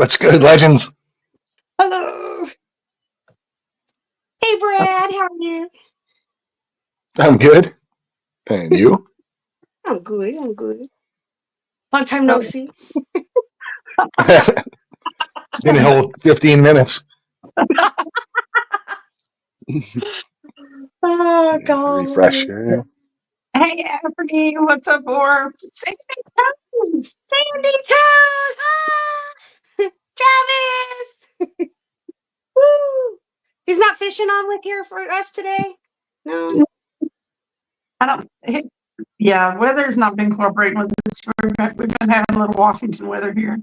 What's good, legends? Hello. Hey, Brad, how are you? I'm good. And you? I'm good. I'm good. Long time no So, see. Been a whole 15 minutes. Oh, Refresh God. here. hey, Anthony, what's up, or Sandy Comes? Sandy Coast! Ah! Travis! Woo! He's not fishing on with here for us today? No? I don't. Yeah, weather's not been cooperating with us. We've been having a little Washington weather here.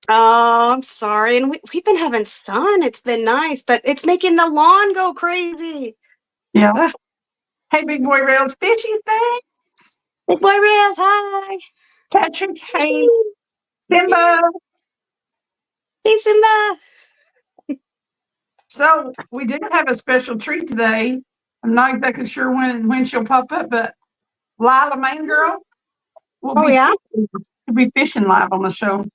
Oh, I'm sorry. And we've been having sun. It's been nice, but it's making the lawn go crazy. Yeah. Ugh. Hey, big boy rails, fishy things. Big boy Rails, hi. Patrick, hey, Simba. Hey, Simba. So we did have a special treat today. I'm not exactly sure when she'll pop up, but Lila Main Girl will Oh, be yeah? fishing, will be fishing live on the show.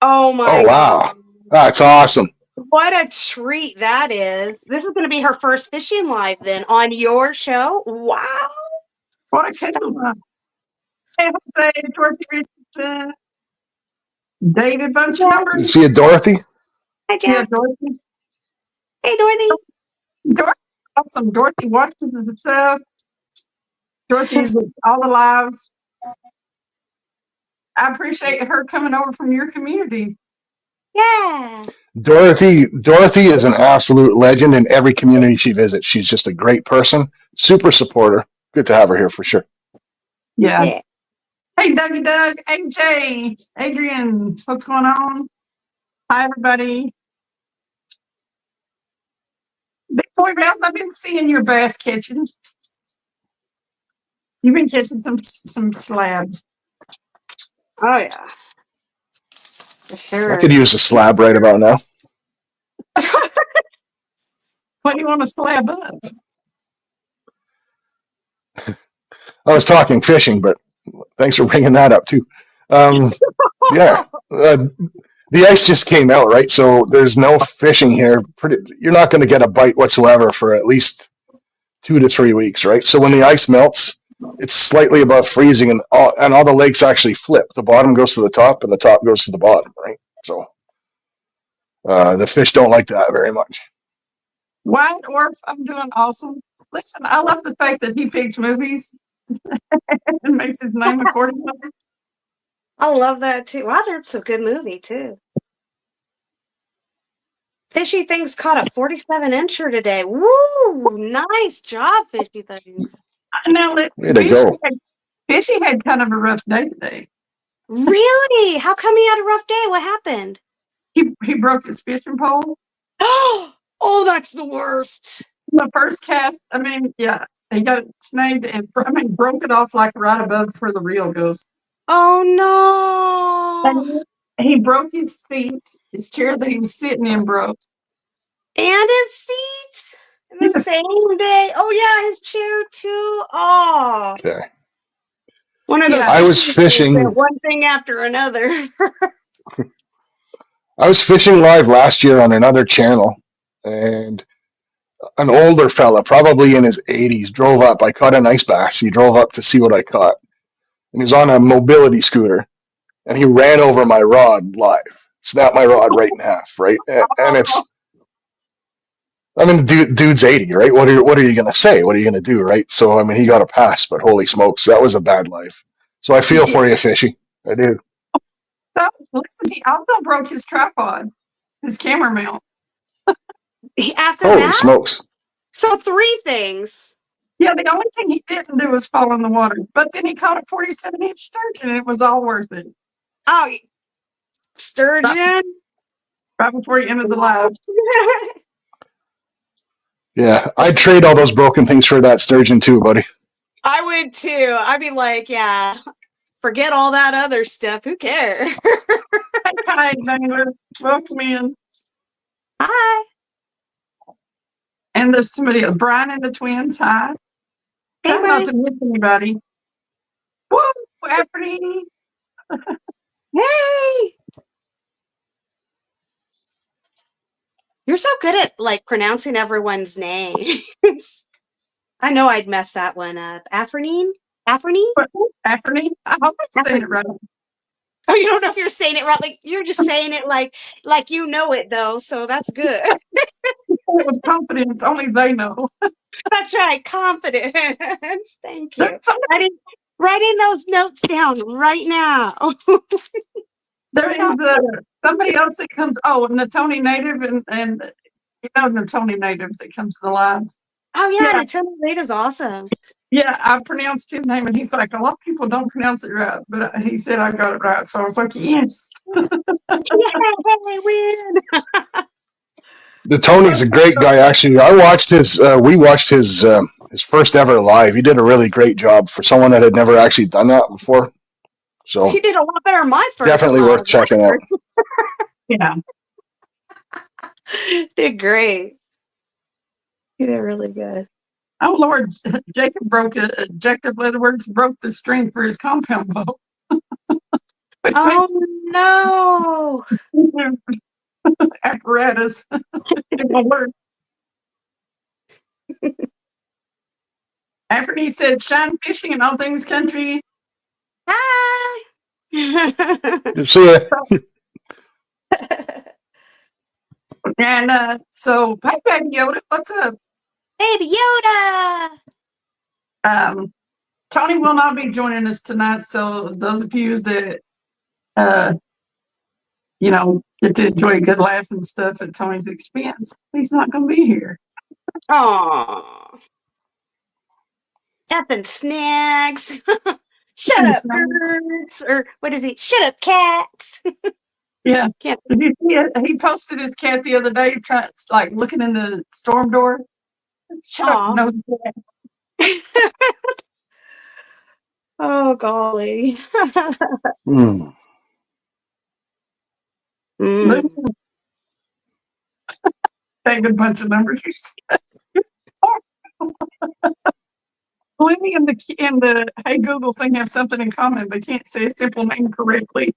Oh, Oh, my God. wow. That's awesome. What a treat that is. This is going to be her first fishing live then on your show. Wow. What a Stop. killer. Hey, Jose, Dorothy Richardson, David Bunch of You numbers. see it, Dorothy? Hi, Yeah, Jack. Dorothy. Hey, Dorothy. Dorothy, awesome. Dorothy watches herself. Dorothy is with all the lives. I appreciate her coming over from your community. Yeah. Dorothy is an absolute legend in every community she visits. She's just a great person, super supporter. Good to have her here for sure. Yeah. Yeah. Hey, Dougie Doug, AJ, Adrian, what's going on? Hi, everybody. Big boy Ralph, I've been seeing your bass catching. You've been catching some slabs. Oh, yeah. For I sure. could use a slab right about now. What do you want to slab up? I was talking fishing, but thanks for bringing that up too. Um, yeah, the ice just came out, right? So there's no fishing here. You're not going to get a bite whatsoever for at least 2 to 3 weeks, right? So when the ice melts, it's slightly above freezing, and all the lakes actually flip. The bottom goes to the top, and the top goes to the bottom, right? So the fish don't like that very much. White Orf, I'm doing awesome. Listen, I love the fact that he picks movies and makes his name accordingly. I love that too. Wow, that's a good movie too. Fishy Things caught a 47 incher today. Woo! Nice job, Fishy Things. Now, Way to go. Fishy had kind of a rough day today. Really? How come he had a rough day? What happened? He broke his fishing pole. Oh, that's the worst. The first cast, I mean, yeah, he got it snagged and broke it off like right above where the reel goes. Oh, no. And he broke his feet. His chair that he was sitting in broke. And his seat? In the Yes. same day? Oh, yeah, his chair too. Oh. Okay. One of those Yeah. I was fishing things that fishing. one thing after another. I was fishing live last year on another channel, and an older fella, probably in his 80s, drove up. I caught a nice bass. He drove up to see what I caught, and he's on a mobility scooter, and he ran over my rod live, snapped my rod right in half, right? And it's, I mean, dude's 80, right? What are you gonna say? What are you gonna do, right? So I mean, he got a pass, but holy smokes, that was a bad life. So I feel for you, Fishy. I do. So, listen, he also broke his tripod, his camera mount. After Holy that? smokes. So 3 things. Yeah, the only thing he didn't do was fall in the water. But then he caught a 47-inch sturgeon, and it was all worth it. Oh, sturgeon? Right before he ended the live. Yeah, I'd trade all those broken things for that sturgeon too, buddy. I would too. I'd be like, yeah, forget all that other stuff. Who cares? Hi, Dangler. Welcome in. Hi. And there's somebody else. Brian and the twins. Hi. Hey, Try not Brian. to miss anybody. Woo! Anthony. Hey. You're so good at like pronouncing everyone's name. I know I'd mess that one up. Afernine? Afernine? Afternoon. I hope I'm saying it right. Oh, you don't know if you're saying it right. Like you're just saying it like you know it though. So that's good. It was confidence. Only they know. That's right. Confidence. Thank you. Writing those notes down right now. There is somebody else that comes. Oh, Natoni Native, and you know Natoni Native that comes to the lines. Oh yeah, Yeah. Nutella Late's awesome. Yeah, I pronounced his name, and he's like, a lot of people don't pronounce it right, but he said I got it right, so I was like, yes. Yay, win. The Tony's a great guy. Actually, I watched his. We watched his first ever live. He did a really great job for someone that had never actually done that before. So He did a lot better than my first. definitely worth checking out. Yeah. Did great. He did really good. Oh Lord, Jacob Leatherworks broke the string for his compound bow. Which Oh no! apparatus. It won't work. After he said, "Shine fishing and all things country." Hi. See ya. And so, Pat Yoda, what's up? Baby Yoda. Tony will not be joining us tonight. So those of you that get to enjoy a good laugh and stuff at Tony's expense, he's not going to be here. Aww. Up and snacks. Shut up, birds. Or what is he? Shut up, cats. Yeah. Can't. Did you see it? He posted his cat the other day, looking in the storm door. Shut up, no cat. Oh golly. Mm. Take a bunch of numbers. Lenny and the Hey Google thing have something in common. They can't say a simple name correctly.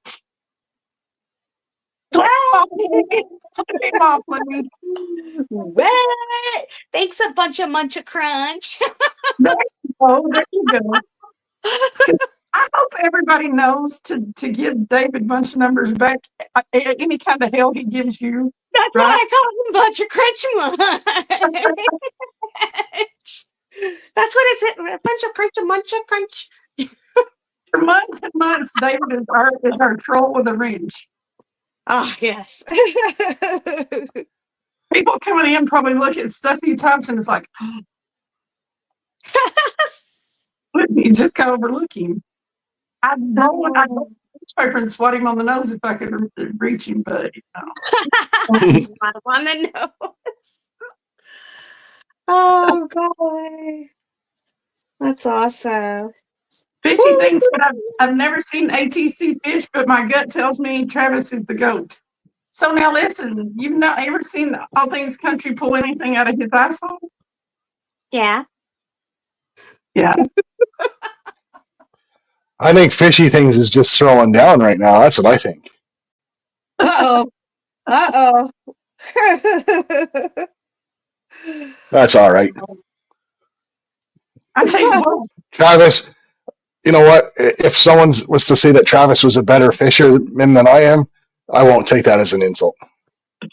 What? Thanks a bunch of munch a crunch. Oh, there you go. I hope everybody knows to give David bunch of numbers back. Any kind of hell he gives you. That's right? why I call him bunch of crunch munch. That's what it's a bunch of crunch, a munch of crunch. For months and months, David is our troll with a wrench. Ah, yes. People coming in probably look at stuff he types and it's like, you just go overlook him. I'd roll newspaper and swat him on the nose if I could reach him, but Swat him on the nose. Oh god, that's awesome. Fishy thinks that I've never seen ATC fish, but my gut tells me Travis is the goat. So now listen, you've not ever seen All Things Country pull anything out of his asshole? Yeah. Yeah. I think Fishy Things is just throwing down right now. That's what I think. Uh-oh. That's all right. I tell you what. Travis, you know what? If someone was to say that Travis was a better fisherman than I am, I won't take that as an insult.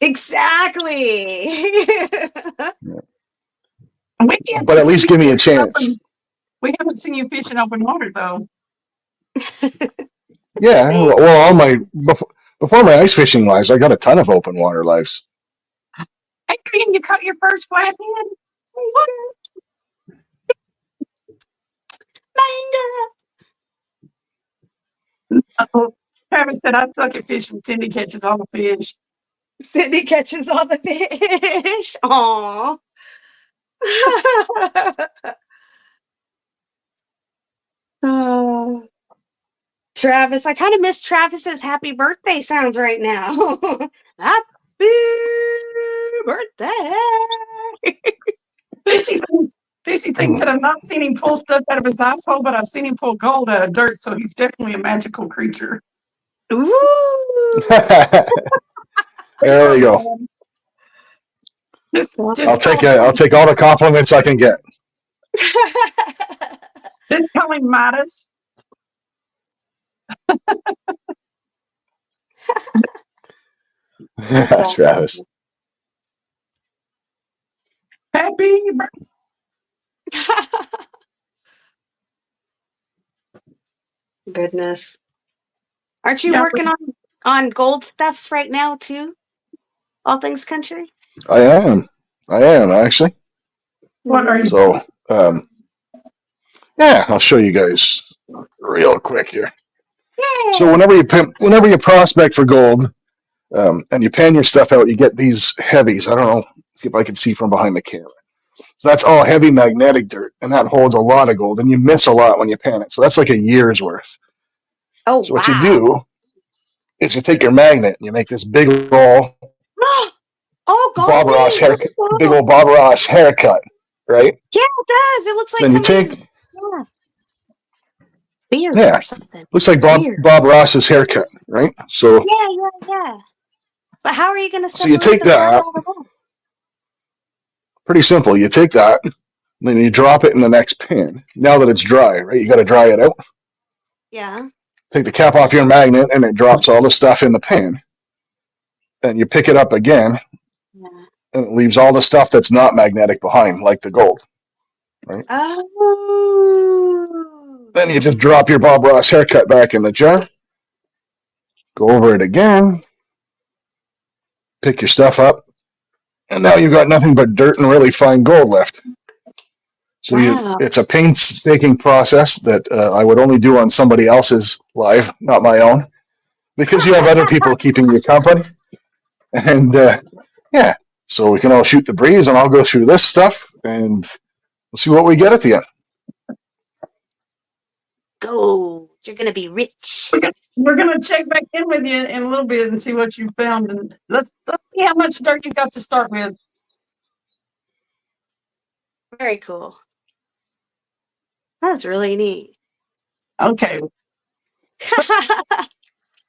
Exactly. But at least give me a chance. We haven't seen you fish in open water, though. Yeah, well, before my ice fishing lives, I got a ton of open water lives. Adrian, you caught your first flathead? What? Uh-oh. Travis said, I suck at fishing. Cindy catches all the fish. Cindy catches all the fish. Aww. Oh. Travis, I kind of miss Travis's happy birthday sounds right now. Happy birthday. Fishy thinks that I've not seen him pull stuff out of his asshole, but I've seen him pull gold out of dirt, so he's definitely a magical creature. Ooh. There we go. Just I'll take call, I'll take all the compliments I can get. just call him Midas. Travis. Happy Goodness. Aren't you Yeah, working on gold stuffs right now too? All things country? I am actually. What are you? So, yeah, I'll show you guys real quick here. So whenever you prospect for gold, and you pan your stuff out, you get these heavies. I don't know, see if I can see from behind the camera. So that's all heavy magnetic dirt, and that holds a lot of gold, and you miss a lot when you pan it. So that's like a year's worth. Oh, So what wow. you do is you take your magnet and you make this big old Oh, Bob golly. Ross haircut, big old Bob Ross haircut, right? Yeah, it does. It looks like Then you somebody's take, beard yeah, or something. looks like Weird. Bob Ross's haircut, right? So Yeah. But how are you going to so you separate take the fat that, out of the gold? pretty simple. You take that, and then you drop it in the next pan. Now that it's dry, right? You got to dry it out. Yeah. Take the cap off your magnet, and it drops all the stuff in the pan. And you pick it up again, Yeah. and it leaves all the stuff that's not magnetic behind, like the gold, right? Oh. Then you just drop your Bob Ross haircut back in the jar, go over it again, pick your stuff up, and now you've got nothing but dirt and really fine gold left. So Wow. it's a painstaking process that I would only do on somebody else's live, not my own, because you have other people keeping you company. And yeah, so we can all shoot the breeze, and I'll go through this stuff, and we'll see what we get at the end. Gold. You're going to be rich. We're gonna check back in with you in a little bit and see what you found, and let's see how much dirt you've got to start with. Very cool. That's really neat. Okay.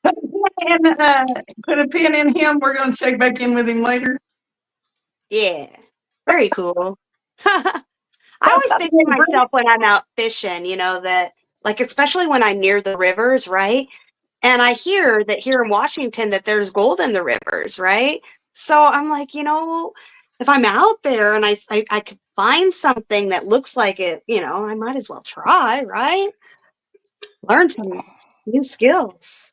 Put a pin in him. We're gonna check back in with him later. Yeah. Very cool. I always think to myself when I'm out fishing, that, like, especially when I'm near the rivers, right? And I hear that here in Washington that there's gold in the rivers, right? So I'm like, if I'm out there and I could find something that looks like it, I might as well try, right? Learn some new skills.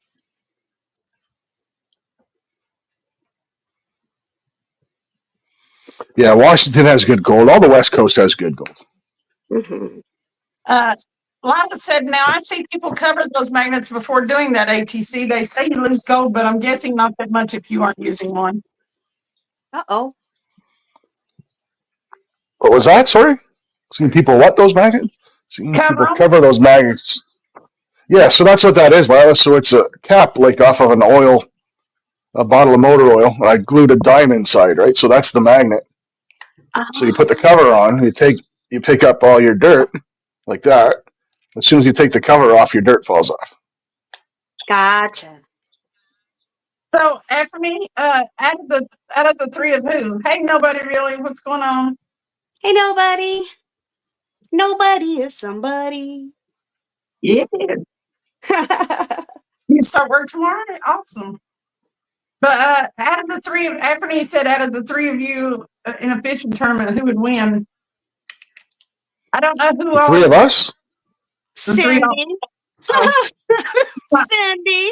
Yeah, Washington has good gold. All the West Coast has good gold. Mm-hmm. Lila said, now I see people cover those magnets before doing that ATC. They say you lose gold, but I'm guessing not that much if you aren't using one. Uh-oh. What was that? Sorry? Seeing people what those magnets? Seeing people cover those magnets. Yeah, so that's what that is, Lila. So it's a cap like off of a bottle of motor oil. And I glued a dime inside, right? So that's the magnet. So you put the cover on, you pick up all your dirt like that. As soon as you take the cover off, your dirt falls off. Gotcha. So after me, out of the three of who? Hey, nobody really. What's going on? Hey, nobody. Nobody is somebody. Yeah. You start work tomorrow? Awesome. But out of the three, after he said out of the three of you in a fishing tournament, who would win? I don't know who. The three of us? Cindy. Cindy.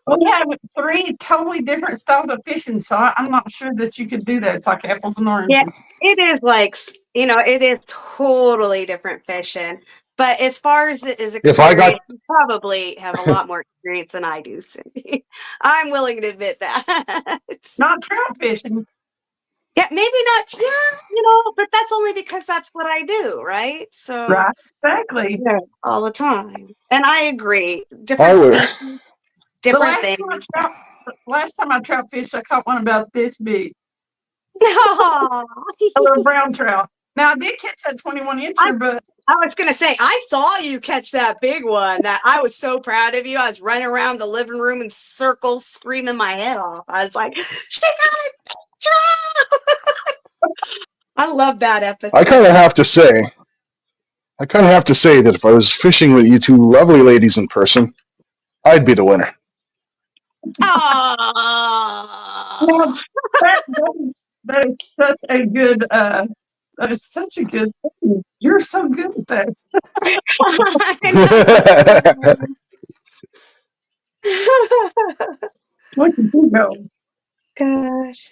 We have three totally different styles of fishing, so I'm not sure that you could do that. It's like apples and oranges. Yes, it is like, it is totally different fishing. But as far as it is experience, you probably have a lot more experience than I do, Cindy. I'm willing to admit that. Not trout fishing. Yeah, maybe not. Yeah, but that's only because that's what I do, right? So right, exactly. Yeah, all the time. And I agree. Different species, different things. Last time I trout fished, I caught one about this big. A little brown trout. Now I did catch that 21-incher, but I was gonna say I saw you catch that big one. That I was so proud of you. I was running around the living room in circles, screaming my head off. I was like, "She got I love that episode. I kind of have to say that if I was fishing with you two lovely ladies in person, I'd be the winner. Aww. That is such a good that is such a good thing. You're so good at that. Look at you go. Gosh.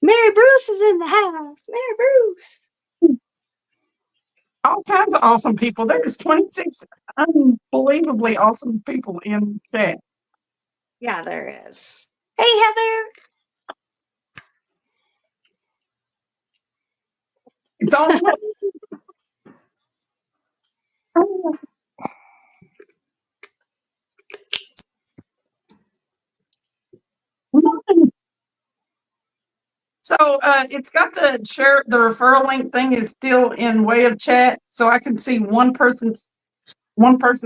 Mary Bruce is in the house. Mary Bruce. All kinds of awesome people. There's 26 unbelievably awesome people in chat. Yeah, there is. Hey, Heather. It's all so it's got the share the referral link thing is still in way of chat, so I can see one person's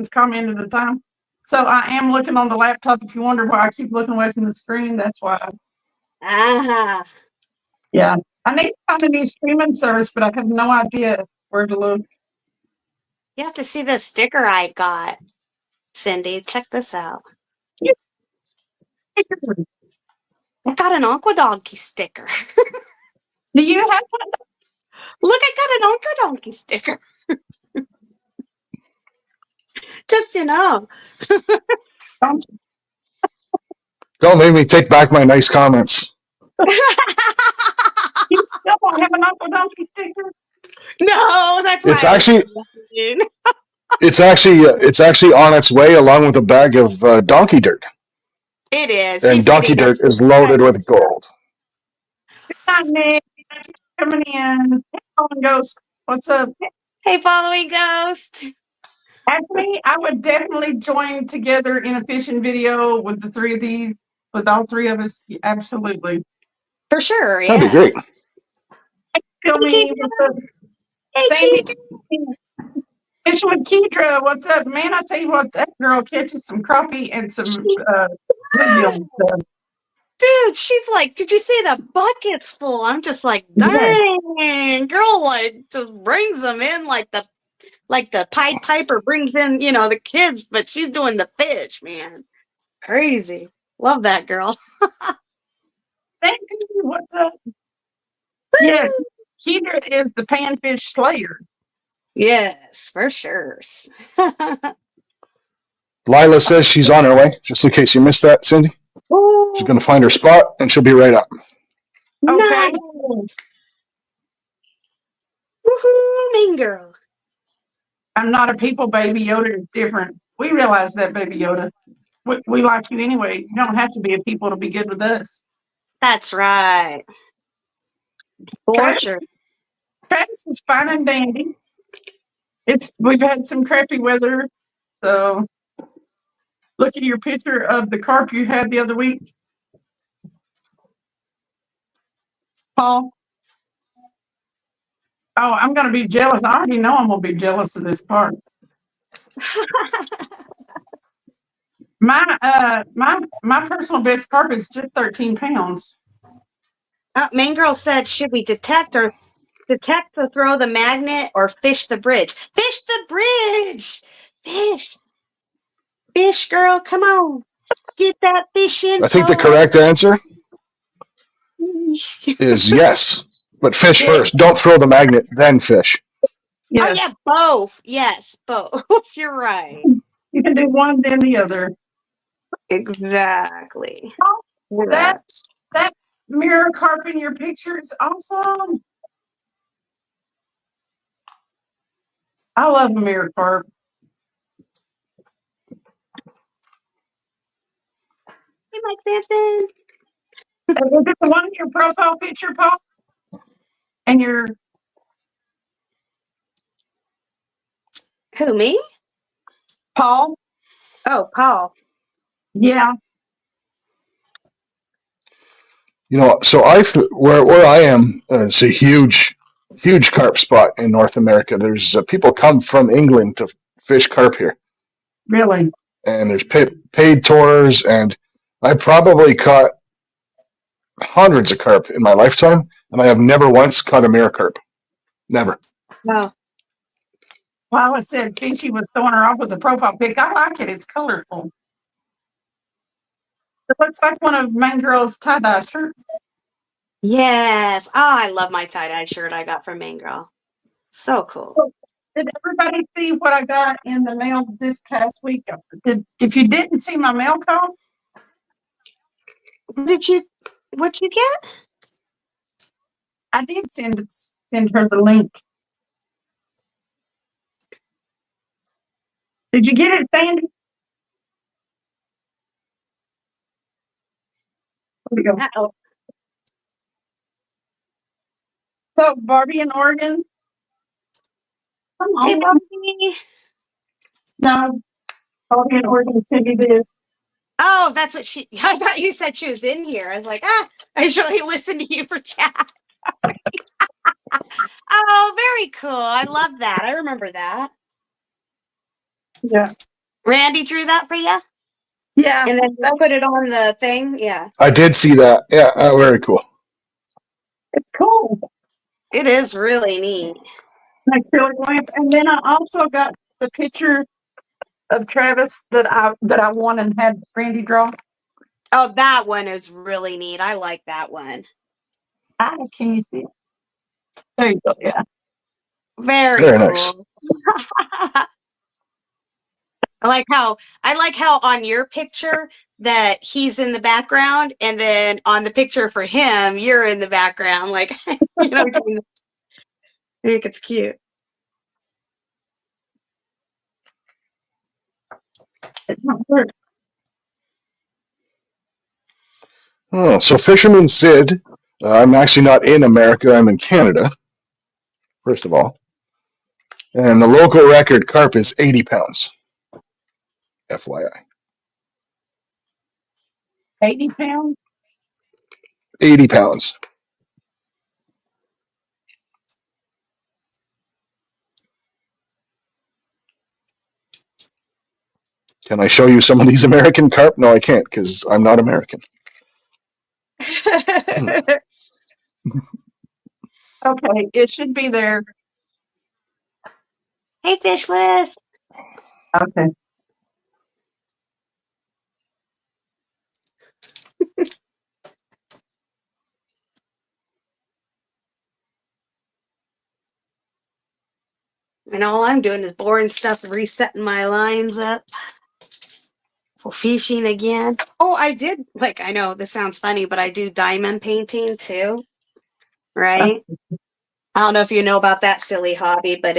comment at a time. So I am looking on the laptop. If you wonder why I keep looking away from the screen, that's why. Uh-huh. Yeah, I need to find a new streaming service, but I have no idea where to look. You have to see the sticker I got, Cindy. Check this out. I got an Aqua Donkey sticker. Do you have one? Look, I got an Aqua Donkey sticker. Just to know. Don't make me take back my nice comments. You still don't have an Aqua Donkey sticker? No, that's why. It's actually on its way along with a bag of donkey dirt. It is. And donkey dirt is loaded with gold. Hi, Nick. Coming in. Hey, Following Ghost. What's up? Hey, Following Ghost. Actually, I would definitely join together in a fishing video with the three of these, with all three of us. Absolutely. For sure, yeah. That'd be great. Tell me, Sandy. Fishing with Kedra, what's up, man? I tell you what, that girl catches some crappie and some bluegill stuff. Dude, she's like, did you see the bucket's full? I'm just like, dang, girl, like just brings them in like the Pied Piper brings in, the kids, but she's doing the fish, man. Crazy. Love that girl. Thank you. What's up? Yeah, Kedra is the panfish slayer. Yes, for sure. Lila says she's on her way, just in case you missed that, Cindy. Ooh, She's going to find her spot, and she'll be right up. Okay. nice. Woohoo, mean girl. I'm not a people baby. Yoda is different. We realize that, baby Yoda. We like you anyway. You don't have to be a people to be good with us. That's right. For sure. Travis is fine and dandy. We've had some crappy weather, so look at your picture of the carp you had the other week, Paul. Oh, I'm gonna be jealous. I already know I'm gonna be jealous of this carp. My personal best carp is just 13 pounds. Mean girl said, should we detect to throw the magnet or fish the bridge? Fish the bridge! Fish, girl, come on. Get that fish in. I think the correct answer is yes. But fish first. Don't throw the magnet, then fish. Yes. Oh, yeah, both. Yes, both. You're right. You can do one then the other. Exactly. That mirror carp in your picture is awesome. I love a mirror carp. Hey, Mike Sampson. Is it the one in your profile picture, Paul? And your Who, me? Paul? Oh, Paul. Yeah. So where I am, it's a huge carp spot in North America. There's people come from England to fish carp here. Really? And there's paid tours, and I probably caught hundreds of carp in my lifetime, and I have never once caught a mirror carp. Never. No. Well, I said Fishy was throwing her off with the profile pic. I like it. It's colorful. It looks like one of Main Girl's tie-dye shirts. Yes. Oh, I love my tie-dye shirt I got from Main Girl. So cool. Did everybody see what I got in the mail this past week? If you didn't see my mail call, What'd you get? I did send her the link. Did you get it, Sandy? Where'd it go? Uh-oh. So Barbie in Oregon. Come Hey, on. Bobby. No. Barbie in Oregon sent me this. Oh, that's what I thought you said she was in here. I was like, I usually listen to you for chat. Oh, very cool. I love that. I remember that. Yeah. Randy drew that for you? Yeah. And then you put it on the thing? Yeah. I did see that. Yeah, very cool. It's cool. It is really neat. Like really lamp. And then I also got the picture of Travis that I won and had Randy draw. Oh, that one is really neat. I like that one. Can you see it? There you go. Yeah. Very Very cool. nice. I like how on your picture that he's in the background, and then on the picture for him, you're in the background. Like, you know, I think it's cute. It's not hurt. Oh, so Fisherman Sid, I'm actually not in America. I'm in Canada, first of all. And the local record carp is 80 pounds. FYI. 80 pounds. 80 pounds. Can I show you some of these American carp? No, I can't because I'm not American. Okay, it should be there. Hey, Fishless. Okay. And all I'm doing is boring stuff, resetting my lines up for fishing again. Oh, I did. Like, I know this sounds funny, but I do diamond painting too. Right? I don't know if you know about that silly hobby, but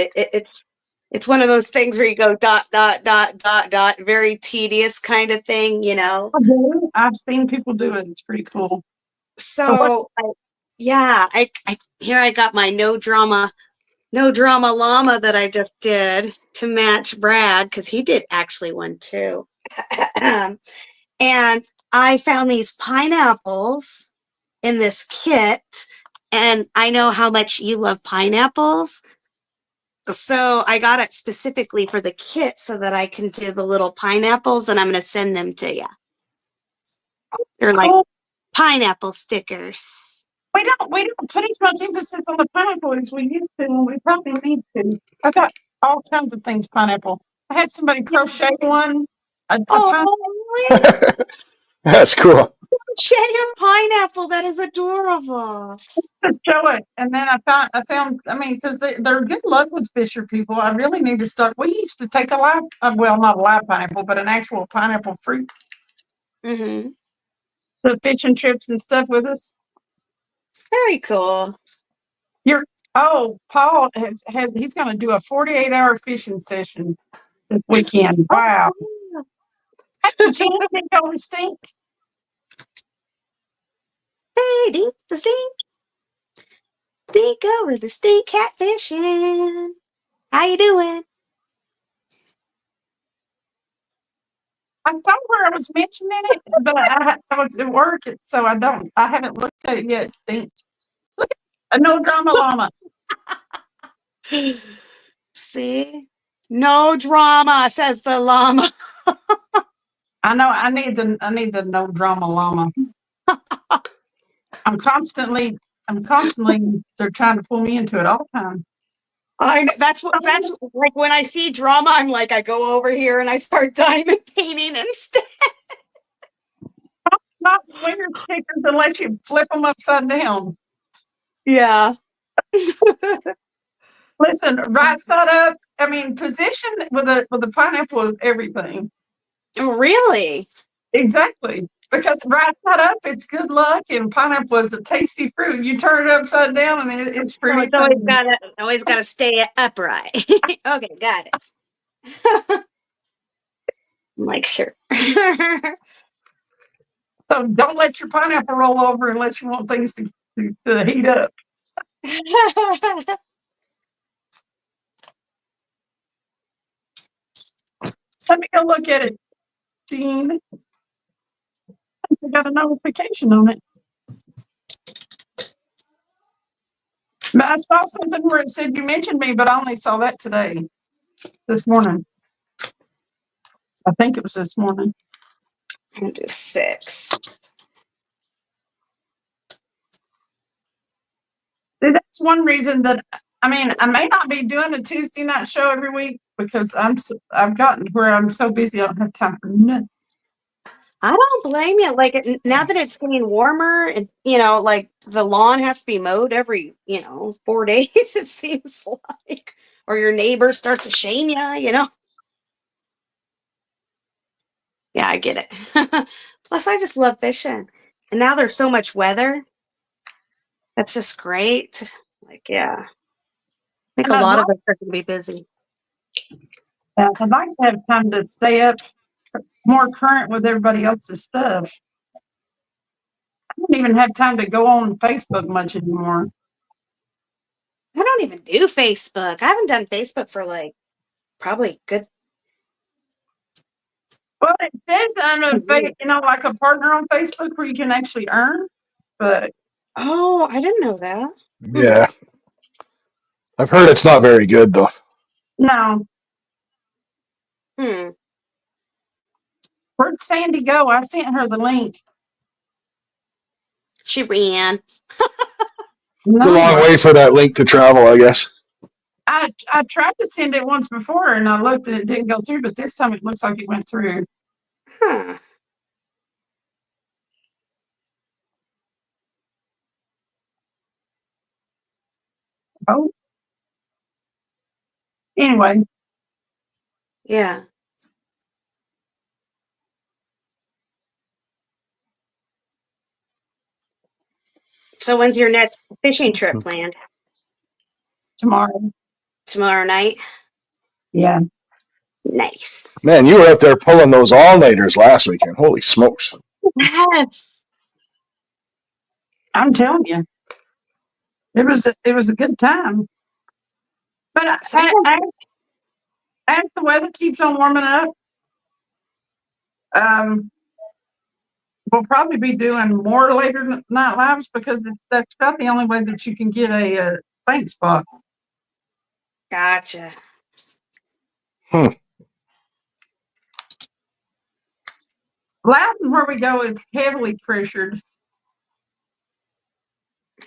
it's one of those things where you go dot, dot, dot, dot, dot, very tedious kind of thing, you know? I've seen people do it. It's pretty cool. So, yeah, here I got my no drama llama that I just did to match Brad, because he did actually one too. And I found these pineapples in this kit, and I know how much you love pineapples. So I got it specifically for the kit so that I can do the little pineapples, and I'm going to send them to you. They're like pineapple stickers. We don't put as much emphasis on the pineapple as we used to, and we probably need to. I got all kinds of things pineapple. I had somebody crochet one. That's cool. Crochet pineapple, that is adorable. To show it, and then I found. I mean, since they're good luck with fisher people, I really need to start. We used to take a live, well, not a live pineapple, but an actual pineapple fruit. Mm-hmm. The fishing trips and stuff with us. Very cool. Paul has he's going to do a 48-hour fishing session this weekend. Wow. Think over stink. Hey, dink the stink. Think over the stink catfishing. How you doing? I saw where I was mentioning it, but I was at work, so I haven't looked at it yet. Look at a no drama llama. See? No drama, says the llama. I know I need the no drama llama. I'm constantly, they're trying to pull me into it all the time. That's like when I see drama, I'm like, I go over here and I start diamond painting instead. Not swinger stickers unless you flip them upside down. Yeah. Listen, right side up. I mean, position with a pineapple is everything. Really? Exactly. Because right side up, it's good luck, and pineapple is a tasty fruit. You turn it upside down, and it's So pretty. it's always gotta stay upright. Okay, got it. I'm like, sure. So don't let your pineapple roll over unless you want things to heat up. Let me go look at it, Jean. I got a notification on it. But I saw something where it said you mentioned me, but I only saw that today, this morning. I think it was this morning. I'll do 6. See, that's one reason that I mean I may not be doing a Tuesday night show every week because I've gotten where I'm so busy I don't have time for nothing. I don't blame you. Like now that it's getting warmer, and like the lawn has to be mowed every 4 days. It seems like, or your neighbor starts to shame you. Yeah, I get it. Plus, I just love fishing, and now there's so much weather. That's just great. Like, yeah, I think And a I'd lot like, of us are going to be busy. I'd like to have time to stay up more current with everybody else's stuff. I don't even have time to go on Facebook much anymore. I don't even do Facebook. I haven't done Facebook for like probably good. Well, it says I'm like a partner on Facebook where you can actually earn, but Oh, I didn't know that. Yeah. I've heard it's not very good though. no. Hmm. Where'd Sandy go? I sent her the link. She ran. It's a long way for that link to travel, I guess. I tried to send it once before and I looked and it didn't go through, but this time it looks like it went through. Huh. Oh. Anyway, Yeah. So when's your next fishing trip planned? tomorrow. Tomorrow night? Yeah. Nice. Man, you were out there pulling those all-nighters last weekend. Holy smokes. Yes. I'm telling you. It was a good time. But as the weather keeps on warming up, we'll probably be doing more later night lives because that's about the only way that you can get a faint spot. Gotcha. Loudon, where we go, is heavily pressured.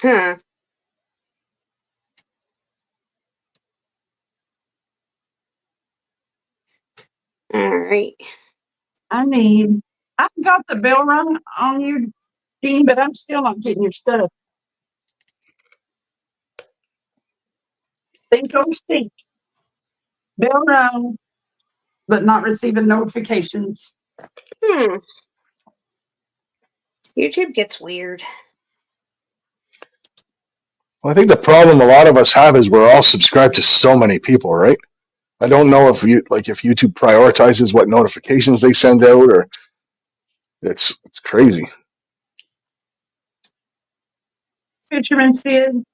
Huh. All right. I've got the bell rung on you, Dean, but I'm still not getting your stuff. Think or speak. Bell rung, but not receiving notifications. YouTube gets weird. Well, I think the problem a lot of us have is we're all subscribed to so many people, right? I don't know if YouTube prioritizes what notifications they send out, or it's crazy. Fisherman Sid.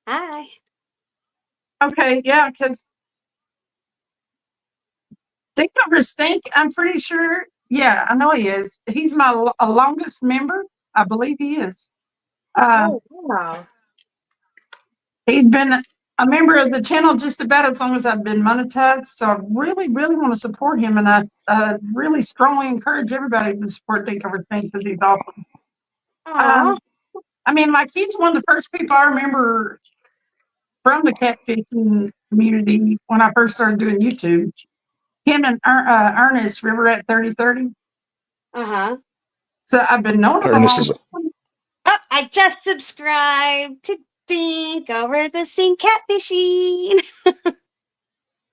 Hi. Okay, yeah, because Think Over Stink, I'm pretty sure. Yeah, I know he is. He's my longest member. I believe he is. Oh, wow. He's been a member of the channel just about as long as I've been monetized. So I really, really want to support him, and I really strongly encourage everybody to support Dink Over Sting because he's awesome. Aw. I mean, like he's one of the first people I remember from the catfishing community when I first started doing YouTube. Him and Ernest River at 3030. Uh-huh. So I've been knowing him a Ernest long is time. Oh, I just subscribed to Dink Over the Sink Catfishing.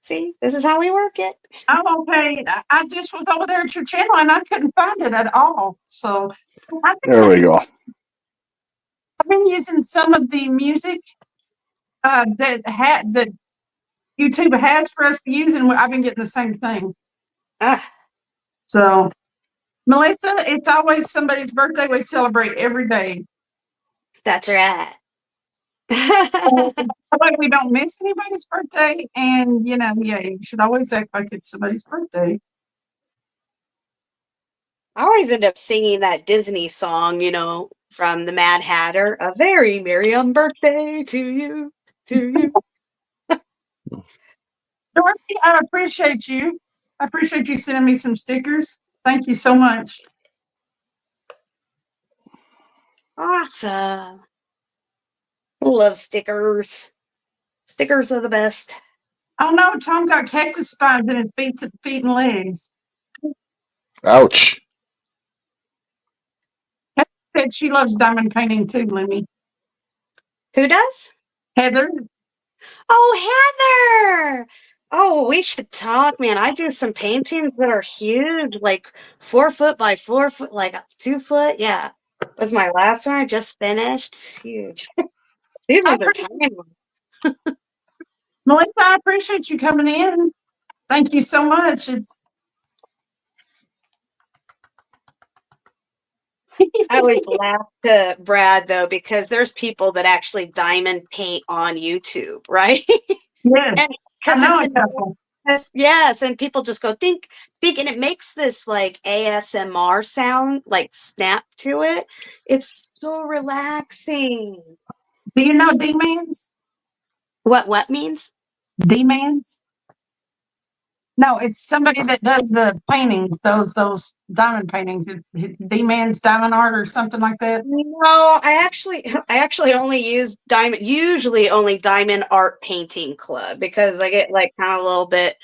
See, this is how we work it. I'm okay. I just was over there at your channel and I couldn't find it at all. So I think there we go. I've been using some of the music that YouTube has for us to use, and I've been getting the same thing. Ah, So, Melissa, it's always somebody's birthday. We celebrate every day. that's right. That way we don't miss anybody's birthday. And, you should always act like it's somebody's birthday. I always end up singing that Disney song, from the Mad Hatter. A very merry birthday to you, to you. Dorothy, I appreciate you. I appreciate you sending me some stickers. Thank you so much. Awesome. Love stickers. Stickers are the best. Oh no, Tom got cactus spines in his feet and legs. Ouch. Heather said she loves diamond painting too, Lemmy. Who does? Heather. Oh, Heather. Oh, we should talk, man. I do some paintings that are huge, like 4 foot by 4 foot, like 2 foot. Yeah. Was my last one I just finished. It's huge. These ones are tiny. Melissa, I appreciate you coming in. Thank you so much. I always laugh to Brad though, because there's people that actually diamond paint on YouTube, right? Yes, Because I know it's a couple. yes, and people just go think, and it makes this like ASMR sound, like snap to it. It's so relaxing. Do you know D-Mans? What means? D-Mans? No, it's somebody that does the paintings, those diamond paintings. D-Man's Diamond Art or something like that. No, I actually only use usually only Diamond Art Painting Club, because I get like kind of a little bit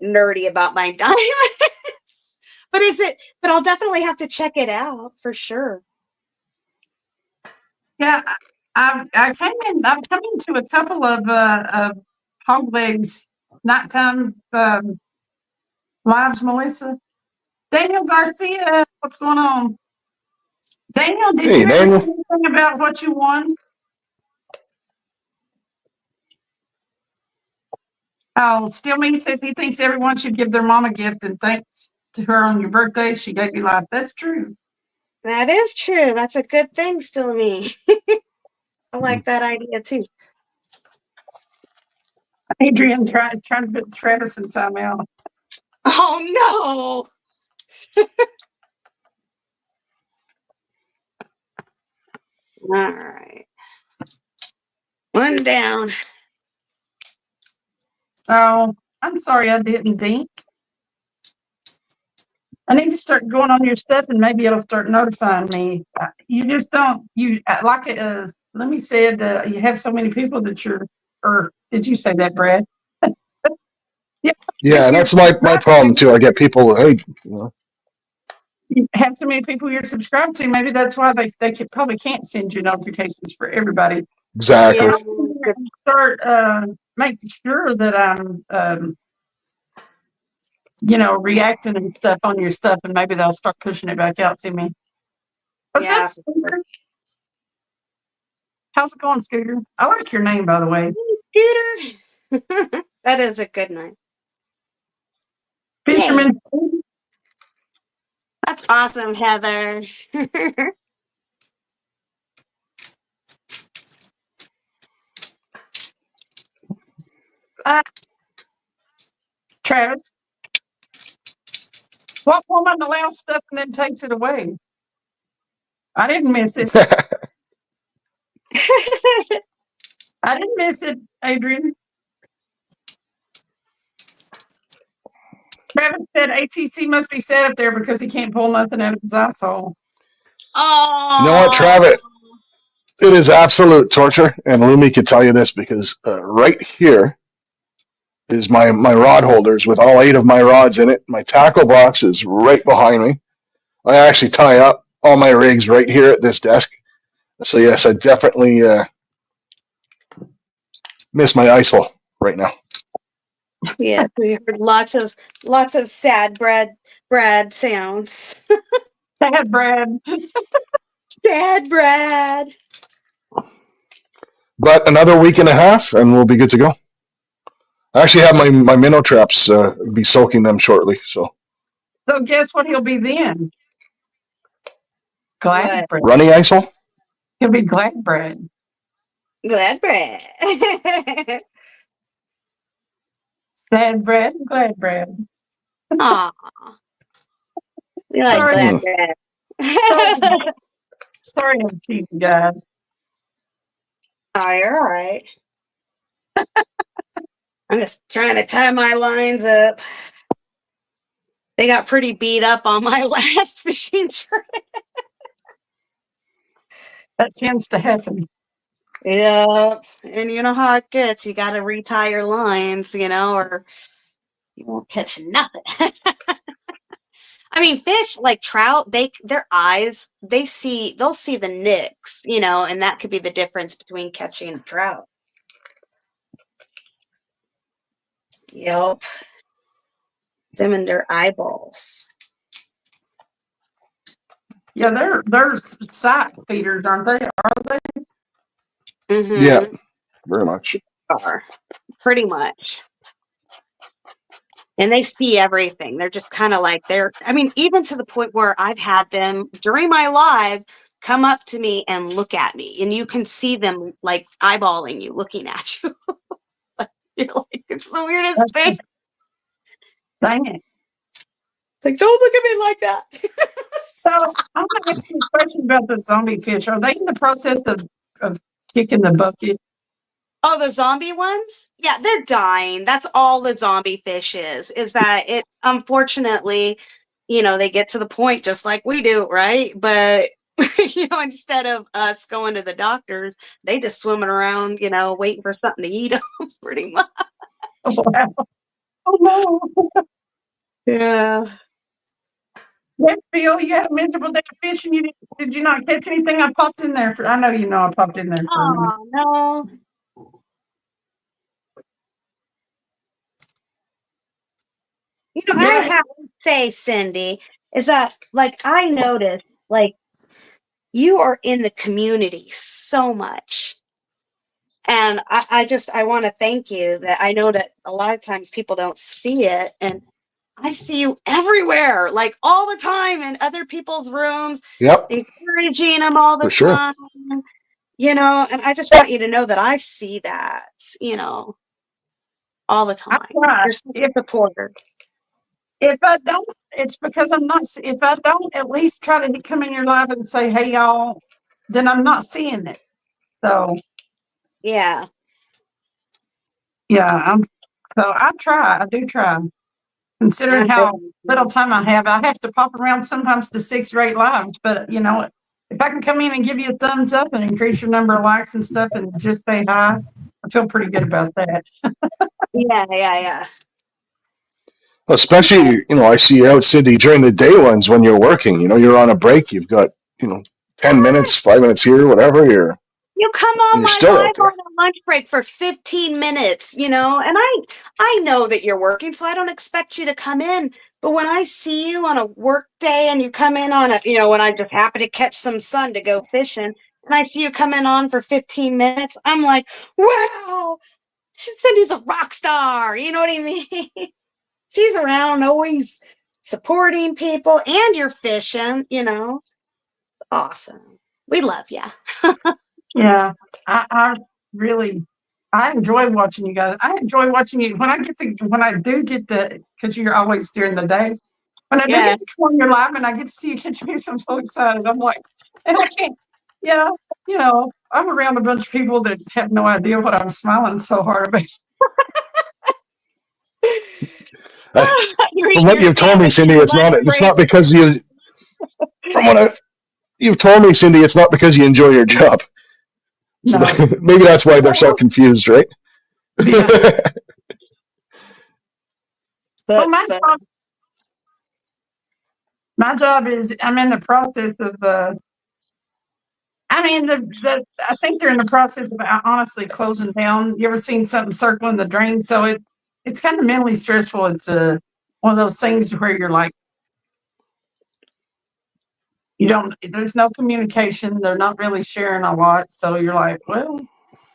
nerdy about my diamonds. But I'll definitely have to check it out for sure. Yeah, I'm coming to a couple of hog legs nighttime lives, Melissa. Daniel Garcia, what's going on? Daniel, did Hey, you ever Daniel. say anything about what you won? Oh, Still Me says he thinks everyone should give their mom a gift, and thanks to her on your birthday, she gave you life. That's true. That is true. That's a good thing, Still Me. I like that idea too. Adrian trying to put Travis in timeout. Oh no! All right. One down. Oh, I'm sorry I didn't think. I need to start going on your stuff and maybe it'll start notifying me. You just don't, like let me say it, you have so many people that or did you say that, Brad? Yeah, that's my problem too. I get people, hey, You have so many people you're subscribed to. Maybe that's why they probably can't send you notifications for everybody. exactly. Yeah. Start making sure that I'm reacting and stuff on your stuff, and maybe they'll start pushing it back out to me. What's Yeah. up, Scooter? How's it going, Scooter? I like your name, by the way. Scooter. That is a good name. Fisherman. That's awesome, Heather. Travis. What woman allows stuff and then takes it away? I didn't miss it. I didn't miss it, Adrian. Travis said ATC must be set up there because he can't pull nothing out of his asshole. Oh, You know what, Travis? It is absolute torture, and Lumi could tell you this because right here is my rod holders with all 8 of my rods in it. My tackle box is right behind me. I actually tie up all my rigs right here at this desk. So yes, I definitely miss my ice hole right now. Yeah, we heard lots of sad Brad sounds. Sad Brad. Sad Brad. But another week and a half, and we'll be good to go. I actually have my minnow traps be soaking them shortly. So guess what he'll be then? Glad Brad. running ice hole. He'll be Glad Brad. Glad Brad. Sad Brad, Glad Brad. Aw. We like Sorry. Glad Brad. Sorry, I'm cheating, guys. All right. I'm just trying to tie my lines up. They got pretty beat up on my last fishing trip. That tends to happen. Yep. And you know how it gets. You got to retie your lines, or you won't catch nothing. I mean, fish like trout, their eyes, they'll see the nicks, and that could be the difference between catching a trout. Yep. Them and their eyeballs. Yeah, they're sight feeders, aren't they? Are they? Mm-hmm. Yeah, very much. Are pretty much. And they see everything. They're just kind of like even to the point where I've had them during my live come up to me and look at me, and you can see them like eyeballing you, looking at you. You're like, it's the weirdest thing. Dang it. It's like, don't look at me like that. So I'm going to ask you a question about the zombie fish. Are they in the process of kicking the bucket? Oh, the zombie ones? Yeah, they're dying. That's all the zombie fish is that it, unfortunately, they get to the point just like we do, right? But, instead of us going to the doctors, they just swimming around, waiting for something to eat them, pretty much. Oh, wow. Oh, no. Yeah. Yes, Bill, you had a miserable day of fishing. Did you not catch anything? I popped in there. I know you know I popped in there for a minute. Oh, no. I have to say, Cindy, is that, I noticed, you are in the community so much. And I want to thank you that I know that a lot of times people don't see it. And I see you everywhere, all the time in other people's rooms, Yep, encouraging them all the for sure. time. And I just want you to know that I see that, all the time. You're such a supporter. If I don't, it's because I'm not. If I don't at least try to come in your live and say, "Hey, y'all," then I'm not seeing it. So Yeah. yeah, so I try. I do try. Considering how little time I have to pop around sometimes to 6 or 8 lives. But if I can come in and give you a thumbs up and increase your number of likes and stuff, and just say hi, I feel pretty good about that. Yeah. Especially, I see you out, Cindy, during the day ones when you're working. You're on a break. You've got 10 minutes, 5 minutes here, whatever. You come on my still out live there. on a lunch break for 15 minutes, and I know that you're working, so I don't expect you to come in. But when I see you on a work day and you come in on when I just happen to catch some sun to go fishing, and I see you coming on for 15 minutes, I'm like, wow, Cindy's a rock star. You know what I mean? She's around always supporting people, and you're fishing, Awesome. We love you. Yeah, I really enjoy watching you guys. I enjoy watching you when I do get because you're always during the day. When I do get to come on your live and I get to see you catch fish, I'm so excited. I'm like, and I can't. Yeah, I'm around a bunch of people that have no idea what I'm smiling so hard about. From what you've told me, Cindy, it's not because you. From what you've told me, Cindy, it's not because you enjoy your job. So No. maybe that's why they're so confused, right? Yeah. Well, That's my job is I'm in the process of I mean I think they're in the process of honestly closing down. You ever seen something circling the drain? So it's kind of mentally stressful. It's one of those things where you're like there's no communication. They're not really sharing a lot. So you're like, well,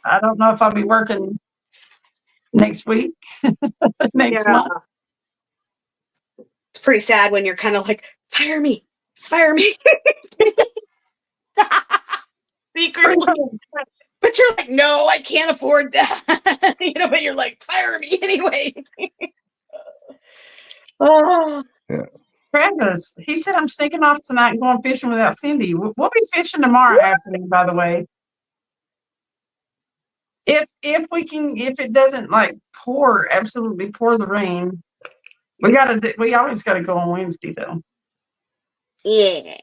I don't know if I'll be working next week, next month. It's pretty sad when you're kind of like, fire me. Secretly. But you're like, no, I can't afford that. But you're like, fire me anyway. Oh. Yeah. Travis, he said I'm sneaking off tonight and going fishing without Cindy. We'll be fishing tomorrow afternoon, by the way. If it doesn't like absolutely pour the rain, we always gotta go on Wednesday though. Yeah.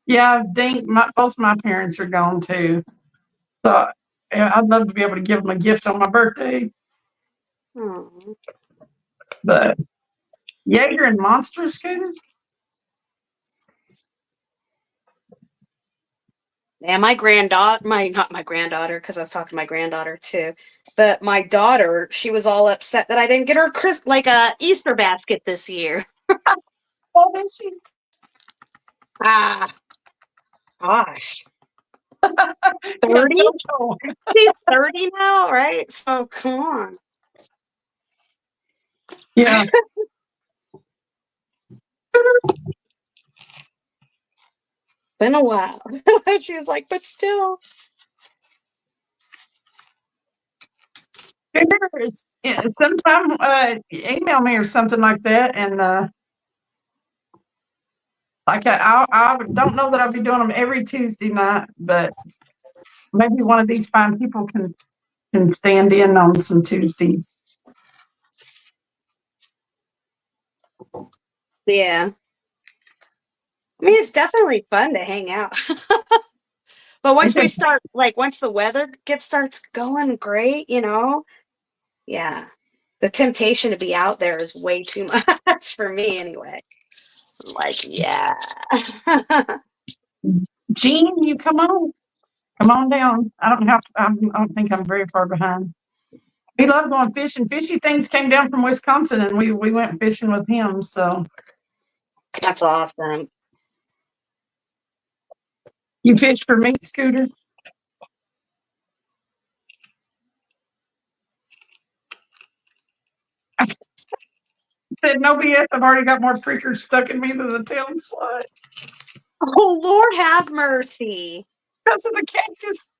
Yeah, both my parents are gone too. So I'd love to be able to give them a gift on my birthday. Oh. But Jaeger and Monster Scooter? Yeah, not my granddaughter, because I was talking to my granddaughter too. But my daughter, she was all upset that I didn't get her a Easter basket this year. Oh, did she? Gosh. 30? She's 30 now, right? So come on. Yeah. Been a while. She was like, but still. Sometime email me or something like that, and like I don't know that I'll be doing them every Tuesday night, but maybe one of these fine people can stand in on some Tuesdays. Yeah. I mean, it's definitely fun to hang out. But once once the weather starts going great, yeah, the temptation to be out there is way too much for me anyway. I'm like, yeah. Jean, you come on down. I don't think I'm very far behind. We love going fishing. Fishy Things came down from Wisconsin, and we went fishing with him. So that's awesome. You fish for me, Scooter? Said no BS. I've already got more prickers stuck in me than the town slide. Oh, Lord have mercy. Because of the cactus.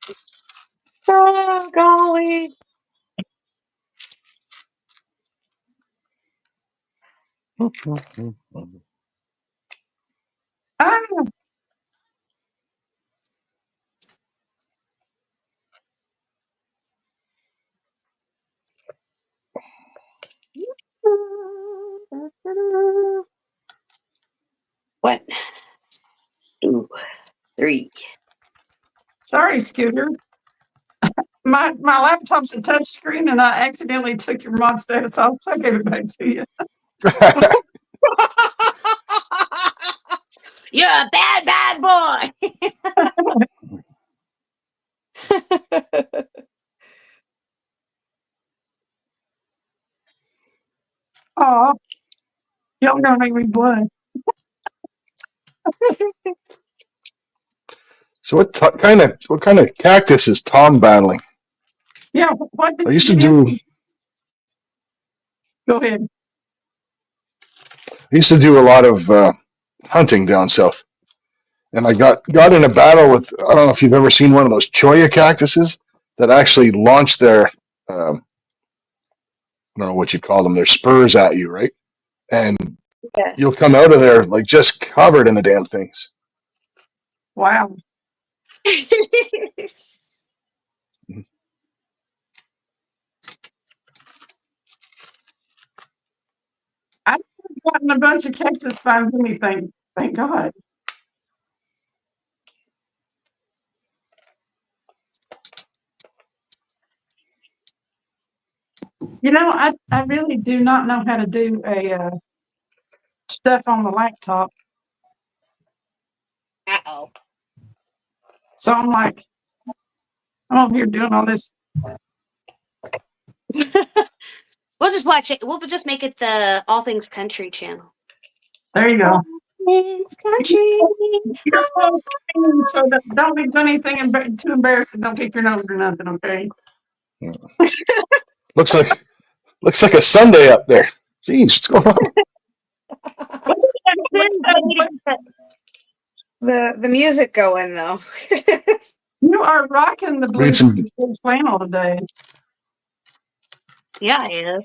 Oh, golly. One, 2, 3. Sorry, Scooter. My laptop's a touch screen, and I accidentally took your mod status off. I gave it back to you. You're a bad boy. Oh, y'all gonna make me blood. So what kind of cactus is Tom battling? Yeah, what did I used you to do? do. Go ahead. I used to do a lot of hunting down south, and I got in a battle with. I don't know if you've ever seen one of those cholla cactuses that actually launch their. I don't know what you call them. Their spurs at you, right? and Yeah. you'll come out of there like just covered in the damn things. Wow. I've gotten a bunch of cactus by anything. Thank God. You know, I really do not know how to do a stuff on the laptop. Uh-oh. So I'm like, I'm over here doing all this. We'll just watch it. We'll just make it the All Things Country channel. There you All go. Things Country. So don't be doing anything too embarrassing. Don't pick your nose or nothing, okay? Looks like a Sunday up there. Jeez, what's going on? The music going though. You are rocking the blue Read some. flannel today. Yeah, it is.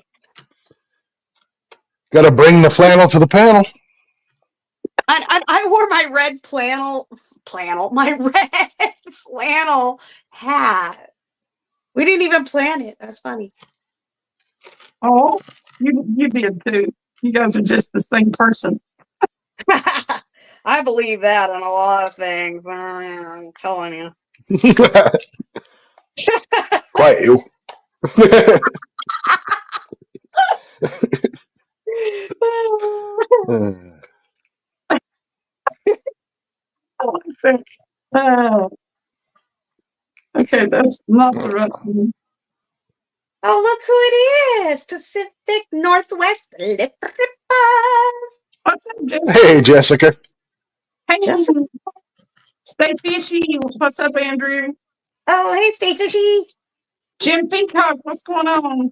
Got to bring the flannel to the panel. I wore my red my red flannel hat. We didn't even plan it. That's funny. Oh, you did too. You guys are just the same person. I believe that on a lot of things. I'm telling you. Quiet you. Okay, that's not the right one. Oh, look who it is! Pacific Northwest Lip Ripper. What's up, Jessica? Hey, Jessica. Hey, Jessica. Stay fishy. What's up, Andrew? Oh, hey, Stay Fishy. Jim Peacock, what's going on?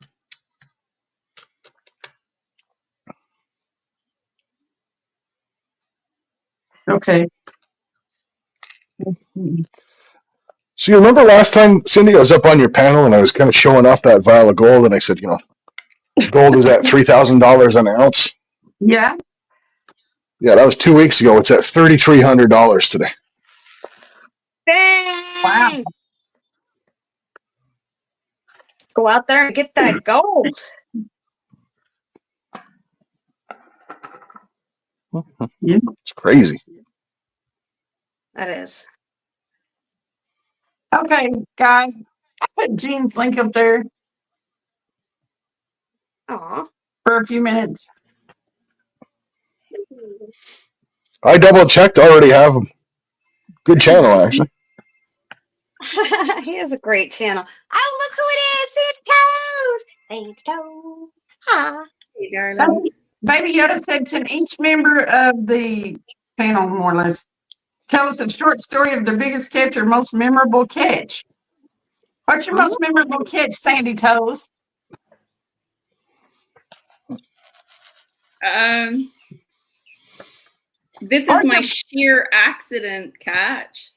Okay. Let's see. So you remember last time, Cindy, I was up on your panel and I was kind of showing off that vial of gold, and I said, gold is at $3,000 an ounce. Yeah. Yeah, that was 2 weeks ago. It's at $3,300 today. Dang. Wow. Go out there and get that gold. Yeah. It's crazy. That is. Okay, guys. I put Jean's link up there Aw. for a few minutes. I double checked. I already have a good channel, actually. He has a great channel. Oh, look who it is! Sandy Toes! Sandy Toes. Hi. Hey, darling. Baby Yoda said, can each member of the panel, more or less, tell us a short story of their biggest catch or most memorable catch? What's your most memorable catch, Sandy Toes? This Or is my your- sheer accident catch.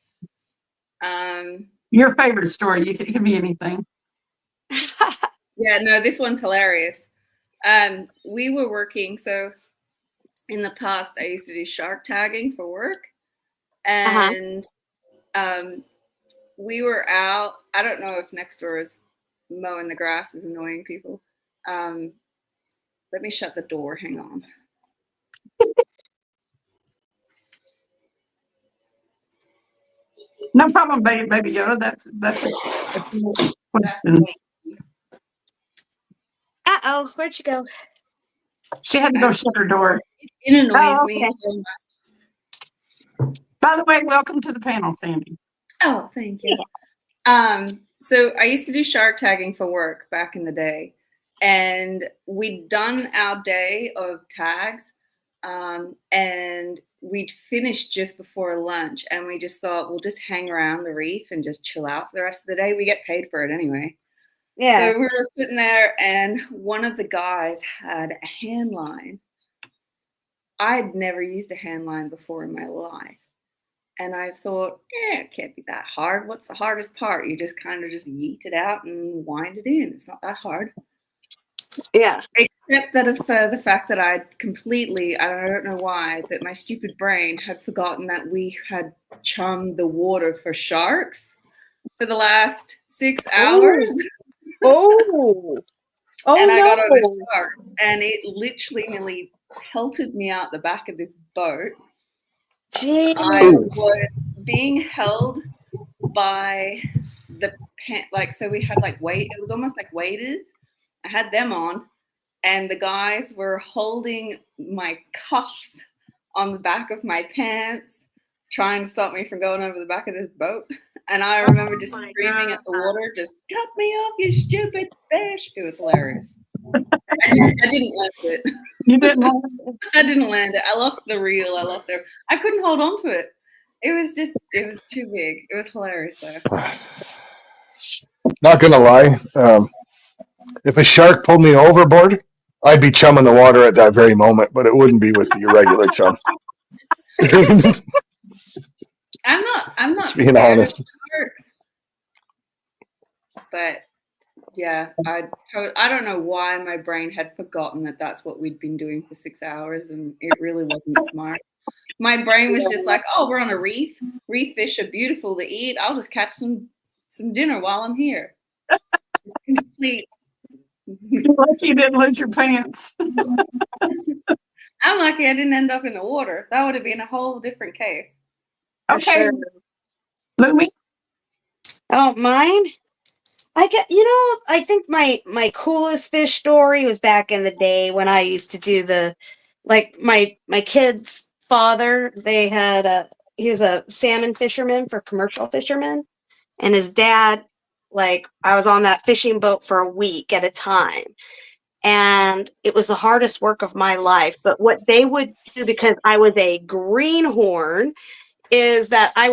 Your favorite story. It could be anything. Yeah, no, this one's hilarious. We were working, so in the past I used to do shark tagging for work, and we were out. I don't know if next door is mowing the grass is annoying people. Let me shut the door. Hang on. No problem, baby Yoda. That's a question. Uh-oh, where'd you go? She had to go shut her door. It annoys Oh, me okay. so much. By the way, welcome to the panel, Sandy. Oh, thank you. So I used to do shark tagging for work back in the day, and we'd done our day of tags, and we'd finished just before lunch, and we just thought we'll just hang around the reef and just chill out for the rest of the day. We get paid for it anyway. Yeah. So we were sitting there, and one of the guys had a hand line. I'd never used a hand line before in my life. And I thought, it can't be that hard. What's the hardest part? You just kind of just yeet it out and wind it in. It's not that hard. Yeah. Except that for the fact that I don't know why, that my stupid brain had forgotten that we had chummed the water for sharks for the last 6 hours. Oh, And I got on no. a shark, and it literally nearly pelted me out the back of this boat. Gee. I was being held by the so we had like it was almost like waiters. I had them on, and the guys were holding my cuffs on the back of my pants, trying to stop me from going over the back of this boat. And I remember just screaming at the water, just cut me off, you stupid fish. It was hilarious. I didn't land it. You didn't know. I didn't land it. I lost the reel. I couldn't hold on to it. It was too big. It was hilarious though. Not gonna lie, if a shark pulled me overboard, I'd be chumming the water at that very moment, but it wouldn't be with your regular chum. I'm not Just being scared of honest. sharks. But yeah, I don't know why my brain had forgotten that that's what we'd been doing for 6 hours, and it really wasn't smart. My brain was just like, oh, we're on a reef. Reef fish are beautiful to eat. I'll just catch some dinner while I'm here. It's complete. You're lucky you didn't lose your pants. I'm lucky I didn't end up in the water. That would have been a whole different case. Okay. Sure. Lumi? Oh, mine? I think my coolest fish story was back in the day when I used to do my kid's father, he was a salmon fisherman for commercial fishermen, and his dad, I was on that fishing boat for a week at a time, and it was the hardest work of my life. But what they would do, because I was a greenhorn, is that I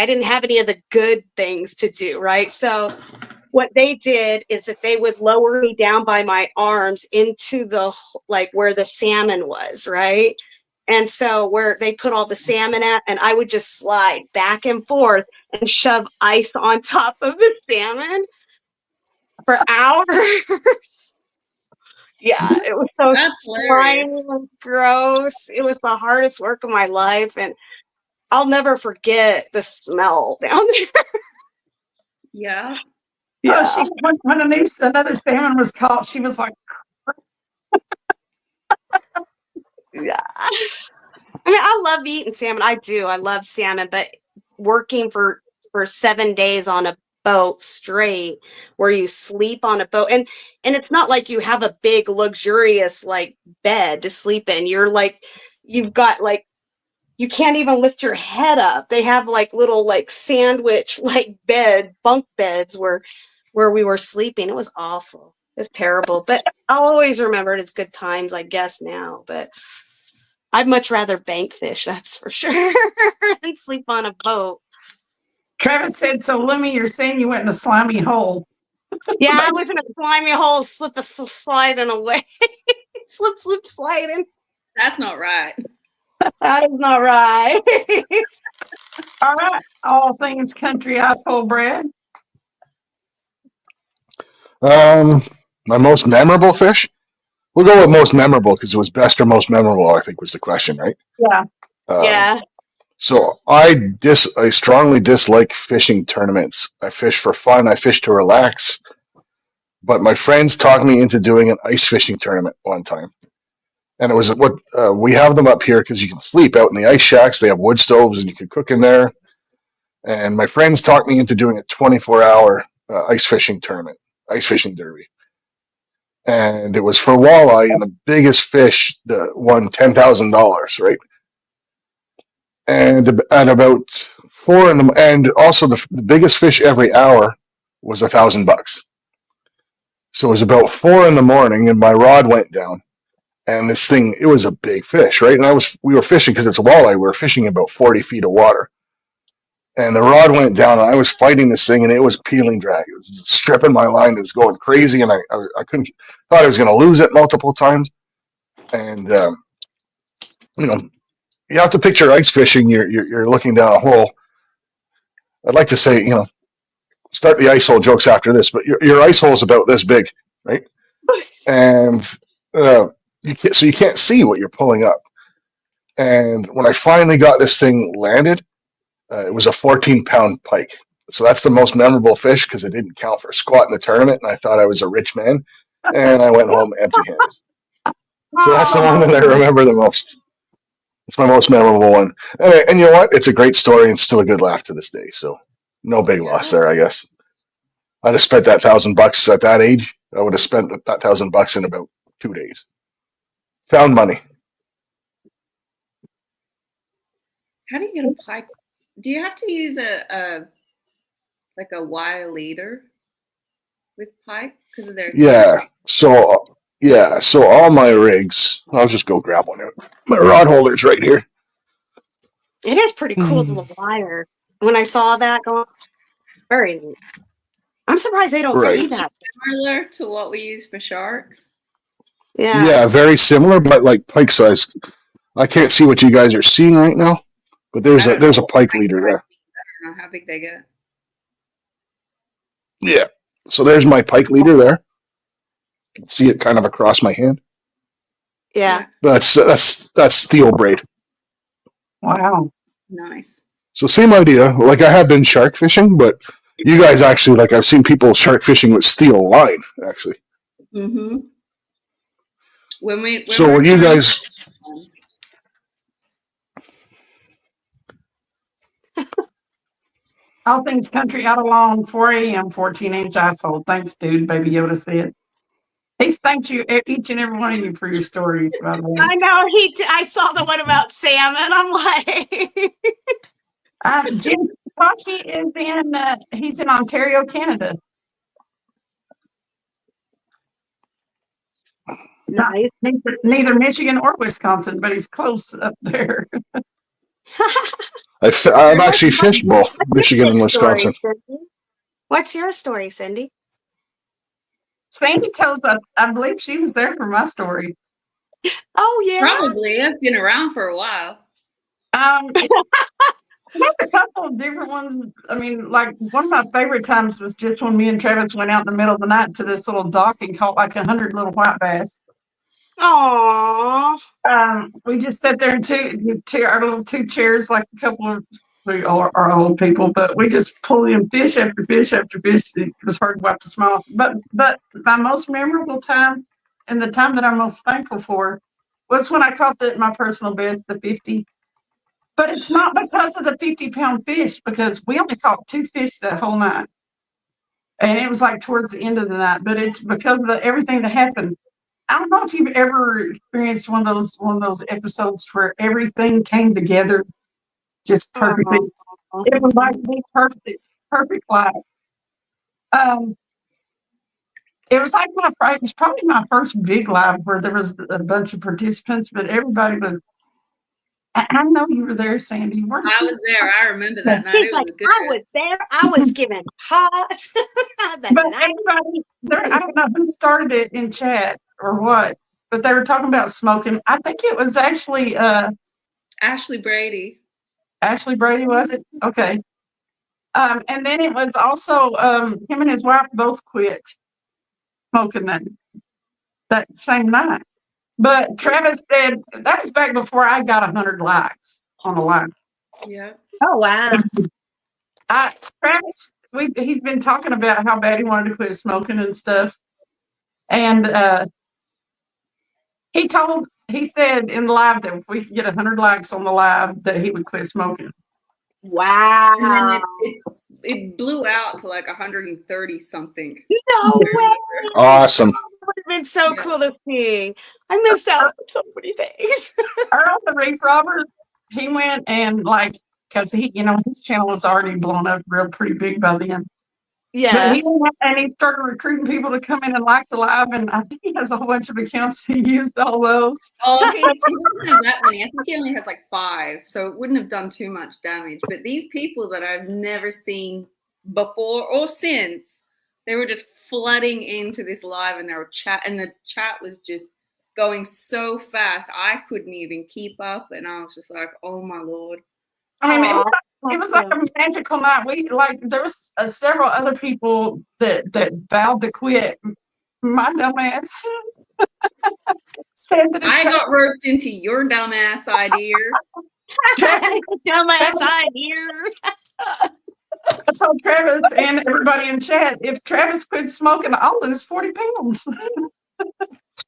didn't have any of the good things to do, right? So what they did is that they would lower me down by my arms into where the salmon was, right? And so where they put all the salmon at, and I would just slide back and forth and shove ice on top of the salmon for hours. Yeah, it was so slimy and gross. It was the hardest work of my life, and I'll never forget the smell down there. Yeah. Yeah. When another salmon was caught, she was like, yeah. I mean, I love eating salmon. I do. I love salmon, but working for 7 days on a boat straight, where you sleep on a boat, and it's not like you have a big luxurious bed to sleep in. You've got you can't even lift your head up. They have little sandwich bunk beds where we were sleeping. It was awful. It was terrible. But I'll always remember it as good times, I guess, now. But I'd much rather bank fish, that's for sure, and sleep on a boat. Travis said, so Lumi, you're saying you went in a slimy hole. Yeah, I was in a slimy hole, sliding away. slip, sliding. That's not right. That is not right. All right. All things country asshole Brad. My most memorable fish? We'll go with most memorable because it was best or most memorable, I think was the question, right? Yeah. Yeah. So I strongly dislike fishing tournaments. I fish for fun. I fish to relax. But my friends talked me into doing an ice fishing tournament one time. And it was we have them up here because you can sleep out in the ice shacks. They have wood stoves and you can cook in there. And my friends talked me into doing a 24-hour ice fishing tournament, ice fishing derby. And it was for walleye, and the biggest fish won $10,000, right? And at about 4 in the and also the biggest fish every hour was $1,000. So it was about 4 in the morning, and my rod went down, and this thing, it was a big fish, right? And we were fishing because it's a walleye. We were fishing about 40 feet of water, and the rod went down, and I was fighting this thing, and it was peeling drag. It was stripping my line. It was going crazy, and I couldn't. Thought I was going to lose it multiple times, and you have to picture ice fishing. You're looking down a hole. I'd like to say, start the ice hole jokes after this, but your ice hole is about this big, right? And you can't see what you're pulling up. And when I finally got this thing landed, it was a 14-pound pike. So that's the most memorable fish because it didn't count for squat in the tournament, and I thought I was a rich man, and I went home empty-handed. So that's the one that I remember the most. It's my most memorable one. And you know what? It's a great story and still a good laugh to this day. So no big loss there, I guess. I'd have spent that $1,000 at that age. I would have spent that $1,000 in about 2 days. Found money. How do you get a pike? Do you have to use a wire leader with pike because of their Yeah. So all my rigs, I'll just go grab one out. My rod holder's right here. It is pretty cool, the wire. When I saw that going, very neat. I'm surprised they don't Right. see that. similar to what we use for sharks? Yeah. Yeah, very similar, but like pike size. I can't see what you guys are seeing right now, but there's a pike leader there. I don't know how big they get. Yeah. So there's my pike leader there. You can see it kind of across my hand. Yeah. That's steel braid. Wow. Nice. So same idea. Like I have been shark fishing, but you guys actually like I've seen people shark fishing with steel line actually. Mm-hmm. So when you guys All things country out alone, 4 a.m., 14-inch ISO. Thanks, dude, Baby Yoda said. He's thanked you, each and every one of you, for your stories, by the way. I know. I saw the one about salmon. I'm like, Jim Kochi is he's in Ontario, Canada. nice. Neither Michigan or Wisconsin, but he's close up there. I've actually fished both Michigan and Wisconsin. What's your story, Cindy? Sandy tells us, I believe she was there for my story. Oh, yeah. Probably. I've been around for a while. There's a couple of different ones. I mean, like one of my favorite times was just when me and Travis went out in the middle of the night to this little dock and caught like 100 little white bass. Aww. We just sat there in our little two chairs, like a couple of we are old people, but we just pulled in fish after fish after fish. It was hard to wipe the smile. But my most memorable time and the time that I'm most thankful for was when I caught my personal best, the 50. But it's not because of the 50-pound fish, because we only caught 2 fish that whole night. And it was like towards the end of the night, but it's because of everything that happened. I don't know if you've ever experienced one of those episodes where everything came together just perfectly. It was like the perfect life. It was like it was probably my first big live where there was a bunch of participants, but everybody was. I know you were there, Sandy. Weren't you? I was there. I remember that night. He's like, I was there. I was given hot. But everybody, I don't know who started it in chat or what, but they were talking about smoking. I think it was actually Ashley Brady. Ashley Brady, was it? Okay. And then it was also him and his wife both quit smoking that same night. But Travis said that was back before I got 100 likes on the line. Yeah. Oh, wow. Travis, he's been talking about how bad he wanted to quit smoking and stuff. And he said in the live that if we could get 100 likes on the live, that he would quit smoking. Wow. And then it blew out to like 130 something. No way. Awesome. Would have been so cool to see. I missed out on so many things. Earl the Reef Robber, he went and because his channel was already blown up real pretty big by then. Yeah. But he went and he started recruiting people to come in and like the live, and I think he has a whole bunch of accounts. He used all those. Oh, he doesn't have that many. I think he only has like 5, so it wouldn't have done too much damage. But these people that I've never seen before or since, they were just flooding into this live, and they were the chat was just going so fast. I couldn't even keep up, and I was just like, "Oh my Lord!" I mean, it was like a magical night. There was several other people that vowed to quit. My dumbass. Said that I got roped into your dumbass idea. Dumbass idea. I told Travis and everybody in chat, if Travis quits smoking, I'll lose 40 pounds.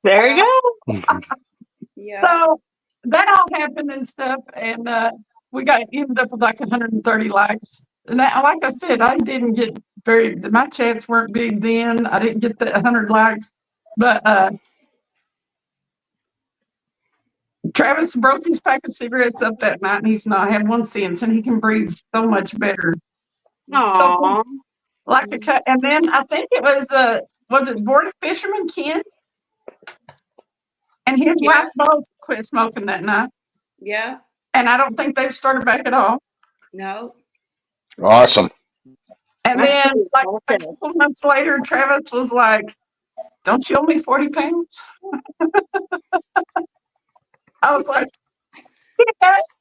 There you go. Yeah. So that all happened and stuff, and we ended up with like 130 likes. And that, like I said, I didn't get my chats weren't big then. I didn't get the 100 likes, but Travis broke his pack of cigarettes up that night, and he's not had one since, and he can breathe so much better. Aww. Like a cut, and then I think it was it Border Fisherman Ken? And his Yeah. wife both quit smoking that night. Yeah. And I don't think they've started back at all. No. Awesome. And That's then, pretty like a impressive. couple months later, Travis was like, "Don't you owe me 40 pounds?" I was like, "Yes."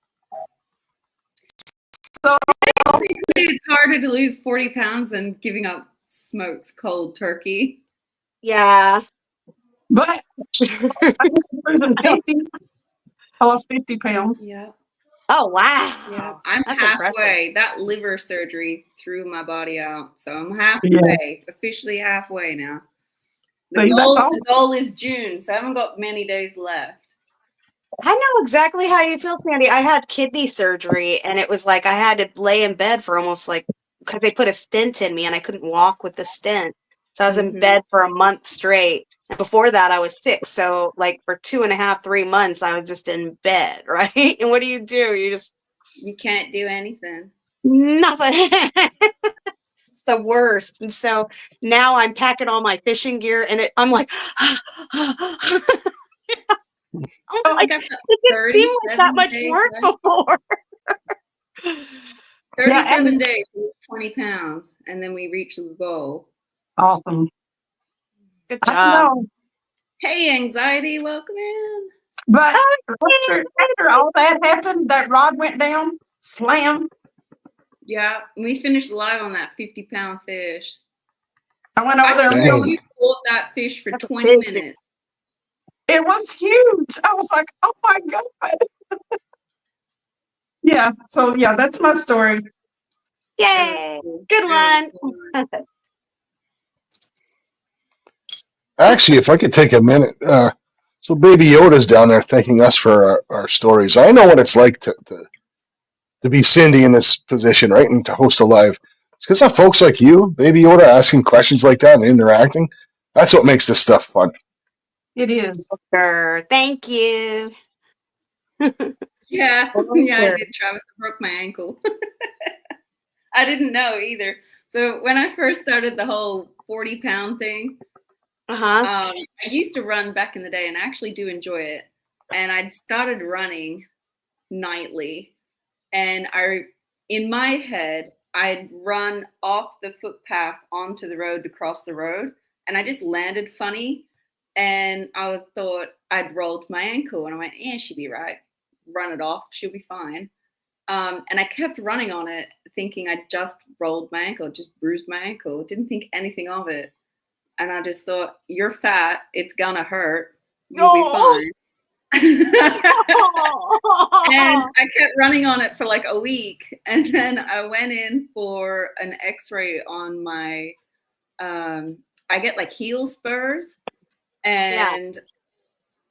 So It's harder to lose 40 pounds than giving up smokes cold turkey. Yeah. but I'm losing 50. I lost 50 pounds. Yeah. Oh wow. Yeah. I'm That's halfway. That liver surgery threw my body out. So I'm halfway, officially halfway now. The See, that's the goal is June, so I haven't got many days left. I know exactly how you feel, Sandy. I had kidney surgery, and it was like I had to lay in bed for almost because they put a stent in me, and I couldn't walk with the stent. So I was in bed for a month straight. And before that, I was sick. So like for 2.5, 3 months, I was just in bed, right? And what do? You can't do anything. Nothing. It's the worst. And so now I'm packing all my fishing gear, and I'm like, Oh, I got it didn't seem like that much work before. 37 days, 20 pounds, and then we reach the goal. Awesome. Good I job. know. Hey, anxiety, welcome in. But after all that happened, that rod went down, slam. Yeah, we finished live on that 50-pound fish. I went over there. Dang. You caught that fish for 20 minutes. It was huge. I was like, oh my God. Yeah. So, yeah, that's my story. Yay. Good one. Actually, if I could take a minute, so Baby Yoda's down there thanking us for our stories. I know what it's like to be Cindy in this position, right, and to host a live. It's because of folks like you, Baby Yoda, asking questions like that and interacting. That's what makes this stuff fun. It is. Sure. Thank you. Yeah, I did, Travis. I broke my ankle. I didn't know either. So when I first started the whole 40-pound thing, I used to run back in the day, and I actually do enjoy it. And I'd started running nightly, and in my head, I'd run off the footpath onto the road to cross the road, and I just landed funny, and I thought I'd rolled my ankle, and I went, yeah, she'll be right. Run it off, she'll be fine. And I kept running on it, thinking I just rolled my ankle, just bruised my ankle, didn't think anything of it. And I just thought, you're fat, it's gonna hurt, you'll be fine. And I kept running on it for like a week, and then I went in for an x-ray on my I get like heel spurs, and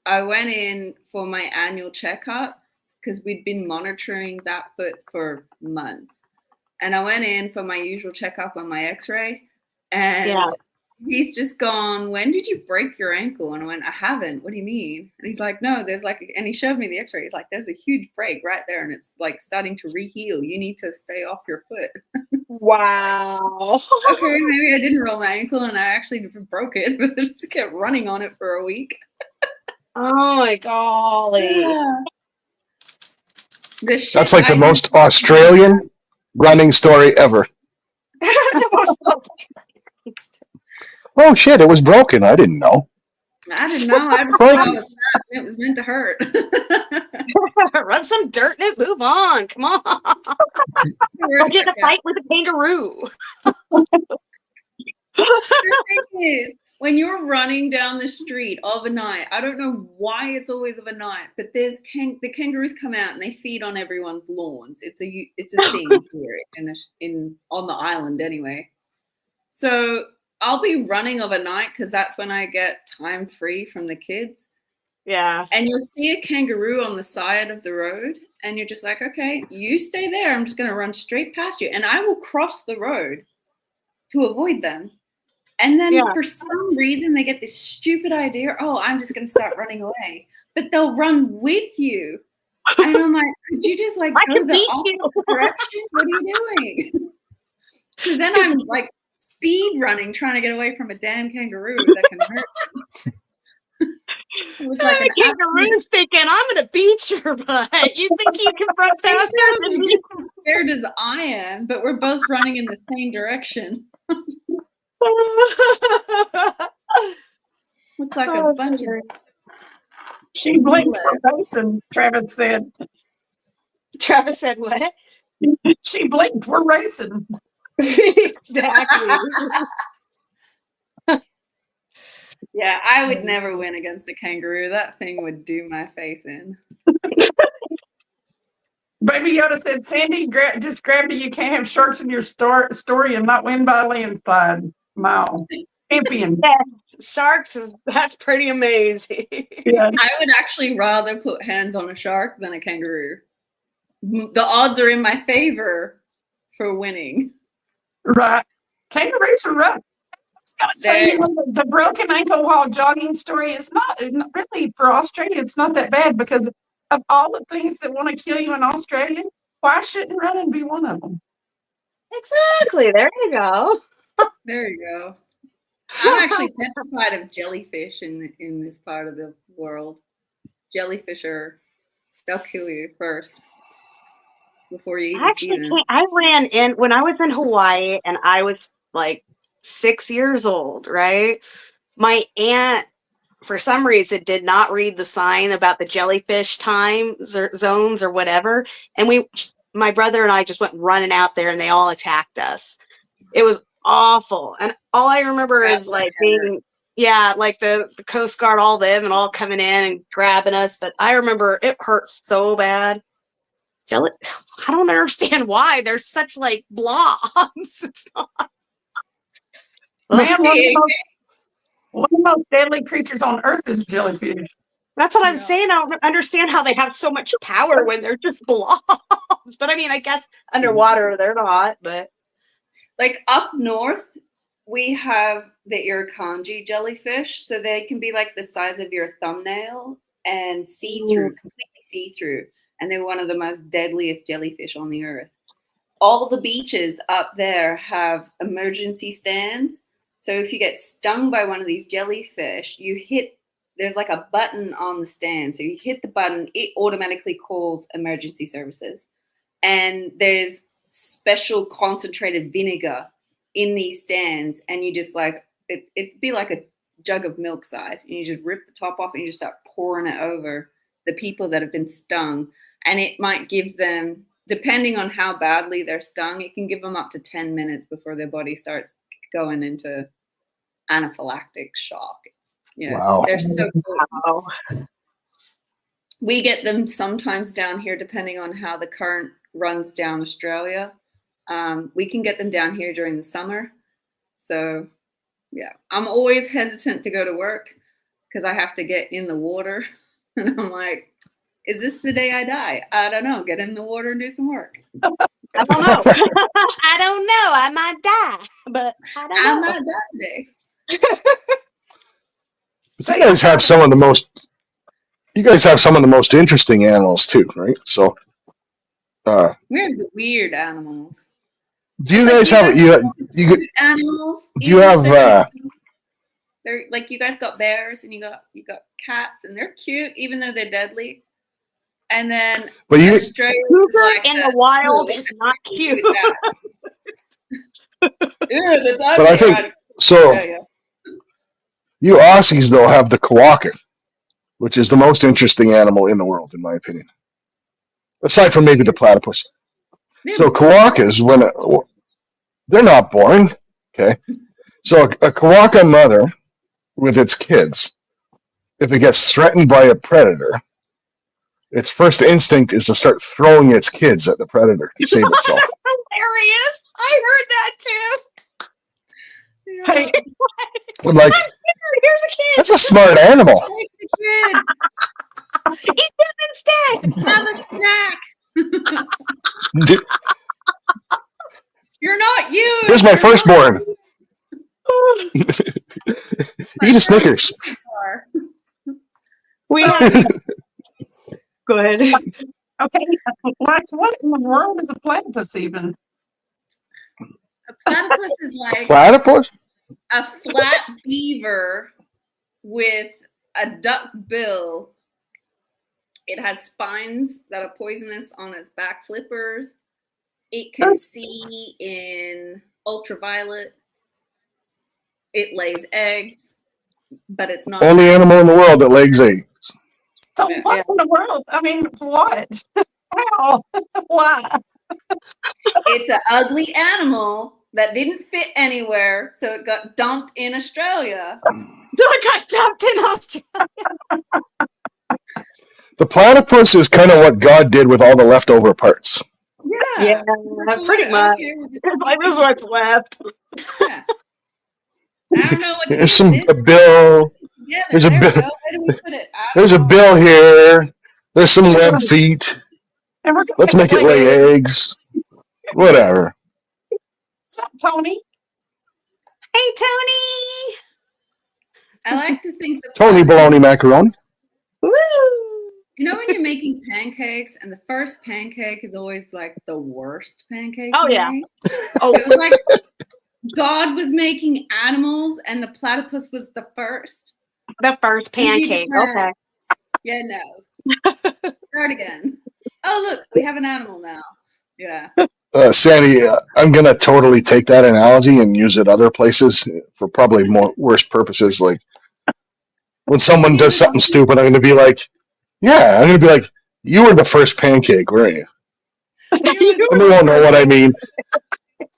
I went in for my annual checkup because we'd been monitoring that foot for months, and I went in for my usual checkup on my x-ray, and he's just gone, when did you break your ankle? And I went, I haven't. What do you mean? And he's like, no, there's like, and he showed me the x-ray. He's like, there's a huge break right there, and it's like starting to reheal. You need to stay off your foot. Wow. Okay, maybe I didn't roll my ankle and I actually broke it, but I just kept running on it for a week. Oh my golly. Yeah. That's like the most Australian running story ever. Oh shit, it was broken. I didn't know. I didn't know. I just thought it was meant to hurt. Rub some dirt in it, move on. Come on. Go get in a fight with a kangaroo. The thing is, when you're running down the street of a night, I don't know why it's always of a night, but there's the kangaroos come out and they feed on everyone's lawns. It's a thing here on the island anyway. So I'll be running of a night because that's when I get time free from the kids. Yeah. And you'll see a kangaroo on the side of the road, and you're just like, okay, you stay there. I'm just going to run straight past you, and I will cross the road to avoid them. And then for some reason, they get this stupid idea, oh, I'm just going to start running away. But they'll run with you. And I'm like, could you just like go the opposite direction? What are you doing? So then I'm like speed running, trying to get away from a damn kangaroo that can hurt me. The kangaroo's thinking, I'm going to beat your butt. You think you can run faster than me? Just as scared as I am, but we're both running in the same direction. Looks like a bunch of. She blinked for racing, Travis said. Travis said what? She blinked, we're racing. Exactly. Yeah, I would never win against a kangaroo. That thing would do my face in. Baby Yoda said, Sandy, just gravity. You can't have sharks in your story and not win by a landslide. Mile. Champion. Sharks, that's pretty amazing. Yeah. I would actually rather put hands on a shark than a kangaroo. The odds are in my favor for winning. Right. Kangaroos are rough. I was going to say, the broken ankle while jogging story is not really for Australia. It's not that bad because of all the things that want to kill you in Australia. Why shouldn't running be one of them? Exactly. There you go. There you go. I'm actually petrified of jellyfish in this part of the world. Jellyfish they'll kill you first before you even see them. I ran in when I was in Hawaii and I was like 6 years old, right? My aunt, for some reason, did not read the sign about the jellyfish time zones or whatever. And my brother and I just went running out there and they all attacked us. It was awful. And all I remember is like being, like the Coast Guard, all them all coming in and grabbing us. But I remember it hurt so bad. I don't understand why there's such like blobs. It's not. Man, one of the most deadly creatures on earth is jellyfish. That's what I'm saying. I don't understand how they have so much power when they're just blobs. But I mean, I guess underwater they're not. But like up north, we have the irukandji jellyfish, so they can be like the size of your thumbnail and see-through, completely see-through. And they're one of the most deadliest jellyfish on the earth. All the beaches up there have emergency stands. So if you get stung by one of these jellyfish, there's like a button on the stand. So you hit the button, it automatically calls emergency services. And there's special concentrated vinegar in these stands. And you just it'd be like a jug of milk size. And you just rip the top off and you just start pouring it over the people that have been stung. And it might give them, depending on how badly they're stung, it can give them up to 10 minutes before their body starts going into anaphylactic shock. Wow. They're so cool. We get them sometimes down here, depending on how the current runs down Australia. We can get them down here during the summer. So, yeah, I'm always hesitant to go to work because I have to get in the water. And I'm like, is this the day I die? I don't know. Get in the water and do some work. I don't know. I don't know. I might die, but I might die today. You guys have some of the most interesting animals too, right? So, we have the weird animals. Do you guys have animals? Do you have? They're like, you guys got bears and you got cats and they're cute even though they're deadly. And then Australia in the wild is not cute. But I think so. Yeah. You Aussies though have the quokka, which is the most interesting animal in the world, in my opinion, aside from maybe the platypus. So quokkas, they're not boring. Okay, so a quokka mother with its kids. If it gets threatened by a predator, its first instinct is to start throwing its kids at the predator to save itself. Hilarious. I heard that too. Yeah. Hey, I'm like, Here's a kid. that's a smart animal. Take the kid. He's dead instead. Have a snack. Dude, You're not you. here's my You're firstborn. My Eat a Snickers. are. We have. Go ahead. okay, like what in the world is a platypus even? A platypus is like Platypus? a flat beaver with a duck bill. It has spines that are poisonous on its back flippers. It can see in ultraviolet. It lays eggs, but it's not. Only animal in the world that lays eggs. So Yeah. what in the world? I mean, what? How? Why? It's an ugly animal that didn't fit anywhere, so it got dumped in Australia. I got dumped in Australia. The platypus is kind of what God did with all the leftover parts. Yeah, pretty much. Okay, we'll just- Like this is what's left. Yeah. I don't know what to There's do some with a this. bill. Yeah, there's a there we bill- go. Where do we put it? I There's a don't know. bill here. There's some web feet. And we're gonna Let's make it lay eggs. Whatever. What's up, Tony? Hey, Tony. I like to think that Tony Baloney Macaroni. Woo. you know when you're making pancakes and the first pancake is always like the worst pancake. Oh, you yeah. make? Oh, It was like God was making animals and the platypus was the first. the first pancake. Okay. Yeah, no. Start again. Oh, look, we have an animal now. Yeah. Sandy, I'm gonna totally take that analogy and use it other places for probably more worse purposes. Like when someone does something stupid, I'm gonna be like, "Yeah," I'm gonna be like, "You were the first pancake, weren't you?" And they won't know what I mean.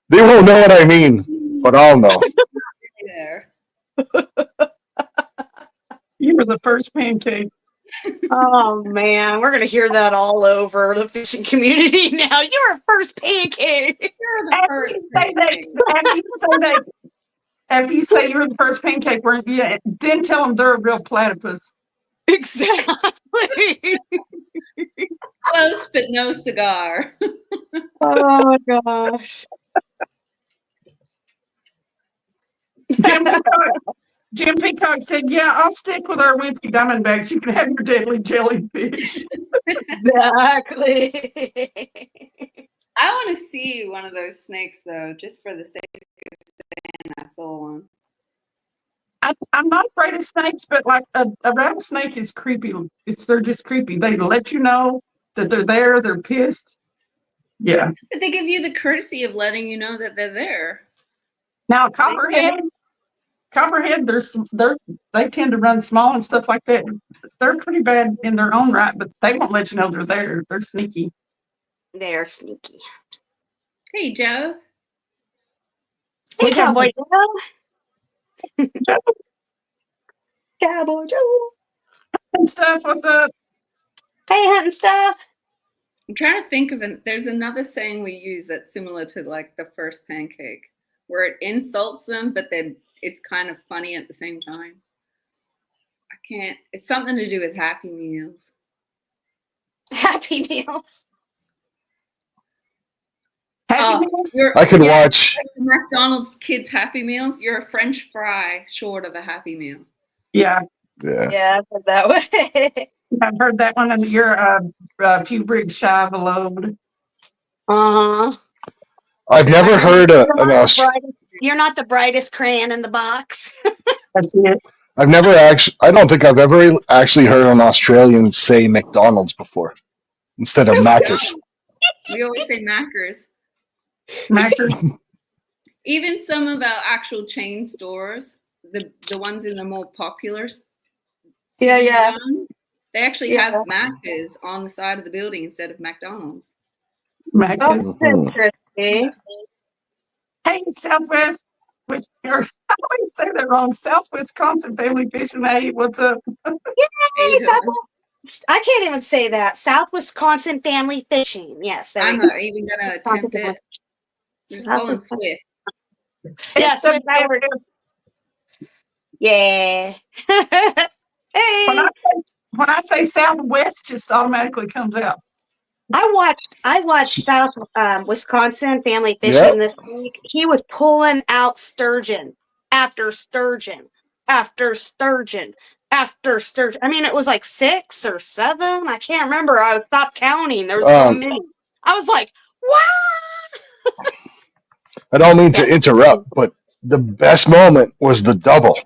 They won't know what I mean, but I'll know. There. You were the first pancake. Oh man, we're gonna hear that all over the fishing community now. You're a first pancake. You're the After first you say that, pancake. after you say that, after you say you were the first pancake, weren't you? Then tell them they're a real platypus. Exactly. Close, but no cigar. Oh my gosh. Jim Peacock said, "Yeah, I'll stick with our wimpy diamondbacks. You can have your deadly jellyfish." Exactly. I want to see one of those snakes, though, just for the sake of saying I saw one. I'm not afraid of snakes, but like a rattlesnake is creepy. They're just creepy. They let you know that they're there. They're pissed. Yeah. But they give you the courtesy of letting you know that they're there. Now copperhead, they tend to run small and stuff like that. They're pretty bad in their own right, but they won't let you know they're there. They're sneaky. They're sneaky. Hey, Joe. Hey, Hey, Cowboy Joe. Cowboy Joe. And stuff. What's up? Hey, hunting stuff. I'm trying to think of there's another saying we use that's similar to like the first pancake, where it insults them, but then it's kind of funny at the same time. I can't. It's something to do with Happy Meals. Happy Meal. Happy Meals? I can watch. Like the McDonald's kids Happy Meals. You're a French fry short of a Happy Meal. Yeah. Yeah, I said that way. I've heard that one, and you're a few bricks shy of a load. Uh-huh. I've never heard You're not the brightest crayon in the box. That's it. I've never actually. I don't think I've ever actually heard an Australian say McDonald's before instead of Macca's. We always say Mackers. Macros. Even some of our actual chain stores, the ones in the more popular Yeah. zone, they actually Yeah. have Maccas on the side of the building instead of McDonald's. Macros. That's interesting. Hey, Southwest. I always say that wrong. South Wisconsin Family Fishing. Hey, what's up? Yay, I can't even say that. South Wisconsin Family Fishing. Yes, there I'm we go. not even gonna attempt it. Just South call him Wisconsin- Swift. Yeah, Swift, I SWF. Yeah. When Hey, when I say Southwest, just automatically comes out. I watched South Wisconsin Family Yep. Fishing this week. He was pulling out sturgeon after sturgeon after sturgeon after sturgeon. I mean, it was like 6 or 7. I can't remember. I stopped counting. There was so many. I was like, wow. I don't mean to interrupt, but the best moment was the double.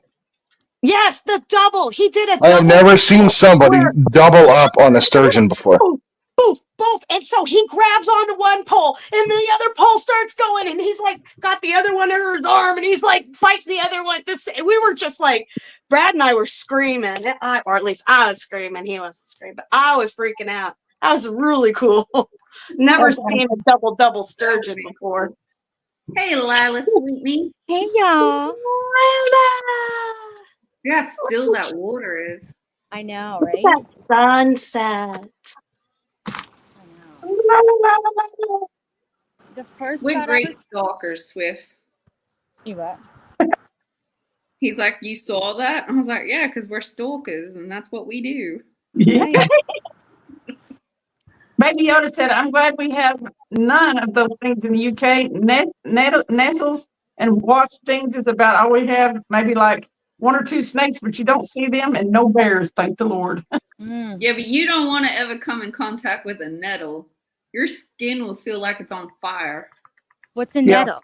Yes, the double. He did a double. I have never seen somebody double up on a sturgeon before. Boof, boof. And so he grabs onto one pole and the other pole starts going and he's like got the other one under his arm and he's like fighting the other one. We were just like, Brad and I were screaming, or at least I was screaming. He wasn't screaming, but I was freaking out. That was really cool. Never seen a double sturgeon before. Hey, Lila, sweet me. Hey y'all. Yeah, still that water is. I know, right? That sunset. I know. The first We're thought I great was stalkers, Swift. you what? He's like, you saw that? I was like, yeah, because we're stalkers, and that's what we do. Yeah. Right. Baby Yoda said, I'm glad we have none of those things in the UK. Nettles and wasp things is about all we have. Maybe like 1 or 2 snakes, but you don't see them, and no bears, thank the Lord. Mm. Yeah, but you don't want to ever come in contact with a nettle. Your skin will feel like it's on fire. What's a Yeah. nettle?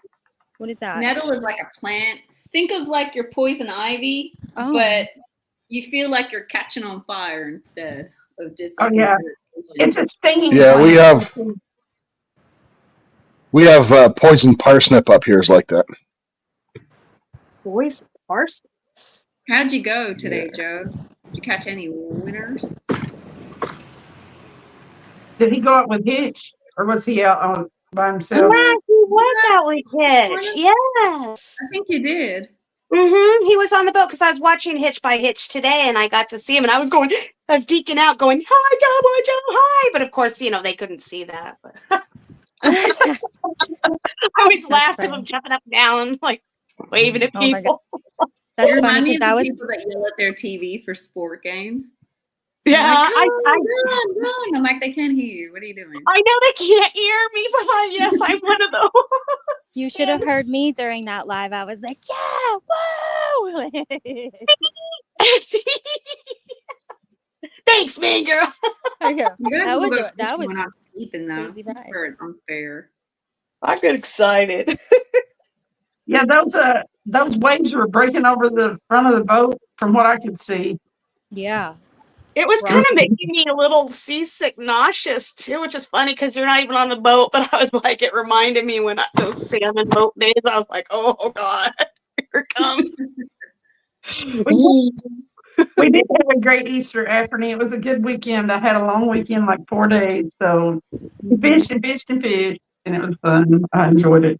What is that? Nettle is like a plant. Think of like your poison ivy, Oh. but you feel like you're catching on fire instead of just Oh, like yeah. an It's a stinging Yeah, plant. we have poison parsnip up here is like that. Boys, parsnips. How'd you go today, Joe? Did you catch any winners? Did he go out with Hitch, or was he out on by himself? Yeah, he was out with Hitch. Yes. I think you did. He was on the boat because I was watching Hitch by Hitch today, and I got to see him, and I was geeking out, going, "Hi, Cowboy Joe, hi!" But of course, they couldn't see that. But I always laugh because I'm jumping up and down, like waving at Oh my people. That's You funny remind me because of I the was people that yell at their TV for sport games. Yeah, Like, I run. I'm like, they can't hear you. What are you doing? I know they can't hear me, but yes, I'm one of those. you should have heard me during that live. I was like, yeah, woo! Thanks, man, girl. I know. You gotta That go was go a- that fishing was when I'm sleeping though. crazy That's ride. where it's unfair. I get excited. Yeah, those waves were breaking over the front of the boat, from what I could see. Yeah. It was kind of Right. making me a little seasick, nauseous too, which is funny because you're not even on the boat. But I was like, it reminded me when those salmon boat days. I was like, oh god, here it comes. We did have a great Easter afternoon. It was a good weekend. I had a long weekend, like 4 days. So we fished and fished and fished, and it was fun. I enjoyed it.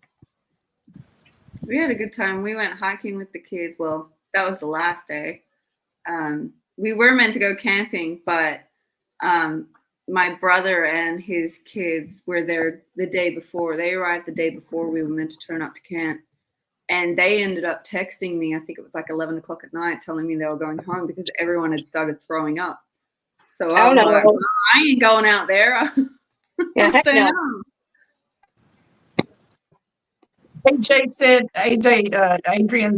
We had a good time. We went hiking with the kids. Well, that was the last day. We were meant to go camping, but my brother and his kids were there the day before. They arrived the day before we were meant to turn up to camp. And they ended up texting me, I think it was like 11 o'clock at night, telling me they were going home because everyone had started throwing up. So I was like, well, I ain't going out there. I'm staying home. Adrian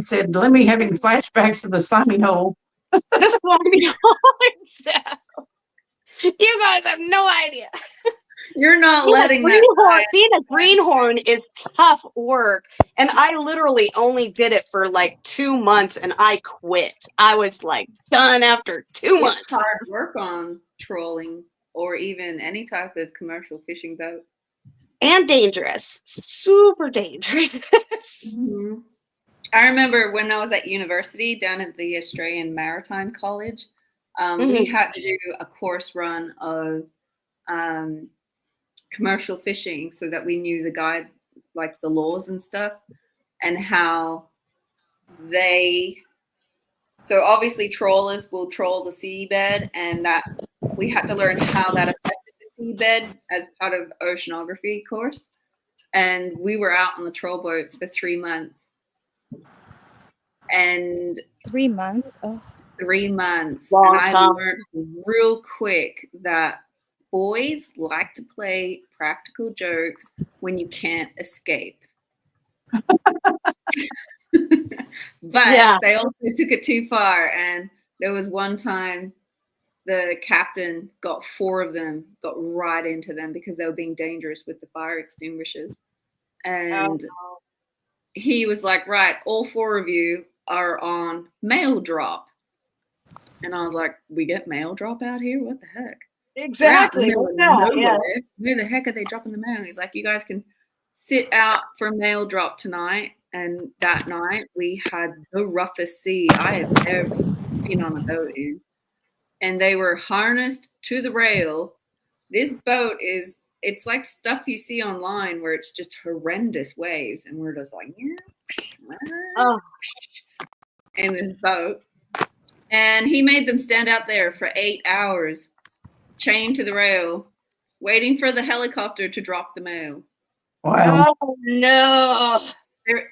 said, Lemmy having flashbacks to the slimy hole. The slimy hole. You guys have no idea. You're not letting that. Being a greenhorn is tough work. And I literally only did it for like 2 months and I quit. I was like done after 2 months. It's hard work on trolling or even any type of commercial fishing boat. And dangerous. Super dangerous. Mm-hmm. I remember when I was at university down at the Australian Maritime College, we had to do a course run of commercial fishing so that we knew the guide, like the laws and stuff, and how So obviously trawlers will troll the seabed, and that we had to learn how that affected the seabed as part of oceanography course. And we were out on the troll boats for 3 months. And 3 months. Oh, 3 months. Long and I time. learned real quick that boys like to play practical jokes when you can't escape. But Yeah. they also took it too far. And there was one time the captain got 4 of them, got right into them because they were being dangerous with the fire extinguishers. And he was like, right, all 4 of you are on mail drop. And I was like, we get mail drop out here? What the heck? Exactly. We're out in the middle of nowhere. Where the heck are they dropping the mail? He's like, you guys can sit out for mail drop tonight. And that night we had the roughest sea I had ever been on a boat in. And they were harnessed to the rail. This boat it's like stuff you see online where it's just horrendous waves. And we're just like, Oh. in this boat. And he made them stand out there for 8 hours, chained to the rail, waiting for the helicopter to drop the mail. Wow. Oh no.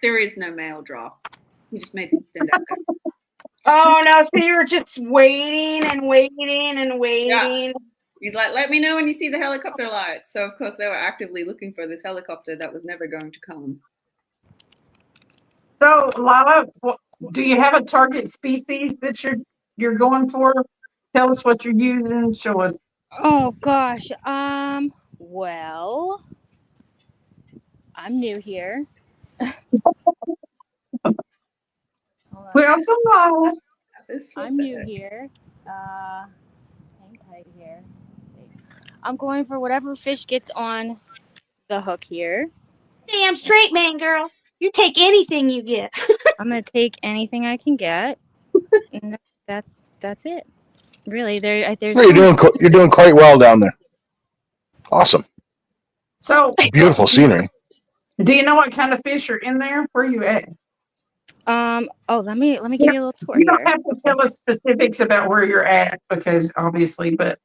There is no mail drop. He just made them stand out there. Oh no. So you were just waiting and waiting and waiting. Yeah. He's like, let me know when you see the helicopter lights. So of course they were actively looking for this helicopter that was never going to come. So, Lala, do you have a target species that you're going for? Tell us what you're using. Show us. oh gosh. Well, I'm new here. Hold on. Well, so Lala. I'm new here. Hang tight here. Let's see. I'm going for whatever fish gets on the hook here. Damn straight, man, girl. You take anything you get. I'm gonna take anything I can get. And that's it. Really, there's. No, you're doing quite well down there. Awesome. So, Beautiful scenery. do you know what kind of fish are in there? Where are you at? Oh, let me give you a little tour You here. don't have to tell us specifics about where you're at because obviously, but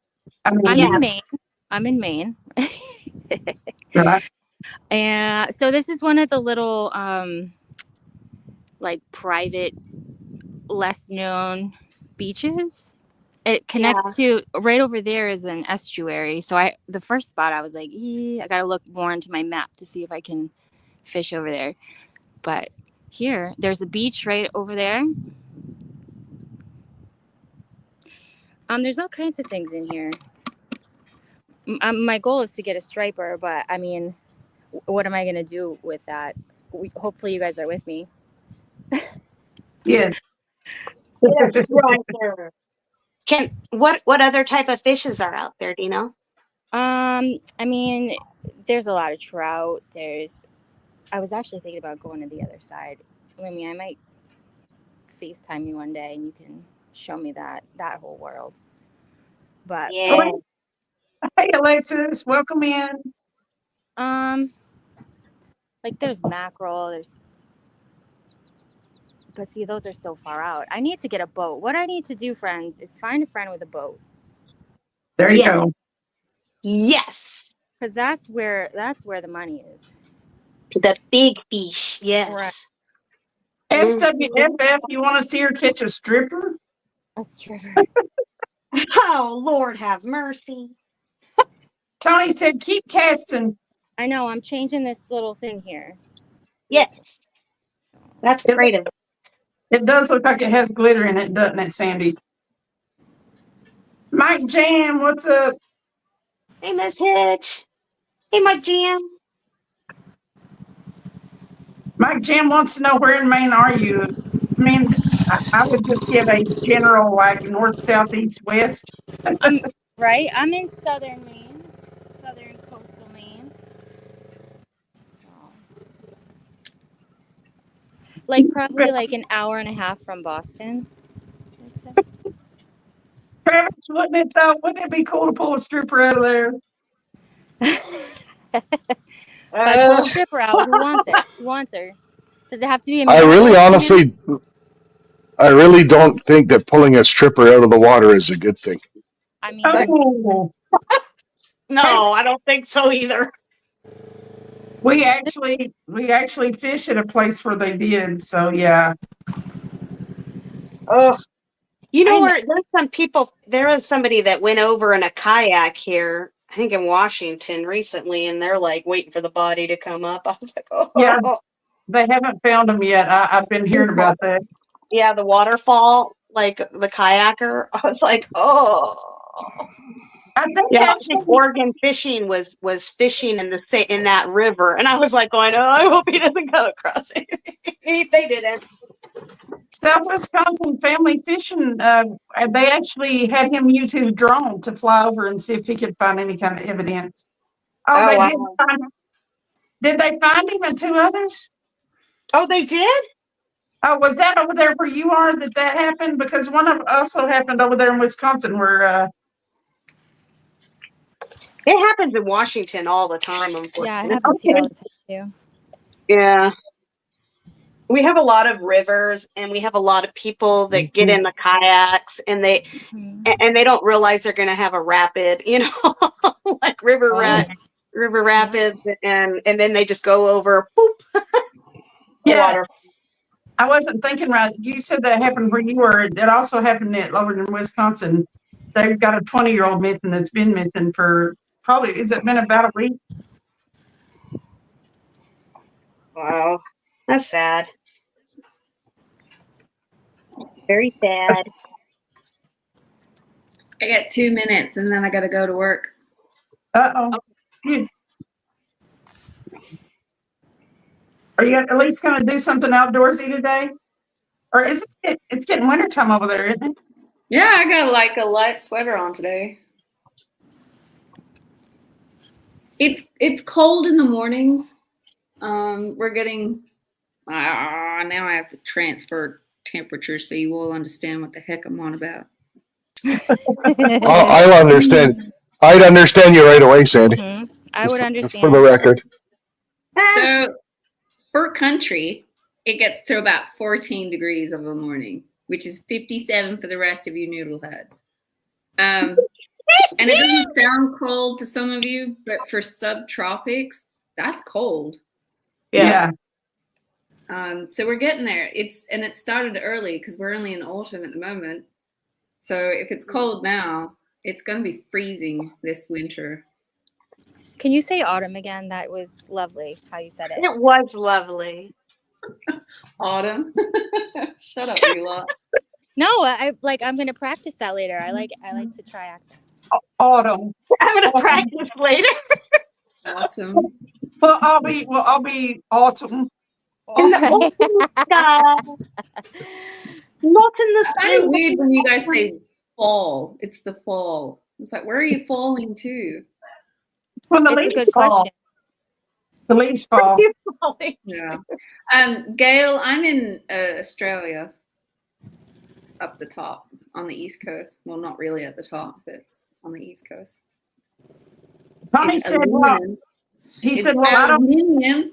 I mean, I'm in Maine. I'm in Maine. right? And so this is one of the little like private, less known beaches. It connects to right over there is an estuary. So the first spot I was like, I gotta look more into my map to see if I can fish over there. But here, there's a beach right over there. There's all kinds of things in here. My goal is to get a striper, but I mean, what am I gonna do with that? Hopefully, you guys are with me. Yes. Yes, right there. What other type of fishes are out there? Do you know? I mean, there's a lot of trout. I was actually thinking about going to the other side. Limmy, I might FaceTime you one day and you can show me that whole world. But Yeah. Hey, Alexis, welcome in. like there's mackerel, but see, those are so far out. I need to get a boat. What I need to do, friends, is find a friend with a boat. There you Yeah. go. Yes. Because that's where the money is. The big fish. Yes. SWFF, you want to see her catch a stripper? A stripper. Oh, Lord have mercy. Tony said, keep casting. I know. I'm changing this little thing here. Yes. That's great of it. It does look like it has glitter in it, doesn't it, Sandy? Mike Jam, what's up? Hey, Miss Hitch. Hey, Mike Jam. Mike Jam wants to know where in Maine are you? I mean, I would just give a general like north, south, east, west. Right? I'm in southern Maine, southern coastal Maine. Like probably like an hour and a half from Boston. I'd say. Travis, wouldn't it be cool to pull a stripper out of there? If I pull a stripper out, who wants it? Who wants her? Does it have to be a I really male? honestly, I really don't think that pulling a stripper out of the water is a good thing. I mean, Oh, No, I don't think so either. we actually fish at a place where they did. So yeah. Oh, you know I where there's some people. There is somebody that went over in a kayak here, I think in Washington recently, and they're like waiting for the body to come up. I was like, oh, Yeah. They haven't found them yet. I've been hearing about that. yeah, the waterfall, like the kayaker. I was like, oh. I think Yeah, I that's think Oregon Fishing was fishing in that river, and I was like going, oh, I hope he doesn't go across it. They didn't. South Wisconsin Family Fishing. They actually had him use his drone to fly over and see if he could find any kind of evidence. Oh, Oh, they wow. did find him. Did they find him and two others? Oh, they did? Oh, was that over there where you are that happened? Because one of also happened over there in Wisconsin where It happens in Washington all the time, unfortunately. yeah, it happens here all the time too. Yeah. We have a lot of rivers and we have a lot of people that get in the kayaks and they don't realize they're going to have a rapid, you know, like river rapids and then they just go over boop. yeah. Water. I wasn't thinking right. You said that happened where you were. That also happened over in Wisconsin. They've got a 20-year-old missing that's been missing for probably, has it been about a week? Wow. That's sad. Very sad. I got 2 minutes and then I got to go to work. Uh-oh. Are you at least going to do something outdoorsy today? Or is it's getting wintertime over there, isn't it? Yeah, I got like a light sweater on today. It's cold in the mornings. We're getting now I have to transfer temperature so you all understand what the heck I'm on about. I'll understand. I'd understand you right away, Sandy. I would Just understand. for the record. So for country, it gets to about 14 degrees of a morning, which is 57 for the rest of you noodleheads. And it doesn't sound cold to some of you, but for subtropics, that's cold. Yeah. So we're getting there. It started early because we're only in autumn at the moment. So if it's cold now, it's going to be freezing this winter. Can you say autumn again? That was lovely how you said it. It was lovely. Autumn. Shut up, you lot. No, I'm going to practice that later. I like to try accents. Autumn. I'm going to practice later. Autumn. Well, I'll be autumn. In the open sky. Not in the I find it weird when you guys say fall. It's the fall. It's like, where are you falling to? When the It's leaves a good fall. question. The leaves fall. Yeah. Gail, I'm in Australia, up the top on the East Coast. Well, not really at the top, but on the East Coast. Tommy It's said, aluminum. I don't. Aluminium.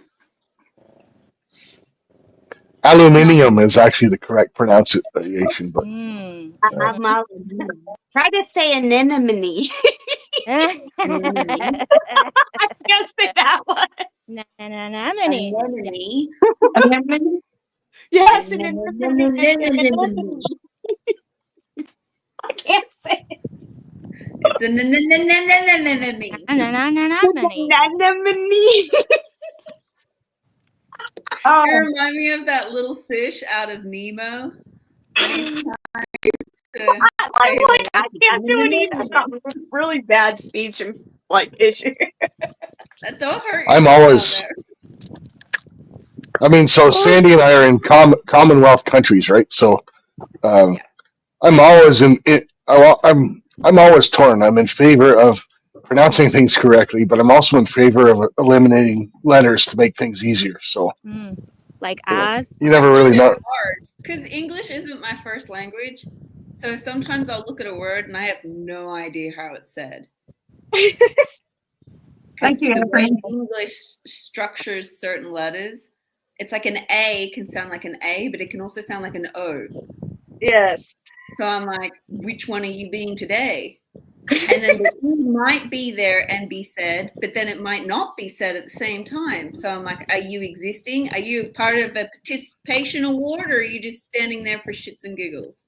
Aluminium is actually the correct pronunciation, but Try to say anemone. I can't say that one. Anemone. Anemone. Yes, anemone. I can't say it. It's an anemone. Anemone. Oh, You remind me of that little fish out of Nemo. He's trying to I can't do it either. I've got really bad speech and issue. Don't hurt I'm yourself always. out I mean, so Sandy and I are in Commonwealth countries, right? So I'm always I'm always torn. I'm in favor of pronouncing things correctly, but I'm also in favor of eliminating letters to make things easier. So like as you never really know. hard because English isn't my first language, so sometimes I'll look at a word and I have no idea how it's said. Thank you, The way Anne. English structures certain letters, It's like an A can sound like an A, but it can also sound like an O. Yes. So I'm like, which one are you being today? And then the E might be there and be said, but then it might not be said at the same time. So I'm like, are you existing? Are you part of a participation award, or are you just standing there for shits and giggles?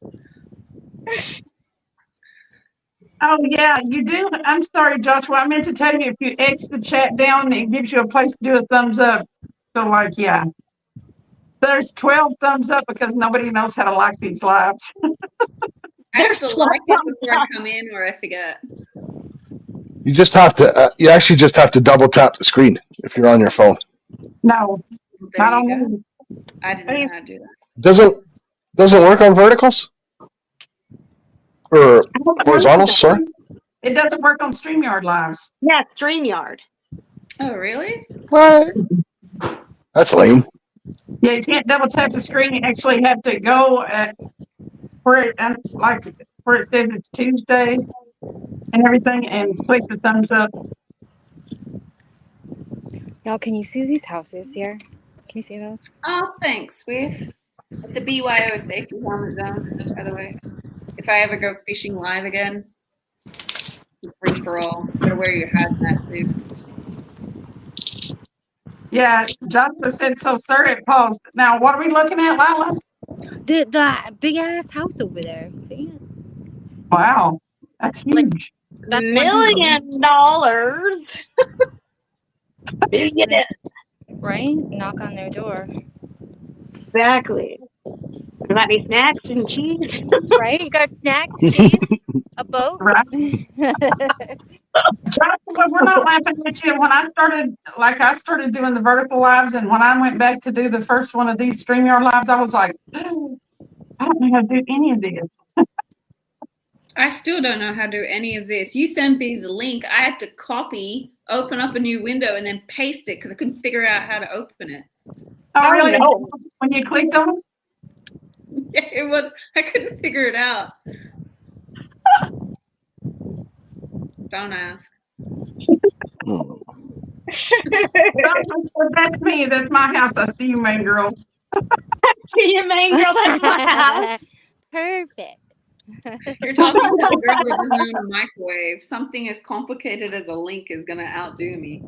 Oh yeah, you do. I'm sorry, Joshua. I meant to tell you, if you X the chat down, it gives you a place to do a thumbs up. So like, yeah, there's 12 thumbs up because nobody knows how to like these lives. I have to like it before I come in, or I forget. You just have to. You actually just have to double tap the screen if you're on your phone. No, There not you on go. me. I didn't know how to do that. Doesn't work on verticals or horizontals. Sorry. It doesn't work on StreamYard lives. Yeah, StreamYard. Oh, really? What? That's lame. Yeah, you can't double tap the screen. You actually have to go where it says it's Tuesday and everything, and click the thumbs up. Y'all, can you see these houses here? Can you see those? Oh, thanks, Swift. It's a BYO safety helmet zone, by the way. If I ever go fishing live again, it's free for all. You gotta wear your hazmat suit. Yeah, Joshua said so. Sir, it paused. Now, what are we looking at, Lila? The big ass house over there. See it? Wow, that's huge. That's $1 million. Million. right? Knock on their door. Exactly. There might be snacks and cheese. Right? You got snacks, cheese, a boat. Right. Joshua, we're not laughing at you. When I started doing the vertical lives, and when I went back to do the first one of these StreamYard lives, I was like, I don't know how to do any of this. I still don't know how to do any of this. You sent me the link. I had to copy, open up a new window, and then paste it because I couldn't figure out how to open it. Oh, really? no. When you clicked on it? It was, I couldn't figure it out. Don't ask. Joshua said, that's me. That's my house. I see you, main girl. See you, main girl. That's my house. Perfect. You're talking to a girl that doesn't own a microwave. Something as complicated as a link is going to outdo me.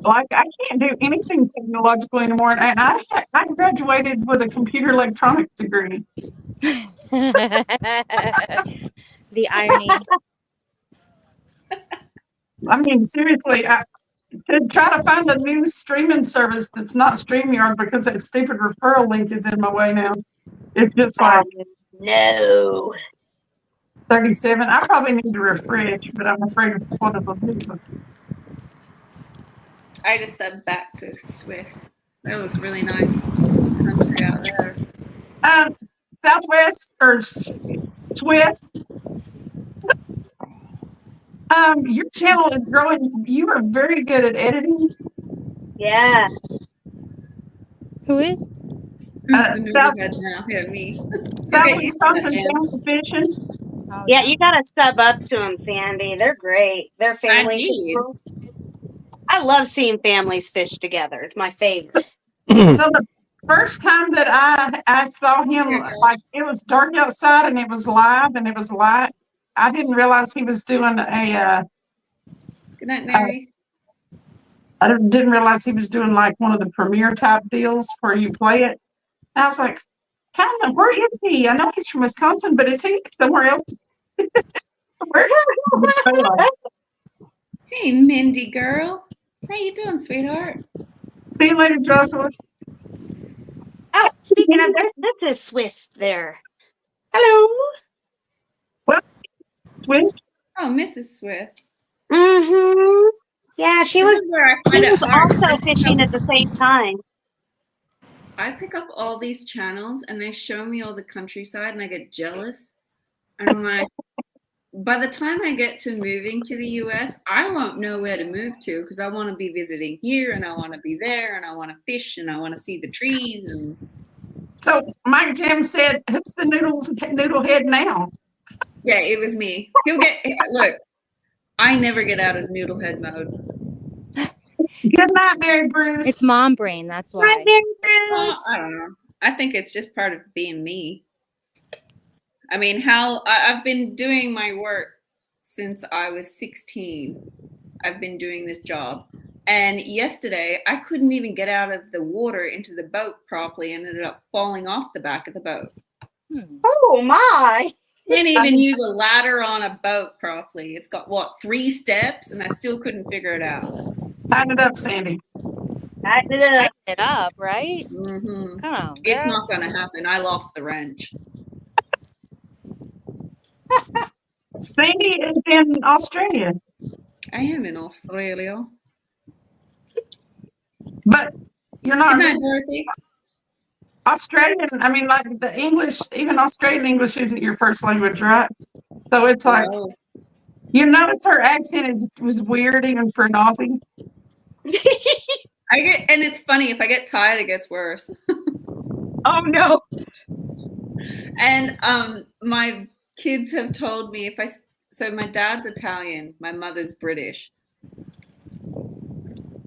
Like, I can't do anything technological anymore. And I graduated with a computer electronics degree. The irony. I mean, seriously, to try to find a new streaming service that's not StreamYard because that stupid referral link is in my way now. It's just like No. 37. I probably need to refresh, but I'm afraid of what it'll do. I just subbed back to Swift. That looks really nice. Country out there. Southwest or Swift. Your channel is growing. You are very good at editing. Yeah. Who is? Who's the noodlehead now? Yeah, me. South Okay, Wisconsin Jen. Family Fishing. Oh, Yeah, you gotta sub up to them, Sandy. They're great. They're families. did. I love seeing families fish together. It's my favorite. So the first time that I saw him, like, it was dark outside and it was live and it was light. I didn't realize he was doing Good night, Mary. I didn't realize he was doing like one of the premiere type deals where you play it. And I was like, where is he? I know he's from Wisconsin, but is he somewhere else? Where is he? Hey, Mindy girl. How you doing, sweetheart? See you later, Joshua. Oh, speaking of, this is Swift there. Hello. Swift? Oh, Mrs. Swift. Mm-hmm. Yeah, she This was is where I find it hard. also fishing at the same time. I pick up all these channels and they show me all the countryside and I get jealous. And I'm like, by the time I get to moving to the US, I won't know where to move to because I want to be visiting here and I want to be there and I want to fish and I want to see the trees. And So Mike Jim said, who's the noodle head now? yeah, it was me. Look, I never get out of noodlehead mode. Good night, Mary Bruce. It's mom brain. That's why. Right, Mary Well, Bruce. I don't know. I think it's just part of being me. I mean, I've been doing my work since I was 16. I've been doing this job. And yesterday, I couldn't even get out of the water into the boat properly and ended up falling off the back of the boat. Oh my. Can't even use a ladder on a boat properly. It's got, 3 steps, and I still couldn't figure it out. Tighten it up, Sandy. Tighten it up. Tighten it up, right? Mm-hmm. Come on. It's girl. not going to happen. I lost the wrench. Sandy is in Australia, I am in Australia. but you're not Good night, Dorothy. Australian. I mean, like the English, even Australian English isn't your first language, right? So it's like, No. you notice her accent was weird even for an Aussie. And it's funny, if I get tired, it gets worse. Oh no. And my kids have told me so my dad's Italian, my mother's British.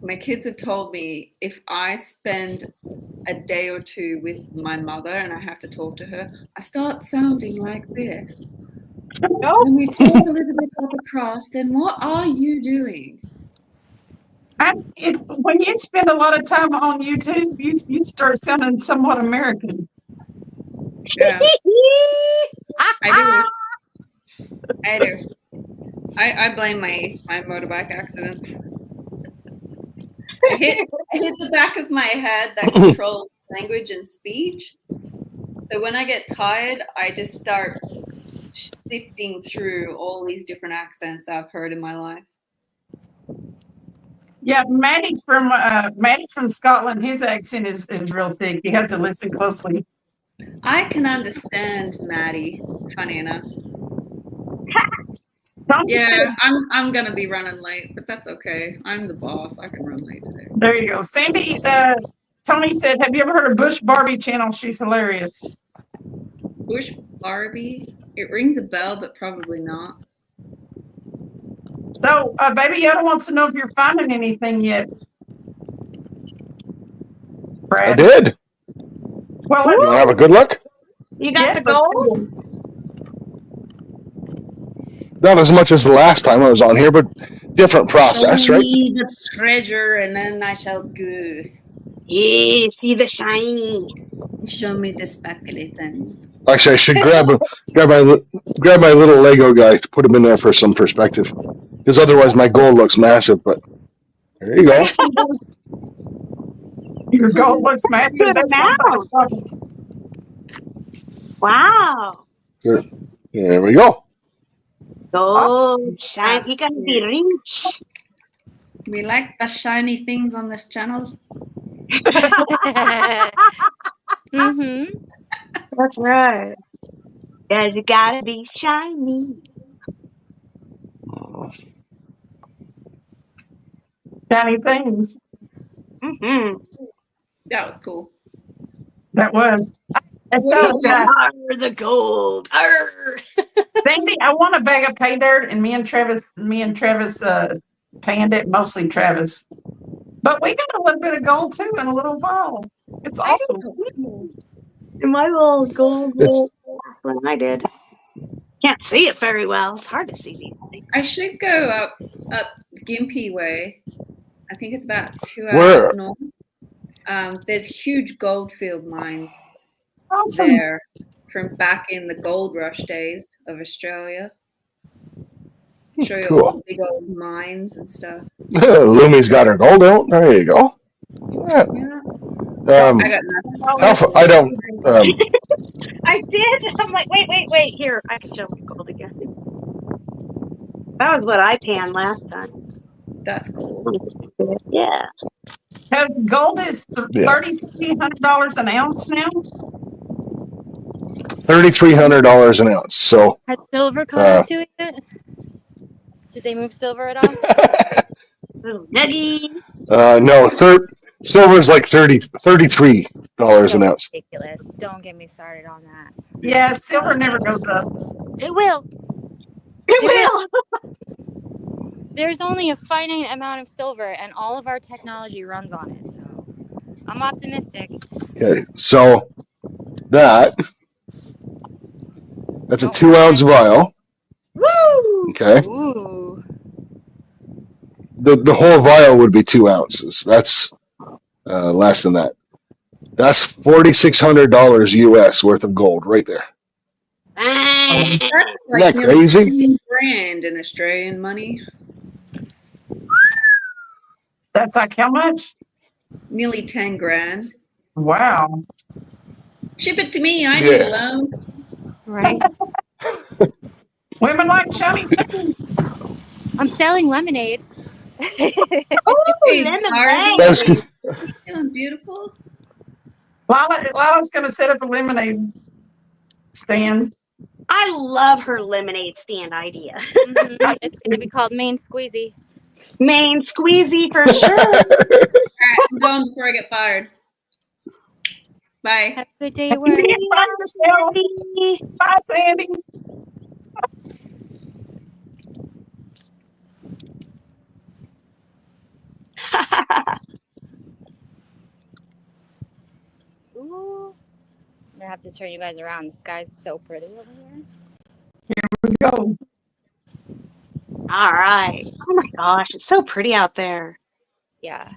My kids have told me if I spend a day or two with my mother and I have to talk to her, I start sounding like this. And we talk Elizabeth up across, and what are you doing? When you spend a lot of time on YouTube, you start sounding somewhat American. Yeah, I do. I blame my motorbike accident. I hit the back of my head that controls language and speech. So when I get tired, I just start sifting through all these different accents that I've heard in my life. Yeah, Maddie from Scotland, his accent is real thick. You have to listen closely. I can understand Maddie, funny enough. Yeah, I'm gonna be running late, but that's okay. I'm the boss. I can run late today. There you go. Sandy, Tony said, have you ever heard of Bush Barbie channel? She's hilarious. Bush Barbie? It rings a bell, but probably not. So, Baby Yoda wants to know if you're finding anything yet. I Brad. did. Well, You let's want to have a good look? You got yes, the gold? Not as much as the last time I was on here, but different process, Show right? me the treasure, and then I shall go. Yeah, see the shiny. Show me the sparkly things. Actually, I should grab my little Lego guy to put him in there for some perspective, because otherwise my goal looks massive. But there you go. Your gold looks mad. Good amount. Wow. There we go. Gold, shine. You gotta be rich. We like the shiny things on this channel. Mm-hmm. That's right. Cause you gotta be shiny. Shiny things. Mm-hmm. That was cool. That was. And so, The gold. Arr. Sandy, I want a bag of pay dirt, and me and Travis panned it, mostly Travis. But we got a little bit of gold too in a little vial. It's awesome. My little gold It's- when I did. Can't see it very well. It's hard to see these things. I should go up Gympie Way. I think it's about 2 Where? hours north. There's huge goldfield mines Awesome. there from back in the gold rush days of Australia. Show you Cool. all the big old mines and stuff. Lumi's got her gold out. There you go. Yeah. I got nothing. I don't. I did. I'm like, wait. Here, I can show my gold again. That was what I panned last time. That's cool. Yeah. Gold is $3,300 an ounce now. $3,300 an ounce. So Has silver come into it yet? Did they move silver at all? Little nuggy. no, silver's like $33 an ounce. Ridiculous. Don't get me started on that. Yeah, silver never goes up. It will. It will. there's only a finite amount of silver, and all of our technology runs on it. So I'm optimistic. Okay, so that's a Don't 2-ounce vial. Woo! Okay, Ooh. the whole vial would be 2 ounces. That's less than that. That's $4,600 US worth of gold right there. That's Isn't like that nearly crazy? 10 grand in Australian money. That's like how much? Nearly 10 grand. Wow. Ship it to me. I need a Yeah. loan. Right. Women like shiny things. I'm selling lemonade. Oh, Hey, lemonade. That's good. Feeling beautiful. Lila's going to set up a lemonade stand. I love her lemonade stand idea. It's gonna be called Main Squeezy. Main squeezy for sure. All right, I'm going before I get fired. Bye. Have a good day at work. Bye, Michelle. Bye, Sandy. Ooh. I'm gonna have to turn you guys around. The sky's so pretty over here. Go. All right. Oh my gosh, it's so pretty out there. Yeah.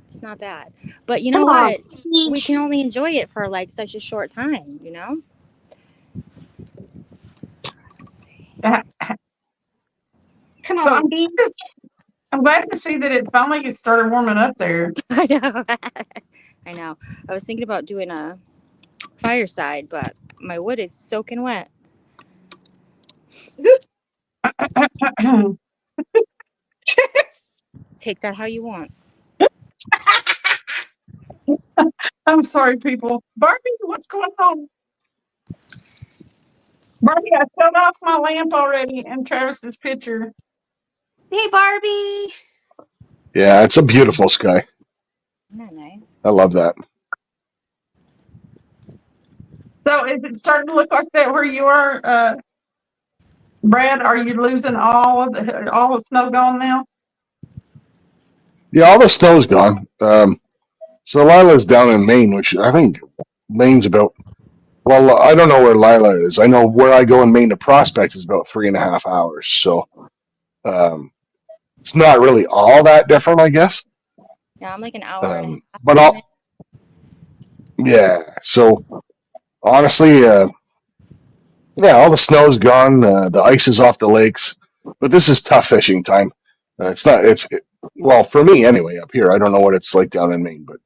It's not bad. But you know Come on, what? We beach. can only enjoy it for like such a short time, you know? Let's see. Come So on, beach. I'm glad to see that it finally gets started warming up there. I know. I know. I was thinking about doing a fireside, but my wood is soaking wet. Take that how you want. I'm sorry, people. Barbie, what's going on? Barbie, I shut off my lamp already in Travis's picture. Hey, Barbie. Yeah, it's a beautiful sky. Isn't that nice? I love that. So is it starting to look like that where you are, Brad? Are you losing all the snow gone now? Yeah, all the snow's gone. So Lila's down in Maine, which I think Maine's about. Well, I don't know where Lila is. I know where I go in Maine to Prospect is about 3.5 hours. So it's not really all that different, I guess. Yeah, I'm like an hour and a half. But from it. yeah. So honestly, yeah, all the snow's gone. The ice is off the lakes. But this is tough fishing time. It's not. Well, for me anyway. Up here, I don't know what it's like down in Maine, but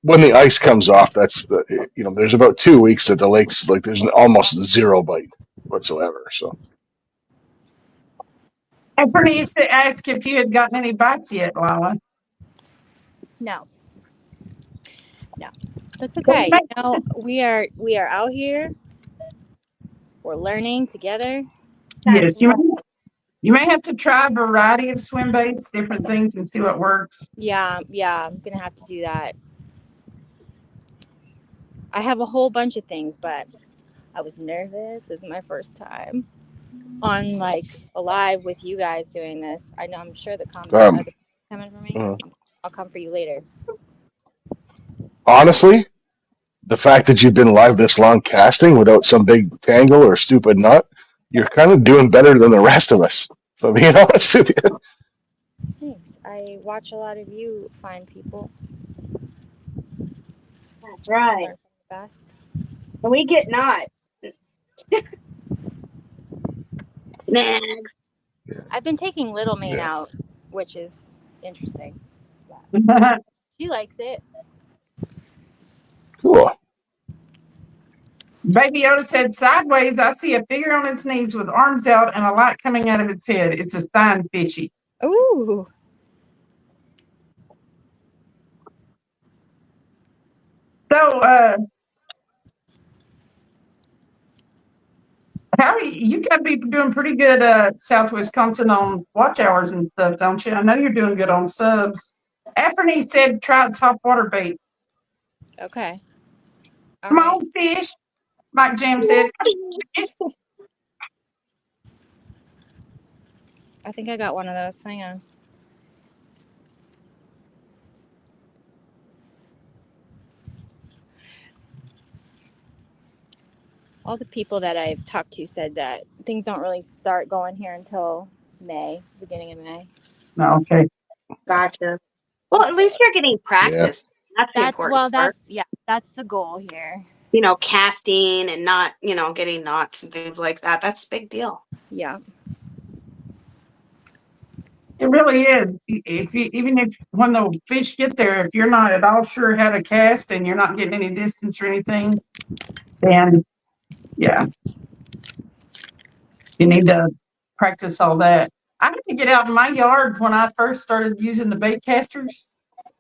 when the ice comes off, there's about 2 weeks that the lakes like there's almost zero bite whatsoever. So I pretty used to ask if you had gotten any bites yet, Lila. No. That's okay. You know, we are out here. We're learning together. Yes, you may have to try a variety of swim baits, different things, and see what works. Yeah, I'm gonna have to do that. I have a whole bunch of things, but I was nervous. This is my first time on like live with you guys doing this. I know I'm sure the comments are coming for me. I'll come for you later. honestly, the fact that you've been live this long casting without some big tangle or stupid nut, you're kind of doing better than the rest of us. If I'm being honest with you. Thanks. I watch a lot of you fine people. That's right. Learn from the best. And we get not. Man. I've been taking Little Maine out, which is interesting. She likes it. Cool. Baby Yoda said, sideways, I see a figure on its knees with arms out and a light coming out of its head. It's a fine fishy. Ooh. So, Howie, you got to be doing pretty good, South Wisconsin on watch hours and stuff, don't you? I know you're doing good on subs. Afternoon said, try top water bait. Okay. Come on, fish. Mike Jam said, I think I got one of those. Hang on. All the people that I've talked to said that things don't really start going here until May, beginning of May. No, okay. Gotcha. Well, at least you're getting practice. That's the important part. That's the goal here. You know, casting and not, you know, getting knots and things like that. That's a big deal. Yeah. It really is. Even if when the fish get there, if you're not at all sure how to cast and you're not getting any distance or anything, then yeah, you need to practice all that. I had to get out in my yard when I first started using the bait casters.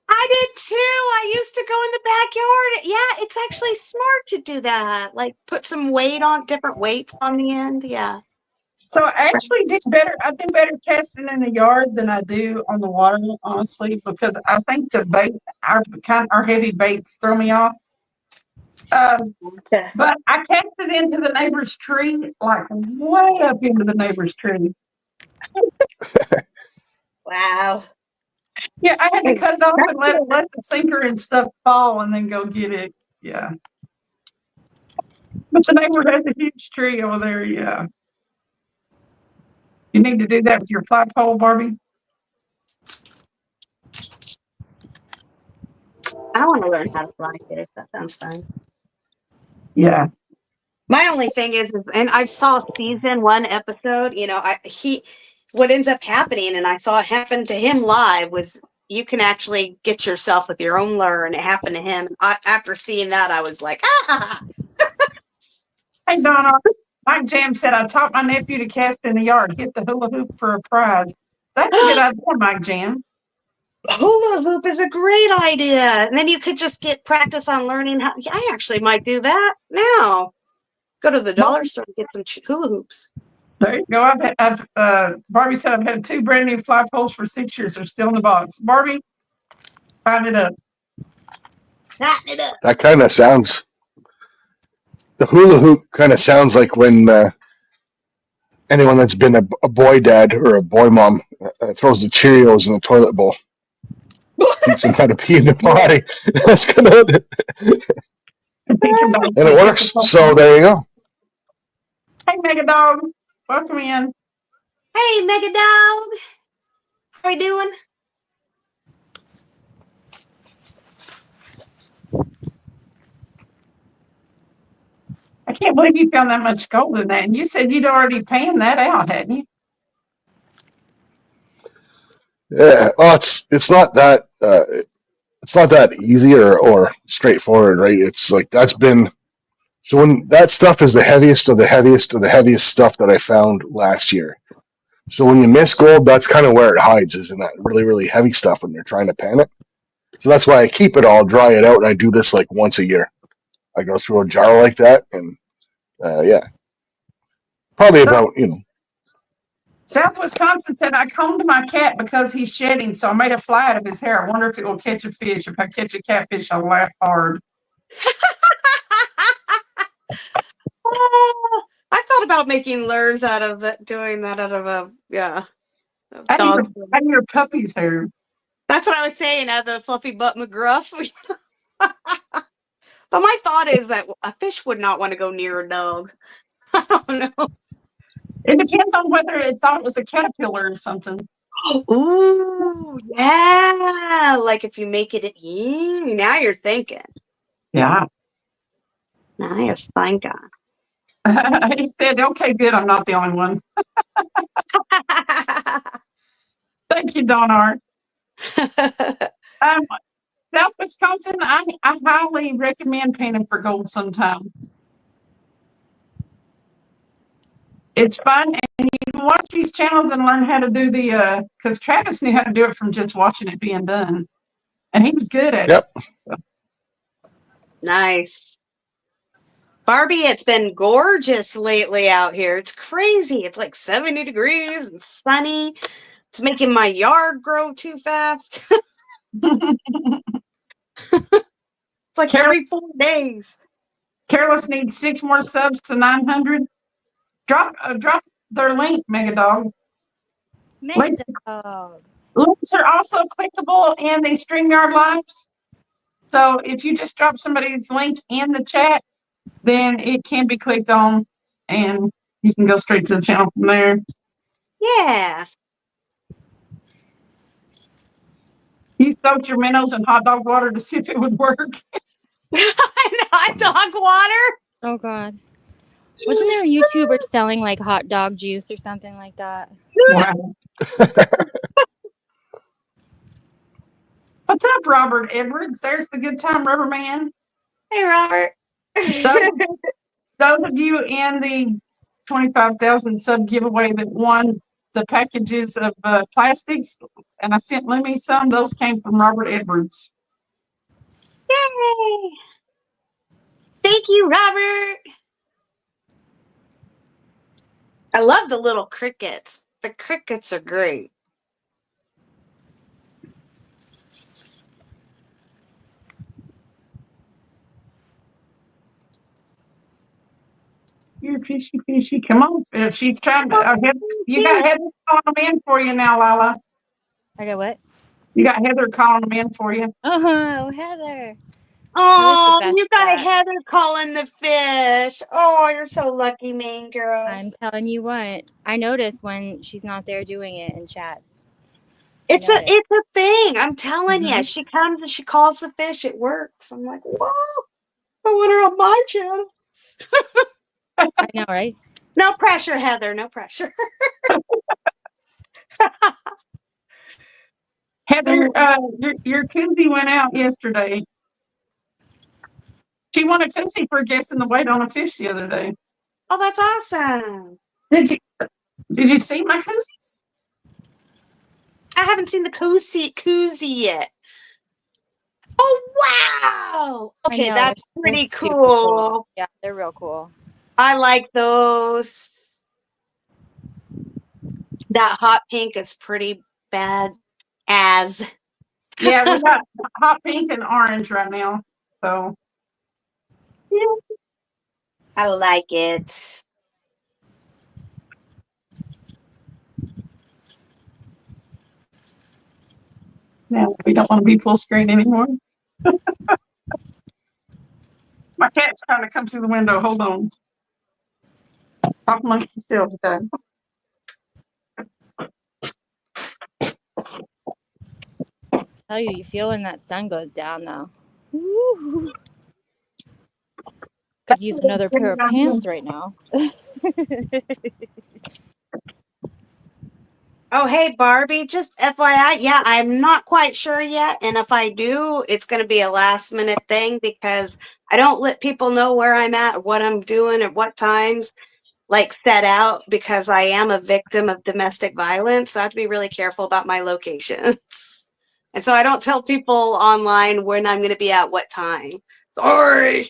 I did too. I used to go in the backyard. Yeah, it's actually smart to do that. Like put some weight on, different weights on the end. Yeah. So I actually did better. I do better casting in the yard than I do on the water, honestly, because I think the bait, our heavy baits, throw me off. But I casted into the neighbor's tree, like way up into the neighbor's tree. Wow. Yeah, I had to cut it off and let the sinker and stuff fall, and then go get it. Yeah. But the neighbor has a huge tree over there. Yeah. You need to do that with your flagpole, Barbie. I want to learn how to fly fish. That sounds fun. Yeah. My only thing is, and I saw season 1 episode, you know, what ends up happening, and I saw it happen to him live, was you can actually get yourself with your own lure, and it happened to him. After seeing that, I was like, ah. Hey, Donna, Mike Jam said, I taught my nephew to cast in the yard, hit the hula hoop for a prize. That's a good idea, Mike Jam. Hula hoop is a great idea. And then you could just get practice on learning how. Yeah, I actually might do that now. Go to the dollar store and get some hula hoops. There you go. Barbie said I've had 2 brand new flagpoles for 6 years. They're still in the box. Barbie, find it up. That kind of sounds. The hula hoop kind of sounds like when anyone that's been a boy dad or a boy mom throws the Cheerios in the toilet bowl. Teach them how to pee in the potty. That's kind of it. And it works. So there you go. Hey, Mega Dog. Welcome in. Hey, Mega Dog. How are you doing? I can't believe you found that much gold in that. And you said you'd already panned that out, hadn't you? Yeah. Well, it's not that easy or straightforward, right? It's like that's been. So when that stuff is the heaviest of the heaviest of the heaviest stuff that I found last year. So when you miss gold, that's kind of where it hides, is in that really, really heavy stuff when you're trying to pan it. So that's why I keep it all, dry it out, and I do this like once a year. I go through a jar like that, and yeah, probably about, South Wisconsin said, I combed my cat because he's shedding, so I made a fly out of his hair. I wonder if it will catch a fish. If I catch a catfish, I'll laugh hard. I thought about making lures out of that, doing that out of a, yeah. Out of your puppy's hair. That's what I was saying, out of the fluffy butt McGruff. But my thought is that a fish would not want to go near a dog. I don't know. It depends on whether it thought it was a caterpillar or something. Ooh, yeah. Like if you make it, now you're thinking. Yeah. Now you're thinking. He said, okay, good. I'm not the only one. Thank you, Donar. South Wisconsin, I highly recommend panning for gold sometime. It's fun, and you can watch these channels and learn how to do the, because Travis knew how to do it from just watching it being done. And he was good at it. Nice. Barbie, it's been gorgeous lately out here. It's crazy. It's like 70 degrees and sunny. It's making my yard grow too fast. It's like every 4 days. Careless needs 6 more subs to 900. Drop their link, Mega Dog. Links, Megadog. links are also clickable in the StreamYard Lives. So if you just drop somebody's link in the chat, then it can be clicked on and you can go straight to the channel from there. Yeah. You soaked your minnows in hot dog water to see if it would work. Hot dog water. Oh God. Wasn't there a YouTuber selling like hot dog juice or something like that? Wow. What's up, Robert Edwards? There's the Good Time Rubber Man. Hey, Robert. Those of you in the 25,000 sub giveaway that won the packages of plastics, and I sent Lemmy some, those came from Robert Edwards. Yay! Thank you, Robert. I love the little crickets. The crickets are great. You're fishy. Come on. She's trying to. You got Heather calling them in for you now, Lila. I got what? You got Heather calling them in for you. Oh, Heather. Oh, best you got bet. Heather calling the fish. Oh, you're so lucky, main girl. I'm telling you what. I notice when she's not there doing it in chats. It's a thing. I'm telling you. Mhm. She comes and she calls the fish. It works. I'm like, whoa. I want her on my channel. I know, right? No pressure, Heather. No pressure. Heather, your koozie went out yesterday. She won a koozie for guessing the weight on a fish the other day. Oh, that's awesome. Did you see my koozies? I haven't seen the koozie yet. Oh, wow. Okay, know, that's they're pretty super cool. Yeah, they're real cool. I like those. That hot pink is pretty bad as. Yeah, we got hot pink and orange right now. So I like it. now we don't want to be full screen anymore. My cat's trying to come through the window. Hold on. Talk amongst yourselves, Dad. Tell you, you feel when that sun goes down, though. Woo. Could use another pair of pants right now. Oh, hey, Barbie, just FYI, yeah, I'm not quite sure yet. And if I do, it's going to be a last minute thing because I don't let people know where I'm at, what I'm doing, at what times, like set out because I am a victim of domestic violence. So I have to be really careful about my locations. And so I don't tell people online when I'm going to be at what time. Sorry.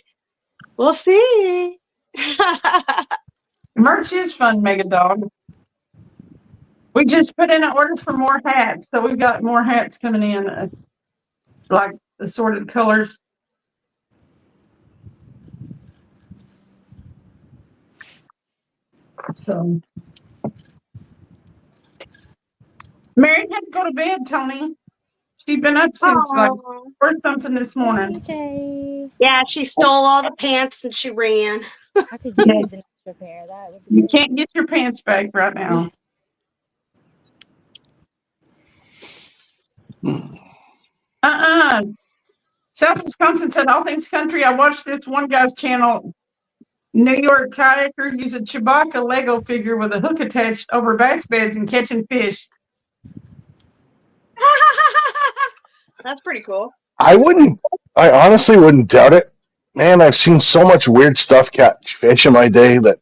We'll see. Merch is fun, Mega Dog. We just put in an order for more hats, so we've got more hats coming in, like assorted colors. So, Mary had to go to bed, Tony. She'd been up since like Aw. or something this morning. Jay. Yeah, she stole all the pants and she ran. I could use an extra pair. That would be You good. can't get your pants back right now. South Wisconsin said, all things country. I watched this one guy's channel. New York kayaker use a Chewbacca Lego figure with a hook attached over bass beds and catching fish. That's pretty cool. I honestly wouldn't doubt it. Man, I've seen so much weird stuff catch fish in my day that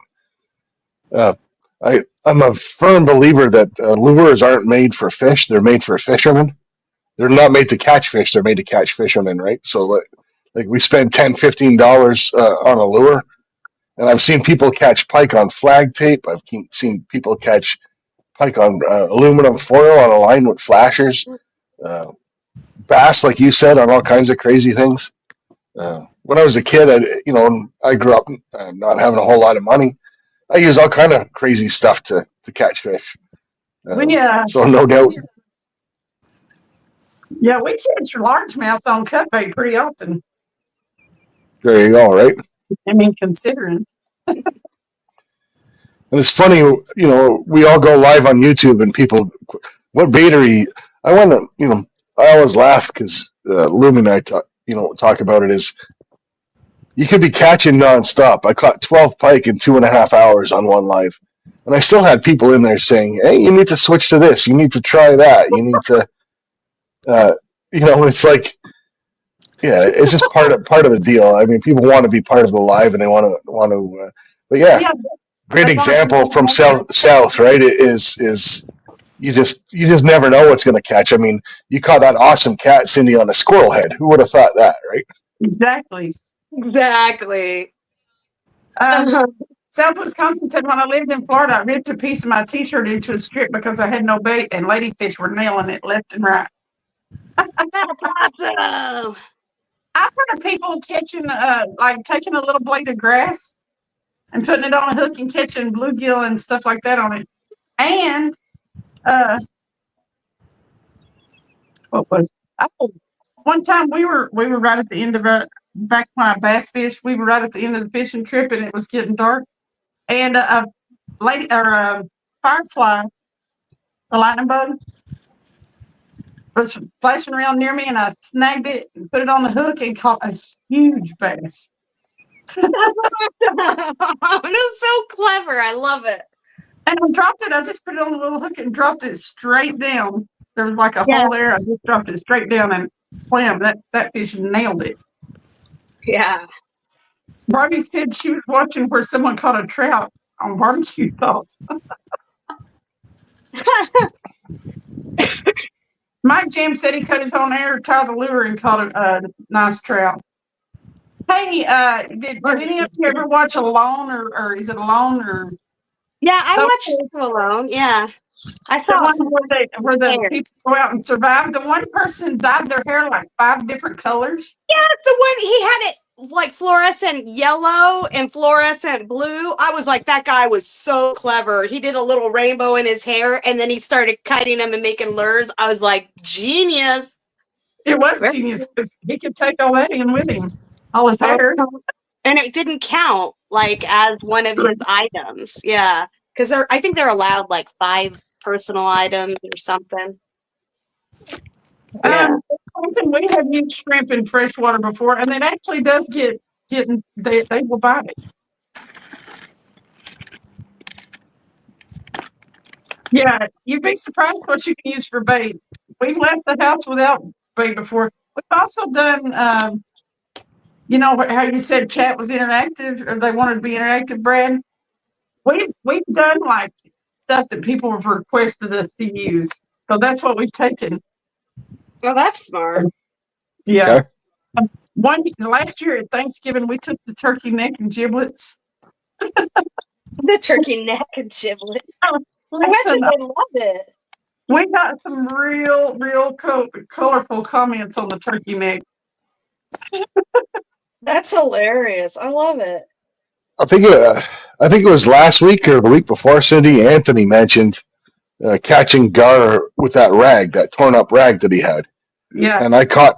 I'm a firm believer that lures aren't made for fish; they're made for fishermen. They're not made to catch fish; they're made to catch fishermen, right? So, like we spend $10-15 on a lure, and I've seen people catch pike on flag tape. I've seen people catch pike on aluminum foil on a line with flashers. Bass, like you said, on all kinds of crazy things. When I was a kid, I grew up not having a whole lot of money. I used all kind of crazy stuff to catch fish. We So no doubt. yeah, we catch largemouth on cut bait pretty often. There you go, right? I mean, considering. And it's funny, we all go live on YouTube and people, what bait are you? I want to, I always laugh because Lumi and I talk about it is you could be catching nonstop. I caught 12 pike in 2.5 hours on one live. And I still had people in there saying, hey, you need to switch to this. You need to try that. You need to, it's like, yeah, it's just part of the deal. I mean, people want to be part of the live and they but yeah. Yeah, Great example from south, right? Is you just never know what's going to catch. I mean, you caught that awesome cat, Cindy, on a squirrel head. Who would have thought that, right? exactly. Exactly. South Wisconsin said when I lived in Florida, I ripped a piece of my T-shirt into a strip because I had no bait, and ladyfish were nailing it left and right. That's awesome. I've heard of people catching, like taking a little blade of grass and putting it on a hook and catching bluegill and stuff like that on it. And what was? Oh, one time we were right at the end of back when I bass fished. We were right at the end of the fishing trip, and it was getting dark. And a firefly, a lightning bug, was flashing around near me, and I snagged it and put it on the hook and caught a huge bass. It was so clever. I love it. And I dropped it. I just put it on the little hook and dropped it straight down. There was like a hole there. I just dropped it straight down and wham! That fish nailed it. Yeah. Barbie said she was watching where someone caught a trout on barbecue sauce. Mike Jam said he cut his own hair, tied a lure, and caught a nice trout. Hey, did any of you ever watch Alone, or is it Alone, or? Yeah, I watched Alone. Yeah, I saw the one where the people go out and survive. The one person dyed their hair like 5 different colors. Yeah, the one he had it like fluorescent yellow and fluorescent blue. I was like, that guy was so clever. He did a little rainbow in his hair, and then he started kiting them and making lures. I was like, genius. It was genius because he could take all that in with him, all his hair, and it didn't count like as one of his items. Yeah, because I think they're allowed like 5 personal items or something. Yeah. We have used shrimp in freshwater before, and it actually does they will bite it. Yeah, you'd be surprised what you can use for bait. We've left the house without bait before. We've also done, how you said chat was interactive, or they wanted to be interactive, Brad. We've done like stuff that people have requested us to use, so that's what we've taken. Well, that's smart. Yeah. Okay. Last year at Thanksgiving, we took the turkey neck and giblets. The turkey neck and giblets. I imagine they love it. We got some real colorful comments on the turkey neck. That's hilarious. I love it. I think it was last week or the week before. Cindy Anthony mentioned catching gar with that rag, that torn up rag that he had. Yeah. And I caught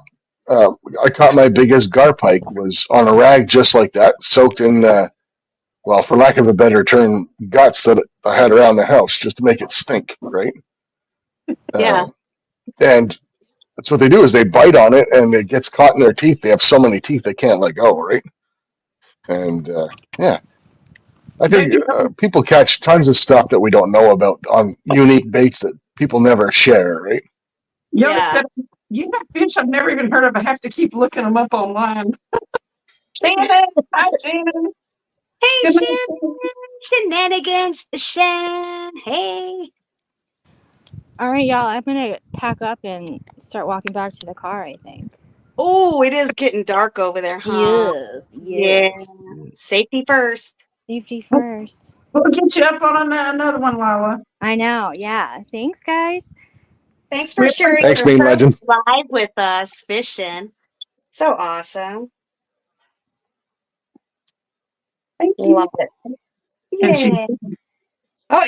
my biggest gar pike was on a rag just like that, soaked in, well, for lack of a better term, guts that I had around the house just to make it stink, right? Yeah. And that's what they do is they bite on it and it gets caught in their teeth. They have so many teeth they can't let go, right? And yeah, I think people catch tons of stuff that we don't know about on unique baits that people never share, right? Yeah. You have fish I've never even heard of. I have to keep looking them up online. Shannon, hi Shannon. Hey Shannon, shenanigans, Shan. Hey. All right, y'all. I'm gonna pack up and start walking back to the car. I think. Oh, it is getting dark over there, huh? Yes. Yeah. Safety first. Safety first. We'll get you up on another one, Lala. I know. Yeah. Thanks, guys. Thanks for sharing Thanks, your Mean Legend. live with us, fishing. So awesome. Thank you. Love it. Yeah.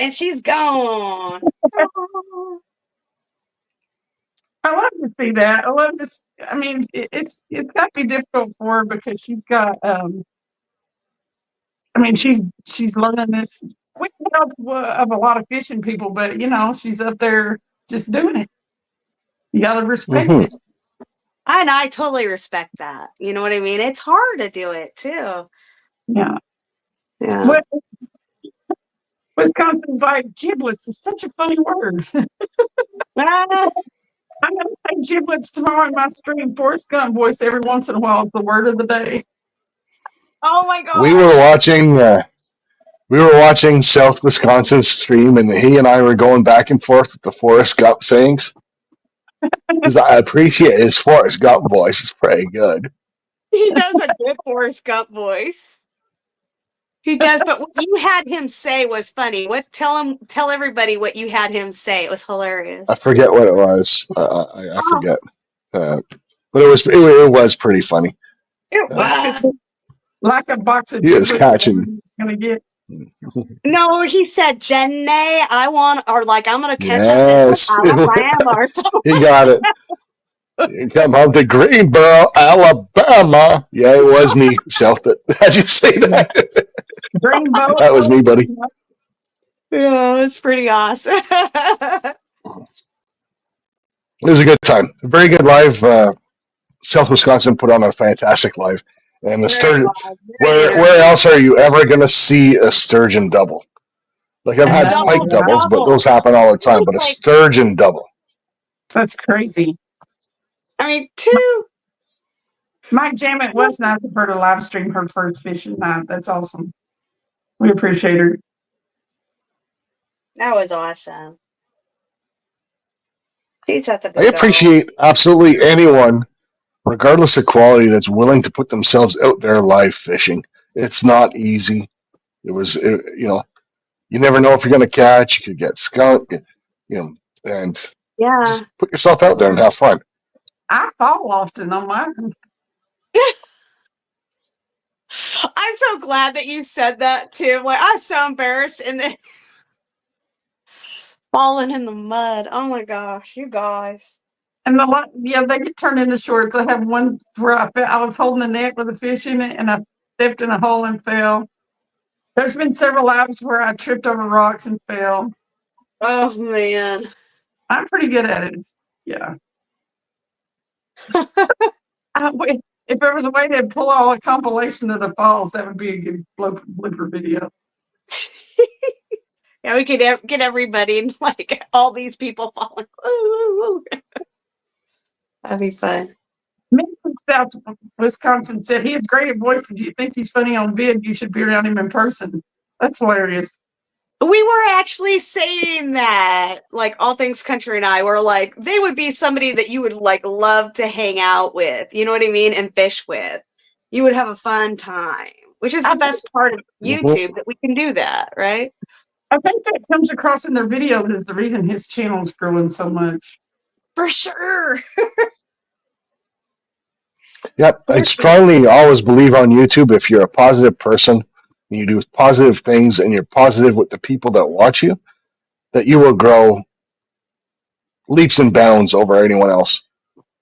And she's gone. can see that. I love this. I mean, it's got to be difficult for her because she's got. I mean, she's learning this with the help of a lot of fishing people, but she's up there just doing it. You got to respect Mhm. it. And I totally respect that. You know what I mean? It's hard to do it too. Yeah. Yeah. Well, Wisconsin's like giblets is such a funny word. Ah, I'm going to say giblets tomorrow in my stream. Forrest Gump voice every once in a while is the word of the day. oh my god. We were watching. We were watching South Wisconsin stream, and he and I were going back and forth with the Forrest Gump sayings because I appreciate his Forrest Gump voice. It's pretty good. He does a good Forrest Gump voice. He does, but what you had him say was funny. Tell everybody what you had him say. It was hilarious. I forget what it was. I forget, but it was pretty funny. Like a box of He is giblets. catching. Gonna get. No, he said, Jenny, I'm gonna catch Yes, up in Alabama or something. he got it. You come home to Greenboro, Alabama. Yeah, it was me, South. How'd you say that? Dreamboat. That was me, buddy. Yeah, it was pretty awesome. It was a good time. A very good live. South Wisconsin put on a fantastic live. And the sturgeon. Where else are you ever going to see a sturgeon double? Like I've had Double, pike doubles, but those happen all the time. But a sturgeon double. That's crazy. I mean, two. Mike Jamet was nice of her to live stream her first fishing night. That's awesome. We appreciate her. That was awesome. He's such a good I appreciate absolutely anyone, regardless of quality, that's willing to put themselves out there live fishing. It's not easy. You never know if you're going to catch. You could get skunked, and Yeah. just put yourself out there and have fun. I fall often on mine. I'm so glad that you said that too. Like, I'm so embarrassed and then falling in the mud. Oh my gosh, you guys. And they get turned into shorts. I have one where I was holding a net with a fish in it, and I stepped in a hole and fell. There's been several lives where I tripped over rocks and fell. Oh man. I'm pretty good at it. Yeah. If there was a way to pull all a compilation of the falls, that would be a good blooper video. Yeah, we could get everybody, like all these people falling. Ooh. That'd be fun. Mason South Wisconsin said he is great at voices. You think he's funny on vid, you should be around him in person. That's hilarious. We were actually saying that, like All Things Country and I were like, they would be somebody that you would like love to hang out with, you know what I mean, and fish with. You would have a fun time, which is the best part of YouTube, that we can do that, right? I think that comes across in their videos is the reason his channel is growing so much. For sure. Yep, I strongly always believe on YouTube, if you're a positive person, and you do positive things, and you're positive with the people that watch you, that you will grow leaps and bounds over anyone else.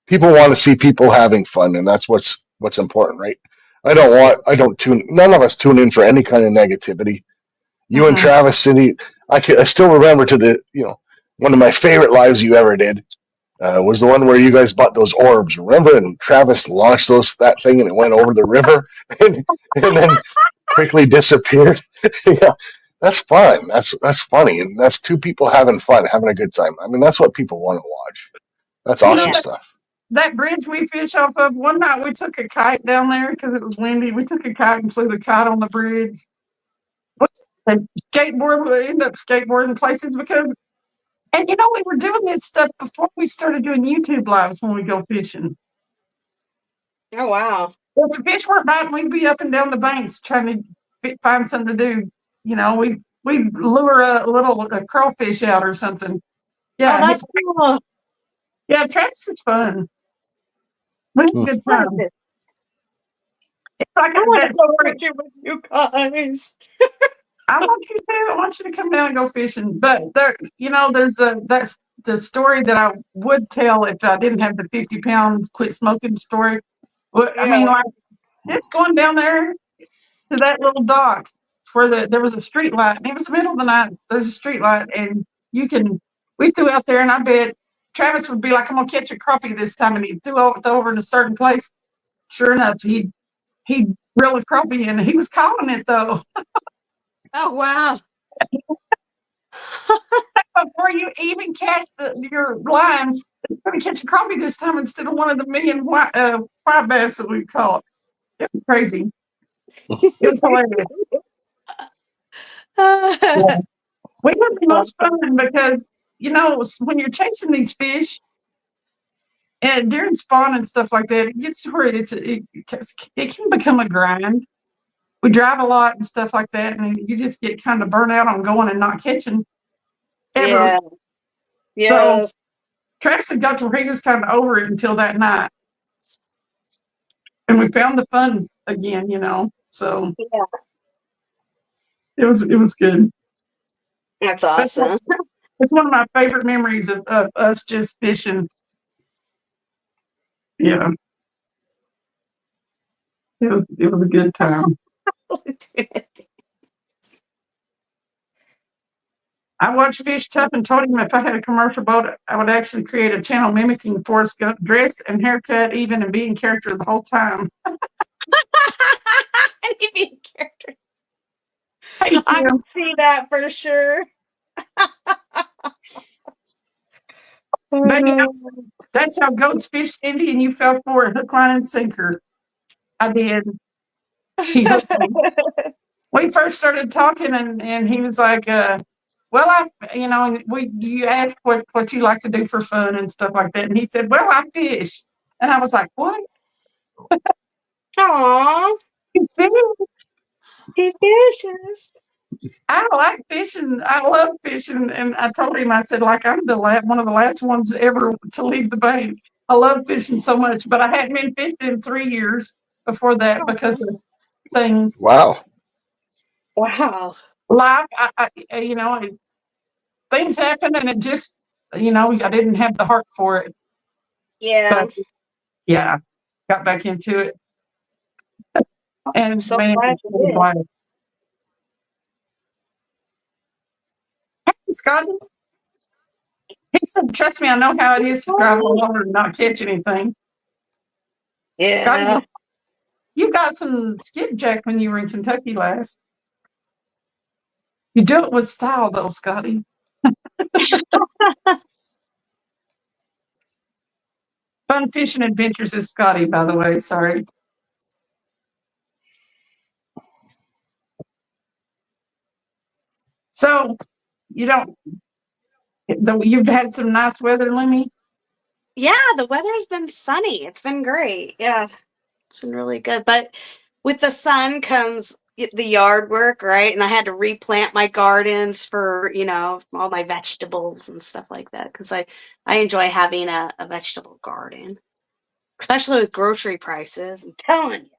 People want to see people having fun, and that's what's important, right? None of us tune in for any kind of negativity. You and Travis City, I still remember one of my favorite lives you ever did. Was the one where you guys bought those orbs, remember? And Travis launched that thing and it went over the river and then quickly disappeared. Yeah, that's fun. That's funny, and that's two people having fun, having a good time. I mean, that's what people want to watch. That's awesome stuff. That bridge we fish off of, one night we took a kite down there because it was windy. We took a kite and flew the kite on the bridge. We ended up skateboarding places because. And we were doing this stuff before we started doing YouTube lives when we go fishing. Oh, wow. If the fish weren't biting, we'd be up and down the banks trying to find something to do. We'd lure a crawfish out or something. Yeah, oh, that's cool. Yeah, traps is fun. We have a good time. It's like I want to go fishing with you guys. I want you to. I want you to come down and go fishing. But there, that's the story that I would tell if I didn't have the 50 pounds quit smoking story. Well, I mean, like it's going down there to that little dock where there was a street light. And it was the middle of the night. There's a street light, and we threw out there, and I bet Travis would be like, "I'm gonna catch a crappie this time," and he threw over in a certain place. Sure enough, he'd reel a crappie, and he was calling it though. Oh, wow. Before you even cast your line, it's going to catch a crappie this time instead of one of the million white bass that we call it. It was crazy. It was hilarious. Yeah. We had the most fun because, when you're chasing these fish and during spawn and stuff like that, it gets to where it can become a grind. We drive a lot and stuff like that, and you just get kind of burnt out on going and not catching ever. Yeah. Yes. So Travis had got to where he was kind of over it until that night. And we found the fun again, So Yeah. it was good. That's awesome. It's one of my favorite memories of us just fishing. Yeah. It was a good time. I watched Fish Tough and told him if I had a commercial boat, I would actually create a channel mimicking Forrest Gump dress and haircut, even, and being character the whole time. Being character. Thank I you. can see that for sure. But that's how goats fish, Cindy, and you fell for it, hook, line, and sinker. I did. He hooked me. We first started talking, and he was like, "Well, you asked what you like to do for fun and stuff like that," and he said, "Well, I fish," and I was like, "What?" Aw, He fish? he fishes. I like fishing. I love fishing, and I told him, I said, like, I'm one of the last ones ever to leave the bank. I love fishing so much, but I hadn't been fishing in 3 years before that because of things. Wow. Wow. Life, things happen, and it just, I didn't have the heart for it. Yeah. But yeah, got back into it. And I'm so man, glad it's you really did. glad. Hey, Scotty. He said, "Trust me, I know how it is to drive on water and not catch anything." Yeah. Scotty, you got some skipjack when you were in Kentucky last. You do it with style, though, Scotty. Fun fishing adventures is Scotty, by the way. Sorry. So you've had some nice weather, Lemmy. Yeah, the weather's been sunny. It's been great. Yeah, it's been really good. But with the sun comes the yard work, right? And I had to replant my gardens for, all my vegetables and stuff like that because I enjoy having a vegetable garden, especially with grocery prices. I'm telling you,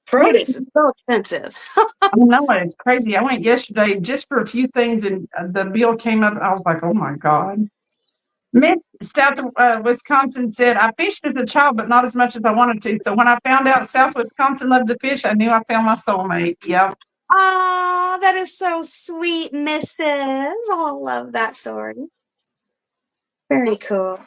produce is so expensive. I know it's crazy. I went yesterday just for a few things, and the bill came up. I was like, "Oh my God!" Miss South Wisconsin said, "I fished as a child, but not as much as I wanted to. So when I found out South Wisconsin loved to fish, I knew I found my soulmate." Yeah. Oh, that is so sweet, Mrs. Oh, I love that story. Very cool.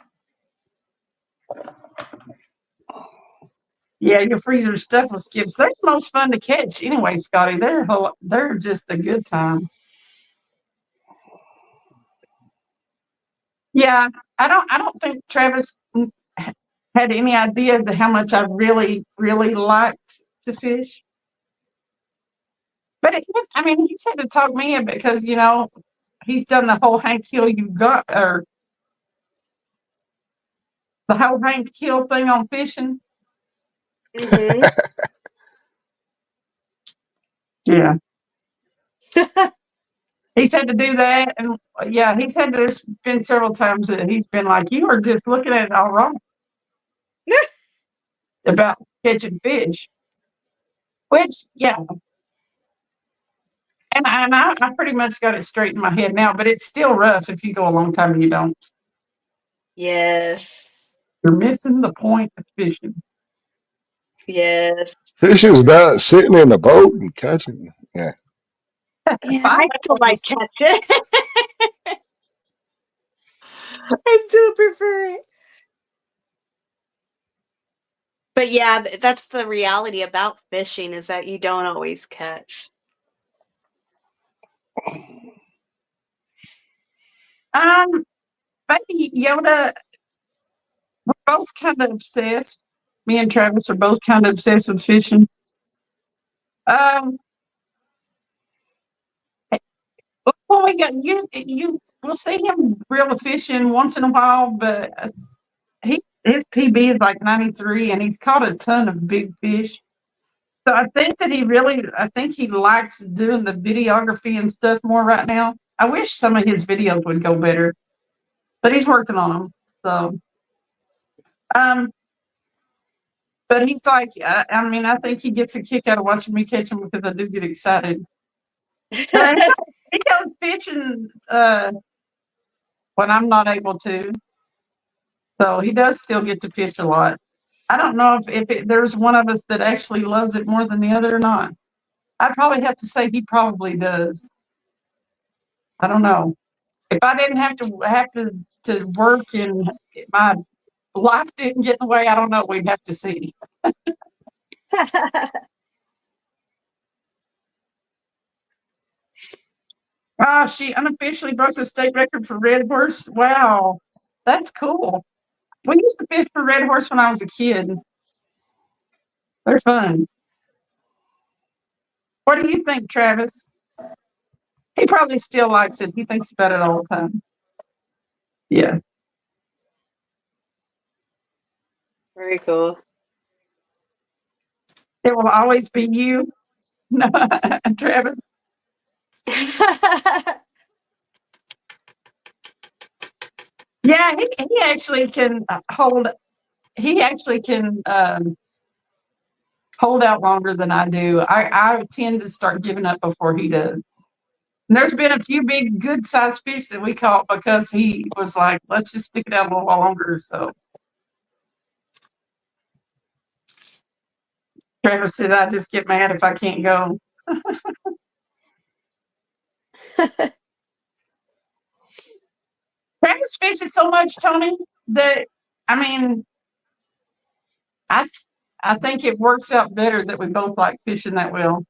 Yeah, your freezer stuffed with skips. They're the most fun to catch anyway, Scotty. They're just a good time. Yeah, I don't think Travis had any idea how much I really, really liked to fish. But he's had to talk me in because, he's done the whole Hank Hill or the whole Hank Hill thing on fishing. Mm-hmm. Yeah. He's had to do that. And yeah, there's been several times that he's been like, "You are just looking at it all wrong about catching fish," which, yeah. I pretty much got it straight in my head now, but it's still rough if you go a long time and you don't. Yes. You're missing the point of fishing. Yes. Fishing's about sitting in a boat and catching. Yeah. Yeah, I still like catch it. I still prefer it. But yeah, that's the reality about fishing is that you don't always catch. Baby Yoda, we're both kind of obsessed. Me and Travis are both kind of obsessed with fishing. Well, we got you. We'll see him reel fishing once in a while, but his PB is like 93, and he's caught a ton of big fish. So I think that I think he likes doing the videography and stuff more right now. I wish some of his videos would go better, but he's working on them. So, but he's like, I mean, I think he gets a kick out of watching me catch him because I do get excited. But he goes fishing when I'm not able to. So he does still get to fish a lot. I don't know if there's one of us that actually loves it more than the other or not. I'd probably have to say he probably does. I don't know. If I didn't have to work and my life didn't get in the way, I don't know. We'd have to see. She unofficially broke the state record for red horse. Wow, that's cool. We used to fish for red horse when I was a kid. They're fun. What do you think, Travis? He probably still likes it. He thinks about it all the time. Yeah. Very cool. It will always be you. No, Travis. Yeah, he actually can hold. He actually can hold out longer than I do. I tend to start giving up before he does. And there's been a few big, good sized fish that we caught because he was like, "Let's just stick it out a little while longer." So Travis said, "I just get mad if I can't go." Travis fishes so much, Tony, that I mean, I think it works out better that we both like fishing that well.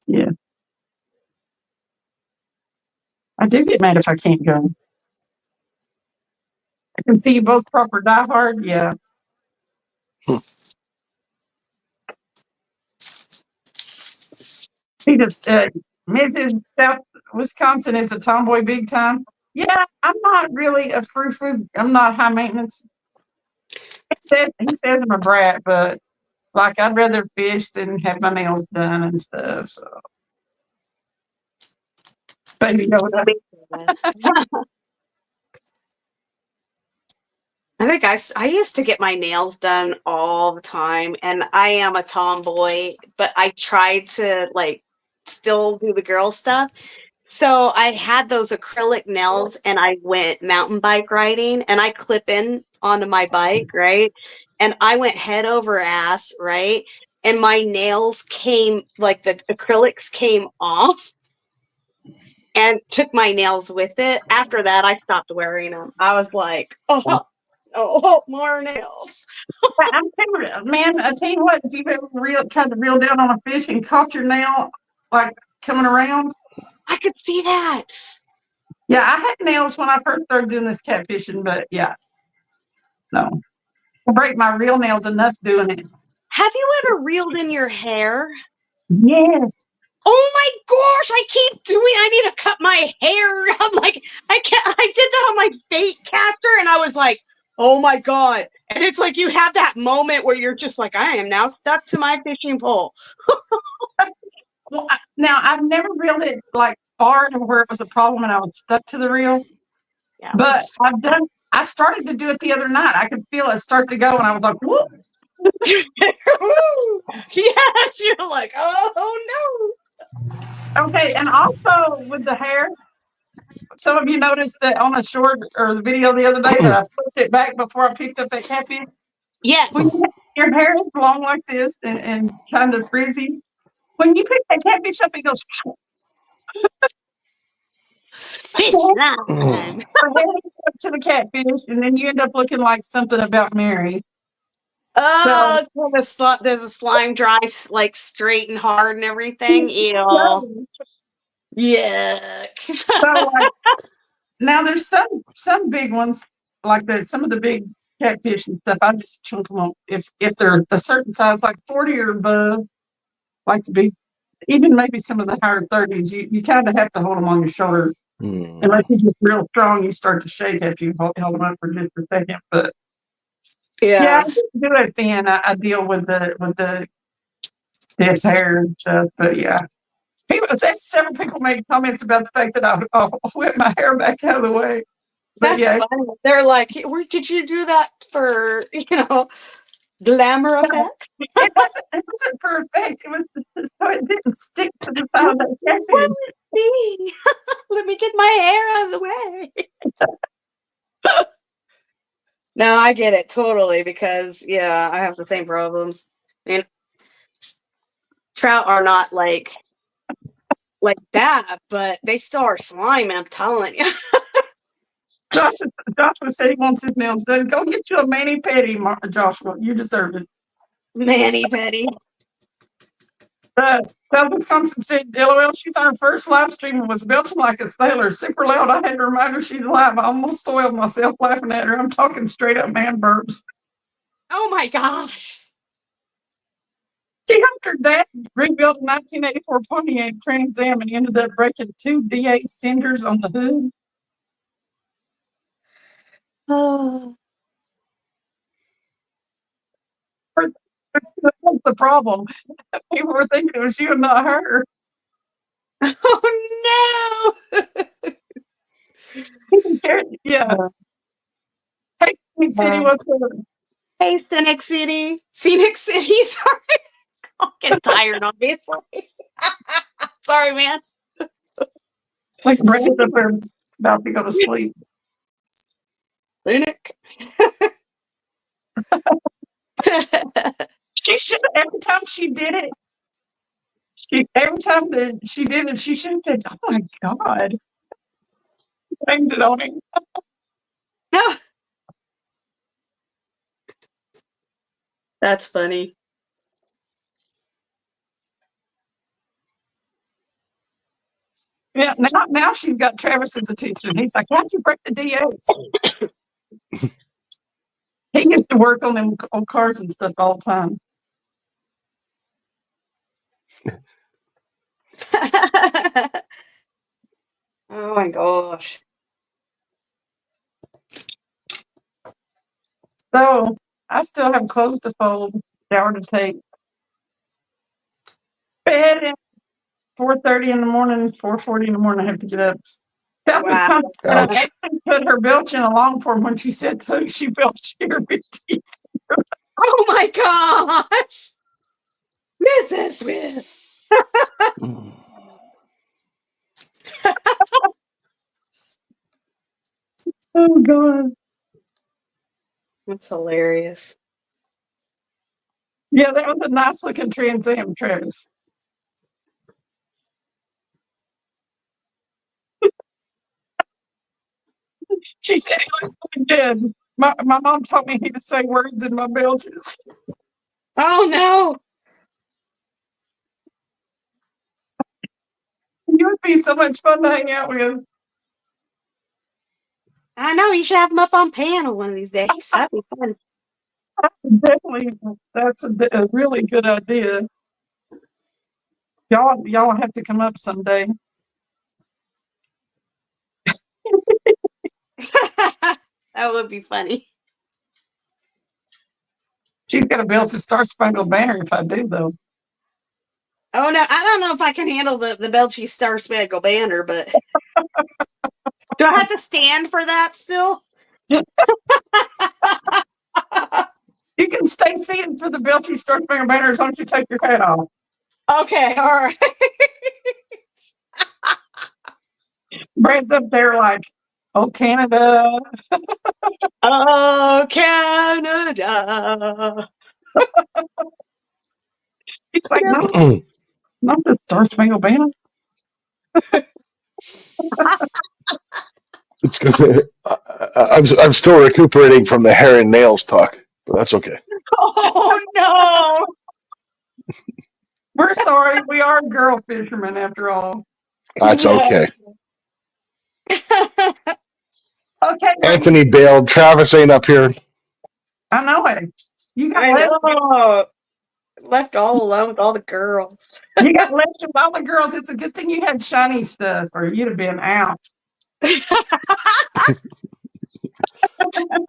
Yeah. I do get mad if I can't go. I can see you both proper diehard. Yeah. He just, Mrs. South Wisconsin is a tomboy big time. Yeah, I'm not really a frou-frou. I'm not high maintenance. He says I'm a brat, but like I'd rather fish than have my nails done and stuff. So, baby Yoda. I think I used to get my nails done all the time, and I am a tomboy, but I tried to like still do the girl stuff. So I had those acrylic nails, and I went mountain bike riding, and I clip in onto my bike, right? And I went head over ass, right? And my nails came, like the acrylics came off and took my nails with it. After that, I stopped wearing them. I was like, oh, more nails. I'm telling you, man, I tell you what, if you've ever tried to reel down on a fish and caught your nail like coming around, I could see that. yeah, I had nails when I first started doing this catfishing, but yeah, no, I break my real nails enough doing it. Have you ever reeled in your hair? Yes. Oh my gosh, I keep I need to cut my hair. I'm like, I did that on my bait catcher, and I was like, oh my God. And it's like you have that moment where you're just like, I am now stuck to my fishing pole. Well, now I've never reeled it like far to where it was a problem and I was stuck to the reel. Yeah, but I started to do it the other night. I could feel it start to go and I was like, whoop. Yes, you're like, oh Okay, and also with the hair, some of you noticed that on a short or the video the other day that I flipped it back before I picked up that catfish. no. Yes. When your hair is long like this and kind of frizzy, when you pick that catfish up, it goes Fish time. to the catfish, and then you end up looking like something about Mary. Oh, there's a slime dry, like straight and hard and everything. Ew. Yuck. So like, now there's some big ones like there's some of the big catfish and stuff. I just chunk them on if they're a certain size, like 40 or above, like to be even maybe some of the higher 30s. You kind of have to hold them on your shoulder. Unless you're just real strong, you start to shake after you've held them up for just a second. But yeah, I just do it then. I deal with the dead hair and stuff. But yeah, several people made comments about the fact that I whip my hair back out of the way. But That's yeah, funny. They're like, where did you do that for, glamour effect? it wasn't for effect. It was so it didn't stick to the side of the catfish. See? Let me get my hair out of the way. No, I get it totally because yeah, I have the same problems. And trout are not like that, but they still are slimy, I'm telling you. Joshua said he wants his nails done. Go get you a mani-pedi, Joshua. You deserve it. Mani-pedi. Calvin Thompson said, LOL, she's on her first live stream and was belching like a sailor, super loud. I had to remind her she's live. I almost spoiled myself laughing at her. I'm talking straight up man burps. Oh my gosh. She helped her dad rebuild a 1984 Pontiac Trans Am and ended up breaking 2 D8 cinders on the hood. Oh. That's the problem. People were thinking it was you and not her. Oh no. Yeah. Hey, Scenic City, what's up? Hey, Scenic City. Scenic City. Sorry. I'm getting tired, obviously. Sorry, man. Like Brandon's up there about to go to sleep. Scenic. She should every time she did it. Every time that she did it, she should have said, "Oh my god!" Blamed it on him. No. That's funny. Yeah, now she's got Travis's attention. He's like, "How'd you break the D8s?" He used to work on them on cars and stuff all the time. Oh my gosh. So I still have clothes to fold, shower to take. Bed at 4:30 in the morning, 4:40 in the morning. I have to get up. Wow. Actually put her belch in a long form when she said so. She belched here. Oh my gosh. Mrs. Smith. Oh god. That's hilarious. Yeah, that was a nice looking Trans Am, Travis. She said he looked really good. My mom taught me to say words in my belches. Oh no. You would be so much fun to hang out with. I know you should have them up on panel one of these days. That'd be fun. Definitely, that's a really good idea. Y'all have to come up someday. That would be funny. She's got to belch a Star Spangled Banner if I do, though. Oh no, I don't know if I can handle the Belchy Star Spangled Banner, but do I have to stand for that still? You can stay seated for the Belchy Star Spangled Banner as long as you take your hat off. Okay, all right. Brad's up there like, oh, Canada. Oh, Canada. He's like, no, not the Star Spangled Banner. It's gonna. I'm still recuperating from the hair and nails talk, but that's okay. Oh, no. We're sorry. We are girl fishermen after all. That's okay. Okay, Anthony bailed. Travis ain't up here. I know it. You got I left. know. Left all alone with all the girls. You got left with all the girls. It's a good thing you had shiny stuff, or you'd have been out.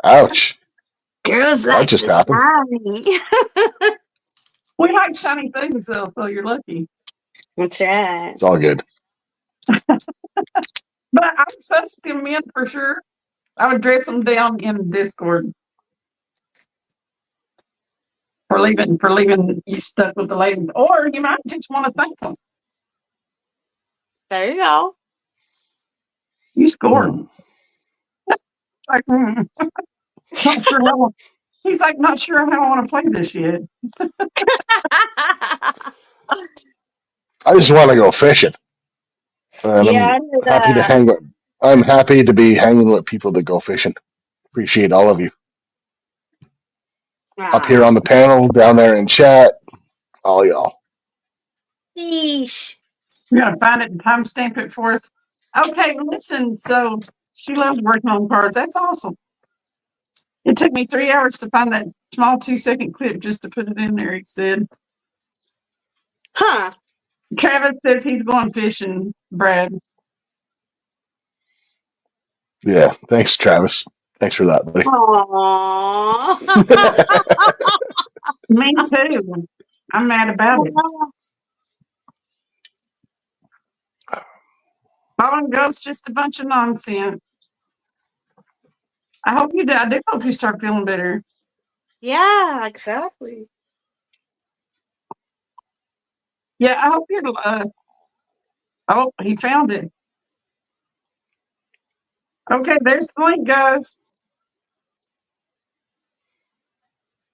Ouch. Girls That like just the happened. shiny. We like shiny things, though, so you're lucky. That's right. It's all good. But I'm sussing them in for sure. I would dress them down in Discord for leaving you stuck with the ladies, or you might just want to thank them. There you go. You scored. Like, not sure how. He's like, not sure how I want to play this yet. I just want to go fishing. And Yeah, I I'm knew happy to that. hang with. I'm happy to be hanging with people that go fishing. Appreciate all of you up here on the panel, down there in chat, all y'all. Yeesh. You're gonna find it and timestamp it for us. Okay, listen. So she loves working on cards. That's awesome. It took me 3 hours to find that small 2-second clip just to put it in there. He said, Huh. Travis says he's going fishing, Brad. Yeah, thanks, Travis. Thanks for that, buddy. Aww. Me too. I'm mad about it. Fallen Ghost's just a bunch of nonsense. I hope you do. I do hope you start feeling better. Yeah, exactly. Yeah, I hope you're. Oh, he found it. Okay, there's the link, guys.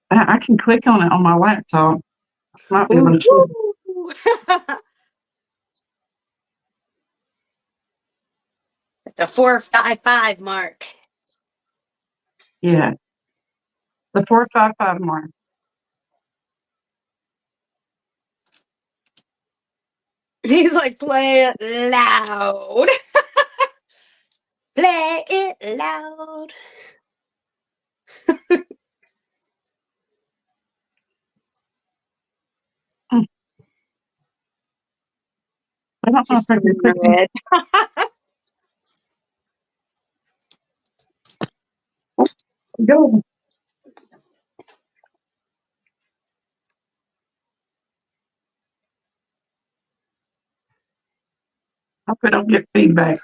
I can click on it on my laptop. Might be able to show you. Ooh. The 455 mark. Yeah, the 455 mark. He's like, play it loud. Play it loud. I don't know if I can click it. Go. I hope I don't get feedback.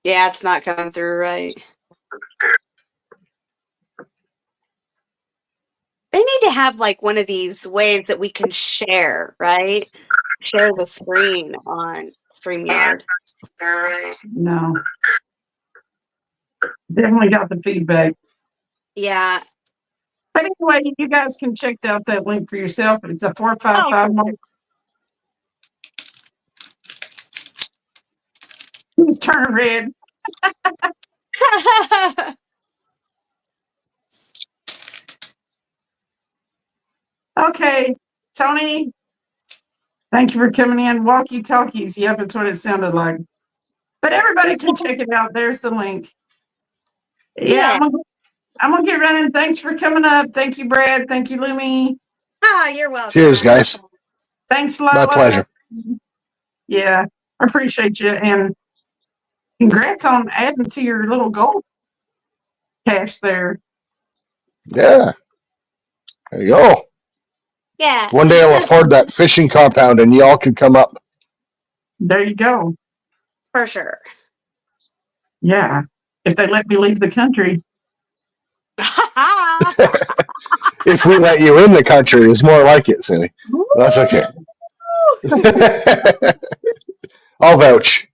Yeah, it's not coming through right. They need to have like one of these ways that we can share, right? Share the screen on StreamYard. No. Definitely got the feedback. Yeah. But anyway, you guys can check out that link for yourself. It's a 455 mark. Who's turning red? Okay, Tony, thank you for coming in. Walkie talkies. Yep, that's what it sounded like. But everybody can check it out. There's the link. Yeah, I'm gonna get running. Thanks for coming up. Thank you, Brad. Thank you, Lumi. Oh, you're welcome. Cheers, guys. Thanks, Lola. My pleasure. Yeah, I appreciate you. And congrats on adding to your little gold cache there. Yeah. There you go. Yeah. One day I'll afford that fishing compound and y'all can come up. There you go. For sure. Yeah. If they let me leave the country. If we let you in the country, is more like it, Cindy. That's okay. I'll vouch.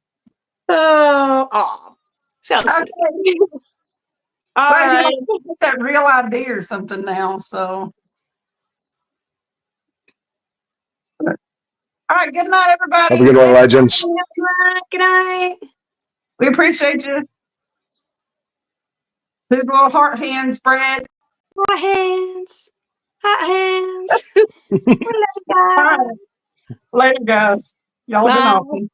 Oh, so Okay. sweet. All Well, you know, right. get that real ID or something now. So, all right. Good night, everybody. Have a good one, legends. Good night. We appreciate you. There's little heart hands, Brad. Hot hands. Hot hands. All right. Later, guys. Y'all have been Bye. awesome.